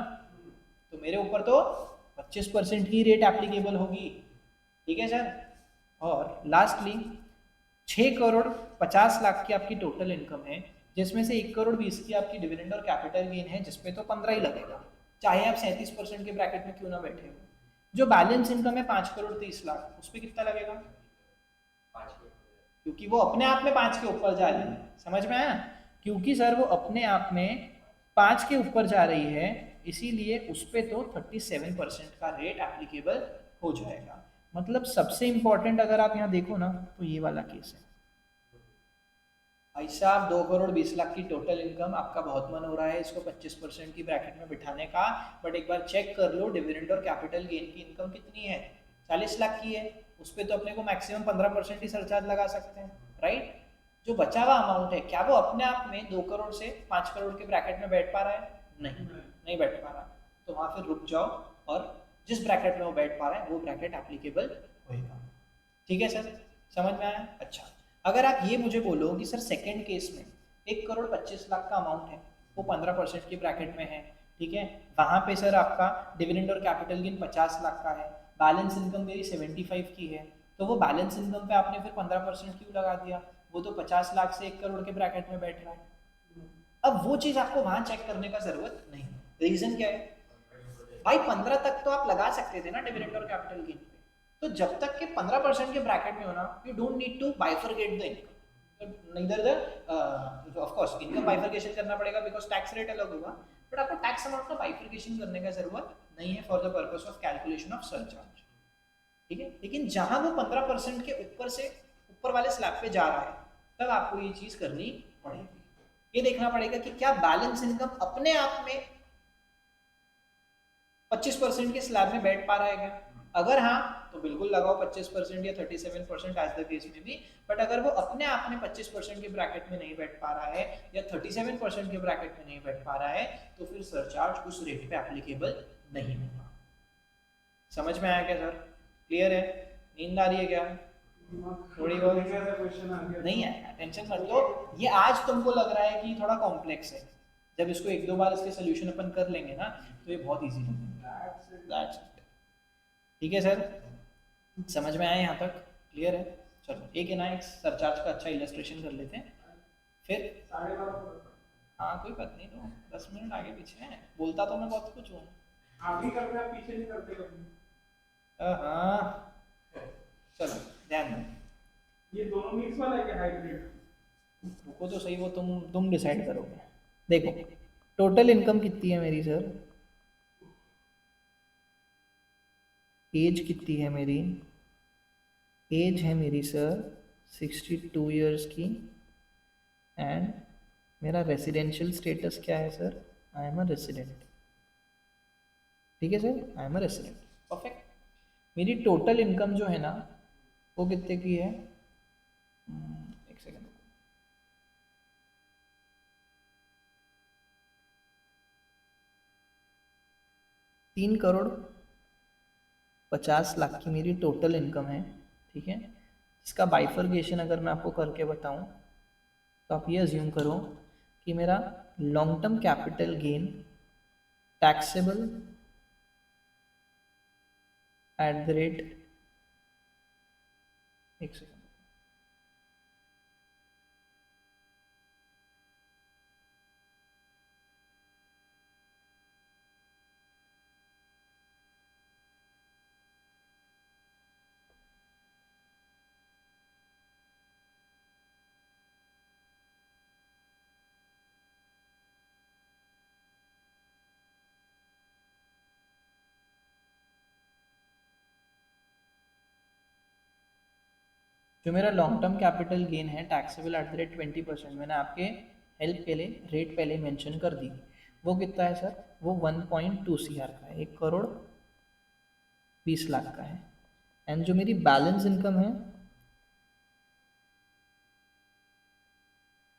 तो मेरे ऊपर तो 25% की रेट एप्लीकेबल होगी, ठीक है सर। और लास्टली 6 करोड़ 50 लाख की आपकी टोटल इनकम है, जिसमें से 1 करोड़ 20 की आपकी डिविडेंड और कैपिटल गेन है, जिसपे तो 15 ही लगेगा, चाहे आप 37% के ब्रैकेट में क्यों ना बैठे हो। जो बैलेंस इनकम है 5 करोड़ 30 लाख, उस पर कितना लगेगा, 5 करोड़। क्योंकि वो अपने आप में 5 के ऊपर जा रही है, समझ में आया। क्योंकि सर वो अपने आप में 5 के ऊपर जा रही है, इसीलिए उस पर तो 37% का रेट एप्लीकेबल हो जाएगा। मतलब सबसे इंपॉर्टेंट अगर आप यहाँ देखो ना, तो ये वाला केस है भाई साहब। 2 करोड़ 20 लाख की टोटल इनकम, आपका बहुत मन हो रहा है इसको 25% की ब्रैकेट में बिठाने का, बट एक बार चेक कर लो डिविडेंड और कैपिटल गेन की इनकम कितनी है, 40 लाख की है। उस पर तो अपने को मैक्सिमम 15% ही सरचार्ज लगा सकते हैं, राइट। जो बचा हुआ अमाउंट है, क्या वो अपने आप में 2 करोड़ से 5 करोड़ के ब्रैकेट में बैठ पा रहा है, नहीं बैठ पा रहा। तो वहाँ फिर रुक जाओ और जिस ब्रैकेट में वो बैठ पा रहा है वो ब्रैकेट एप्लीकेबल होएगा, ठीक है सर, समझ में आया। अच्छा, अगर आप ये मुझे बोलो कि सर सेकंड केस में 1 करोड़ 25 लाख का अमाउंट है, वो 15% की ब्रैकेट में है, ठीक है। वहाँ पे सर आपका डिविडेंड और कैपिटल गेन 50 लाख का है, बैलेंस इनकम मेरी 75 की है, तो वो बैलेंस इनकम पे आपने फिर 15% क्यों लगा दिया, वो तो 50 लाख से 1 करोड़ के ब्रैकेट में बैठ रहा है। अब वो चीज़ आपको वहाँ चेक करने का ज़रूरत नहीं। रीज़न क्या है भाई, 15 तक तो आप लगा सकते थे ना डिविडेंड और कैपिटल गेन पे, तो जब तक के 15% के ब्रैकेट में हो ना, you don't need to bifurcate the income. Neither the of course income bifurcation करना पड़ेगा बिकॉज टैक्स रेट अलग होगा, बट आपको टैक्स अमाउंट का बाइफरकेशन करने का जरूरत नहीं है for the purpose of calculation of surcharge, ठीक है। लेकिन जहां वो 15% के ऊपर से ऊपर वाले स्लैब पे जा रहा है, तब आपको ये चीज करनी पड़ेगी। ये देखना पड़ेगा कि क्या बैलेंस इनकम अपने आप में 25% के स्लैब में बैठ पा रहा है क्या। अगर हाँ, तो बिल्कुल लगाओ 25% या 37% एज द केस में भी। बट अगर वो अपने आप में 25% के ब्रैकेट में नहीं बैठ पा रहा है या 37% के ब्रैकेट में नहीं बैठ पा रहा है, तो फिर सरचार्ज उस रेट पे एप्लीकेबल नहीं होगा। समझ में आया क्या सर, क्लियर है। नींद आ रही है क्या, थोड़ी बहुत क्वेश्चन आ गया नहीं है, टेंशन मत लो। ये आज तुमको लग रहा है कि थोड़ा कॉम्प्लेक्स है, जब इसको 1-2 बार इसके सोल्यूशन अपन कर लेंगे ना, तो ये बहुत इजी लगेगा। ठीक है सर, समझ में आया यहाँ तक, क्लियर है। चलो एक है ना, एक सरचार्ज का अच्छा इलस्ट्रेशन कर लेते हैं फिर। 12:30 हाँ कोई बात नहीं, तो 10 मिनट आगे पीछे है, बोलता तो मैं बहुत कुछ हूँ। आप ही करते हैं, पीछे नहीं करते कभी। हाँ चलो ध्यान दो, ये दोनों मिक्स वाला है क्या, हाइब्रिड? रुको तो सही, वो तुम डिसाइड करोगे। देखो टोटल इनकम कितनी है मेरी सर, एज कितनी है मेरी, एज है मेरी सर 62 ईयर्स की, एंड मेरा रेसिडेंशियल स्टेटस क्या है sir, I am a resident, ठीक है sir, I am a resident, perfect. मेरी टोटल इनकम जो है ना, वो कितने की है, एक सेकेंड, 3 करोड़ 50 लाख की मेरी टोटल इनकम है, ठीक है। इसका बाइफर्केशन अगर मैं आपको करके बताऊं, तो आप ये अज्यूम करो कि मेरा long term capital gain taxable at the rate, एक सेकेंड, जो मेरा लॉन्ग टर्म कैपिटल गेन है टैक्सेबल एट द रेट 20%, मैंने आपके हेल्प के लिए रेट पहले मेंशन कर दी, वो कितना है सर, वो 1.2 CR का है, 1 करोड़ 20 लाख का है। एंड जो मेरी बैलेंस इनकम है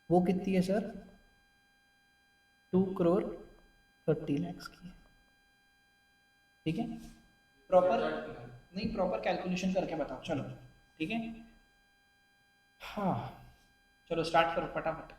वो कितनी है सर? 2 करोड़ 30 लाख की है। ठीक है, प्रॉपर नहीं, प्रॉपर कैलकुलेशन करके बताओ चलो। ठीक है, हाँ चलो स्टार्ट करो फटाफट।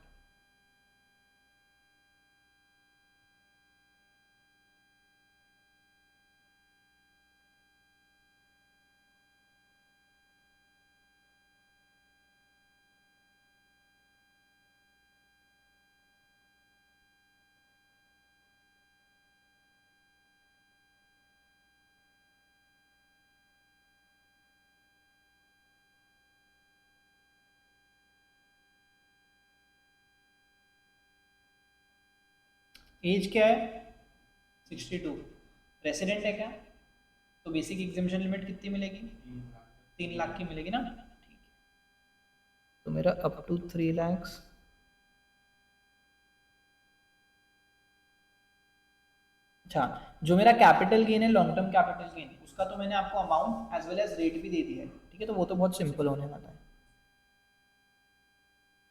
एज क्या है? 62। रेसिडेंट है क्या? तो बेसिक एग्जामिशन लिमिट कितनी मिलेगी? 3 लाख की मिलेगी ना। ठीक है, तो मेरा अप टू 3 lakhs। अच्छा, जो मेरा कैपिटल गेन है, लॉन्ग टर्म कैपिटल गेन, उसका तो मैंने आपको amount as well as rate भी दे दिया है। ठीक है, तो वो तो बहुत सिंपल होने वाला है।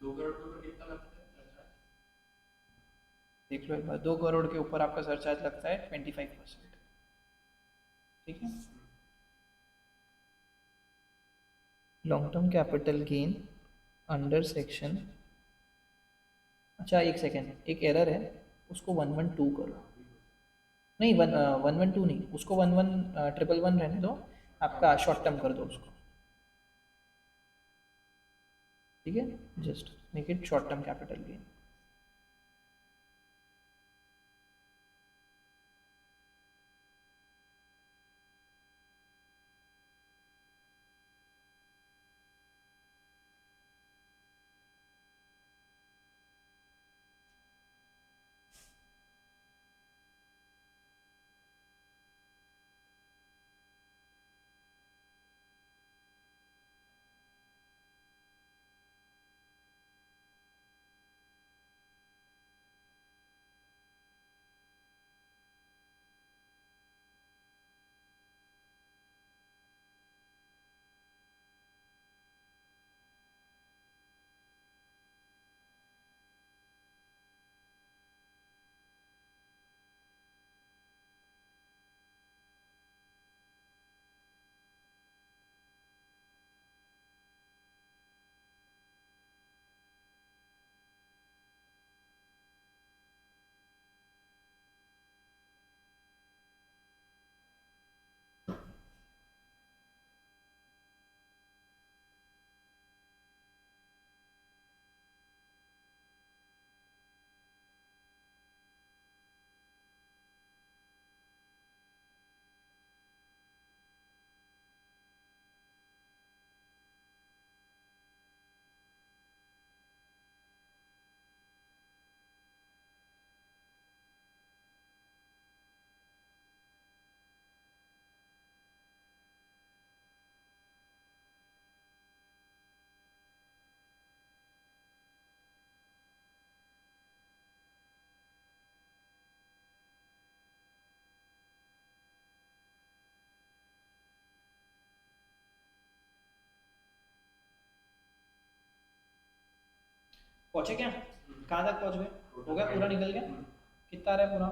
2 करोड़ के ऊपर कितना लगता है सरचार्ज? देख लो एक बार, 2 करोड़ के ऊपर आपका सरचार्ज लगता है 25%। ठीक है, long term capital gain under section, अच्छा एक सेकेंड, एक एरर है, उसको 112 करो। नहीं, 112 नहीं, उसको 111 रहने दो, आपका शॉर्ट टर्म कर दो उसको। ठीक है, just make it short term capital gain. पहुंचे क्या? कहाँ तक पहुंच गए? हो गया, पूरा निकल गया? कितना आ रहा है पूरा?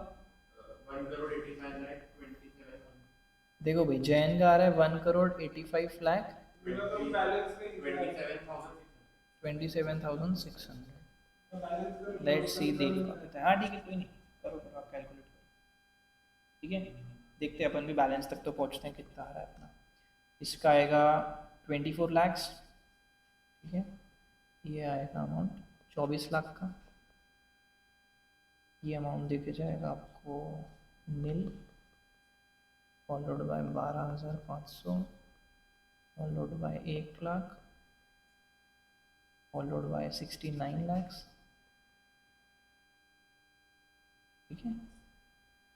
1 करोड़ 85 लाख 27। देखो भाई, जैन का आ रहा है 1 करोड़ 85 लाख मेरा तो बैलेंस नहीं दिया है। 27,600। तो बैलेंस कर लेट्स क्लोज सी, कर देख दो। लो कितना है। हाँ ठीक है, कोई नहीं, करो करो, आप कैलकुलेट करो। ठीक है, देखते हैं अपन भी बैलेंस तक तो पहुंचते हैं, कितना आ रहा है अपना। इसका आएगा 24 lakhs। ठीक है, ये आएगा अमाउंट 24 लाख का। ये अमाउंट देके जाएगा आपको nil, followed by 12,500, followed by 1 lakh, followed by 69 lakhs। ठीक है,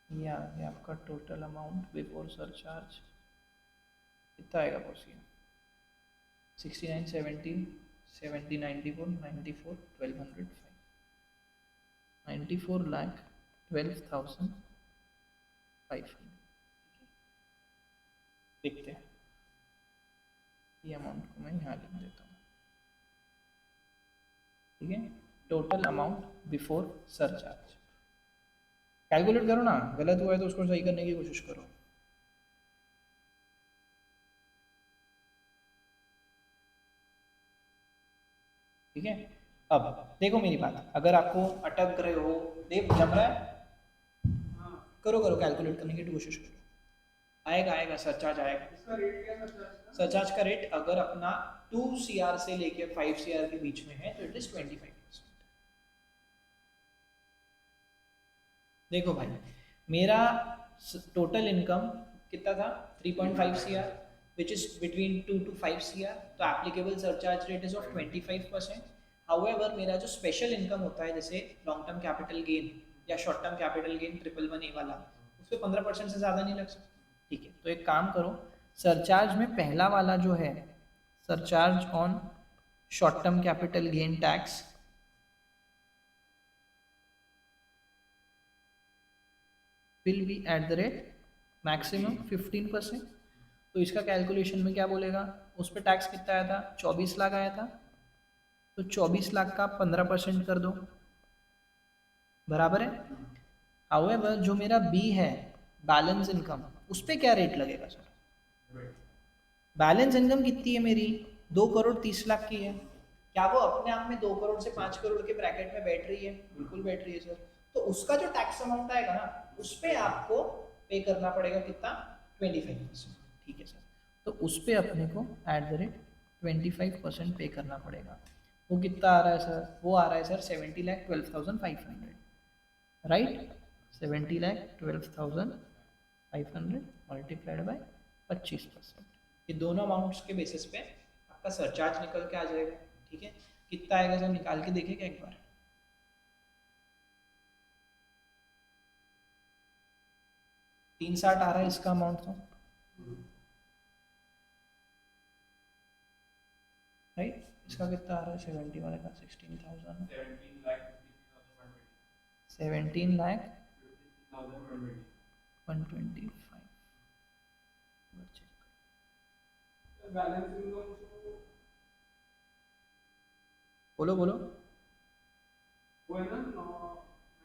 ये आ गया आपका टोटल अमाउंट बिफोर सरचार्ज। कितना आएगा बॉस ये? 69, 17, 70, 94, 94, 1205, 94,12,500। Total amount before surcharge. Calculate करो ना, गलत हुआ है तो उसको सही करने की कोशिश करो। ठीक है, अब देखो मेरी बात, अगर आपको अटक रहे हो, देव जम रहा है, हाँ, करो करो कैलकुलेट करने की कोशिश करो, आएगा आएगा सरचार्ज आएगा। इसका रेट क्या सरचार्ज का? सरचार्ज का रेट अगर अपना 2 CR से लेके 5 CR के बीच में है तो इट इज 25%। देखो भाई, मेरा टोटल इनकम कितना था, 3.5 CR which is between 2 to 5 CR, तो applicable surcharge rate is of 25%। However मेरा जो स्पेशल इनकम होता है जैसे लॉन्ग टर्म कैपिटल गेन या short term capital gain 111A वाला, उस पर 15% से ज़्यादा नहीं लग सकता। ठीक है, तो एक काम करो, सरचार्ज में पहला वाला जो है surcharge on short term capital gain tax will be eight the rate maximum 15%। तो इसका कैलकुलेशन में क्या बोलेगा, उस पर टैक्स कितना आया था, 24 लाख आया था, तो 24 लाख का 15% कर दो, बराबर है। हाउएवर जो मेरा बी है बैलेंस इनकम, उस पर क्या रेट लगेगा सर, बैलेंस इनकम कितनी है मेरी, 2,30,00,000 की है, क्या वो अपने आप में 2 करोड़ से 5 करोड़ के ब्रैकेट में बैठ रही है, बिल्कुल बैठ रही है सर। तो उसका जो टैक्स अमाउंट आएगा ना, उस पर आपको पे करना पड़ेगा कितना, 25%। ठीक है सर, तो उस पर अपने को एट द रेट 25% पे करना पड़ेगा। वो कितना आ रहा है सर, वो आ रहा है सर 70,12,500, राइट, 70,12,500 मल्टीप्लाइड बाय 25%। ये दोनों अमाउंट्स के बेसिस पे आपका सरचार्ज निकल के आ जाएगा। ठीक है, कितना आएगा सर, निकाल के देखेगा एक बार। तीन 60 आ रहा है इसका अमाउंट, तो राइट, इसका कितना आ रहा है, 70 वाले का 16,000, 17,125। बैलेंस इनकम तो बोलो बोलो, वो है ना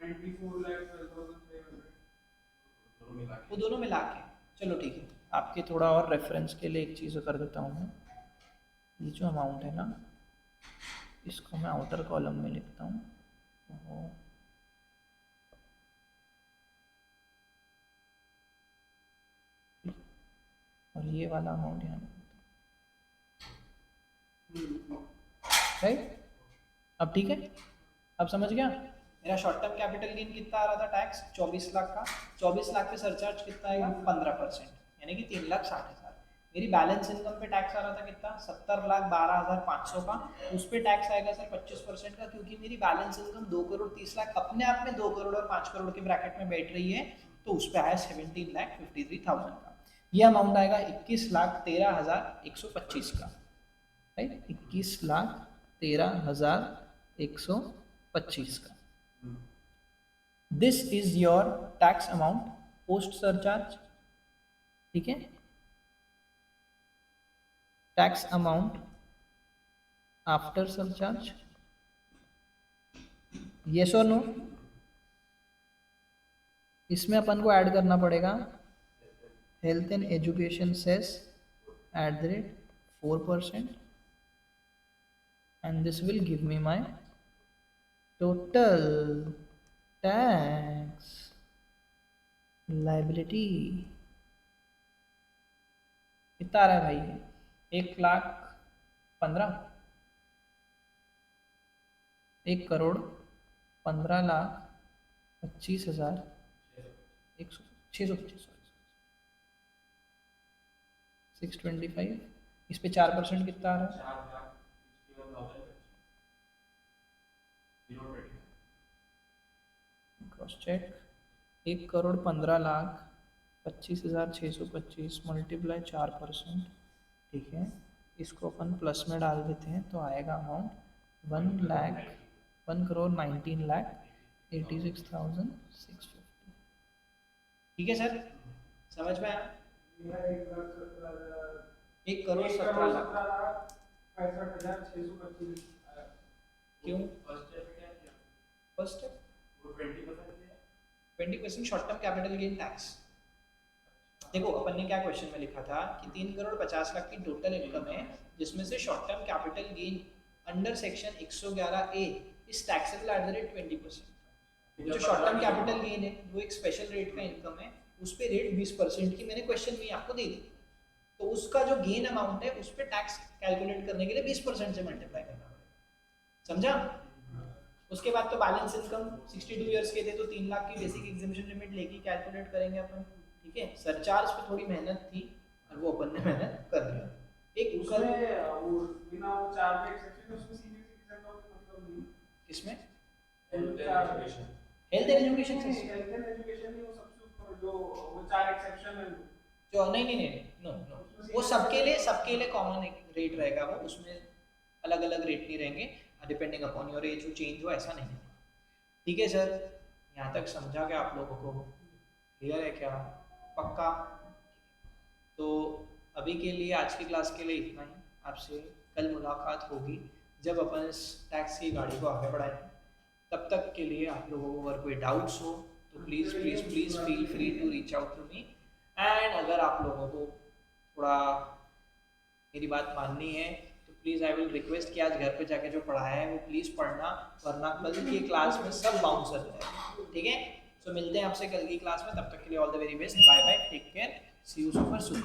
94,12,500 वो दोनों मिला के, चलो ठीक है, आपके थोड़ा और रेफरेंस के लिए एक चीज़ कर देता हूँ मैं, ये जो अमाउंट है ना, इसको मैं आउटर कॉलम में लिखता हूँ, और ये वाला अमाउंट यहाँ राइट। अब ठीक है, अब समझ गया, मेरा शॉर्ट टर्म कैपिटल गेन कितना आ रहा था टैक्स, 24 लाख का, 24 लाख पे सरचार्ज कितना आएगा, 15%, यानी कि 3,60,000। मेरी बैलेंस इनकम पे टैक्स आ रहा था कितना, 70,12,500 का, उस पर टैक्स आएगा सर 25% का, क्योंकि मेरी बैलेंस इनकम 2,30,00,000 अपने आप में 2 करोड़ और 5 करोड़ के ब्रैकेट में बैठ रही है, तो उस पर आया 17,53,000 का। ये अमाउंट आएगा 21,13,125 का, राइट, 21,13,125 का। This is your tax amount post surcharge. ठीक है, tax amount after surcharge, yes और नो। इसमें अपन को ऐड करना पड़ेगा health and education cess at the rate 4%, and this will give me my total tax liability। कितना आ रहा है भाई, 1,15,00,000, 1,15,25,000, 625, 625, इस पे 4% कितना आ रहा है, क्रॉस चेक, 1,15,25,625 मल्टीप्लाई 4%। ठीक है, इसको अपन प्लस में डाल देते हैं तो आएगा अमाउंट 1,19,86,650। ठीक है सर, समझ में आया, 1,17,00,000। 1,17,65,625। क्यों, फर्स्ट स्टेप वो 20% है। 20% short term capital gain tax. देखो अपन ने क्या क्वेश्चन में लिखा था कि 3,50,00,000 की टोटल इनकम है जिसमें से short term capital gain under section 111A is taxable at the rate 20%। जो शॉर्ट टर्म कैपिटल गेन है वो एक स्पेशल रेट का इनकम है, उस पे रेट 20% की मैंने क्वेश्चन में आपको दे दी। तो उसका जो गेन अमाउंट है उस पे टैक्स कैलकुलेट करने के लिए 20% से मल्टीप्लाई करना पड़ेगा, समझा? उसके बाद तो बैलेंस इनकम 62 इयर्स के थे तो 3 लाख की बेसिक एग्जामिशन लिमिट लेके कैलकुलेट करेंगे अपन, ठीक है? सरचार्ज पे थोड़ी मेहनत थी और वो अपन ने मेहनत कर लिया। एक उसमें वो बिना वो चार्ज एक्सेप्शन उसमें सीधे सिटीजन का मतलब नहीं। किसमें? Health education. Health and education से हेल्थ एंड एजुकेशन नहीं, वो सबसे ऊपर जो वो 4 एक्सेप्शन है जो नहीं नो वो सबके लिए कॉमन रेट रहेगा, वो उसमें अलग अलग रेट नहीं रहेंगे depending upon your age, change हो ऐसा नहीं है, ठीक है सर? यहाँ तक समझा क्या आप लोगों को? क्लियर है क्या? पक्का? तो अभी के लिए आज की क्लास के लिए इतना ही। आपसे कल मुलाकात होगी जब अपन इस टैक्स की गाड़ी को आगे बढ़ाएंगे। तब तक के लिए आप लोगों को अगर कोई डाउट्स हो तो please please please feel free to reach out to me. And अगर आप लोगों को थोड़ा मेरी बात माननी है तो प्लीज़ आई विल रिक्वेस्ट कि आज घर पे जाके जो पढ़ाया है वो प्लीज़ पढ़ना, वरना कल की क्लास में सब बाउंस हो जाएगा, ठीक है? सो मिलते हैं आपसे कल की क्लास में, तब तक के लिए all the very best, bye bye, take care, see you super soon.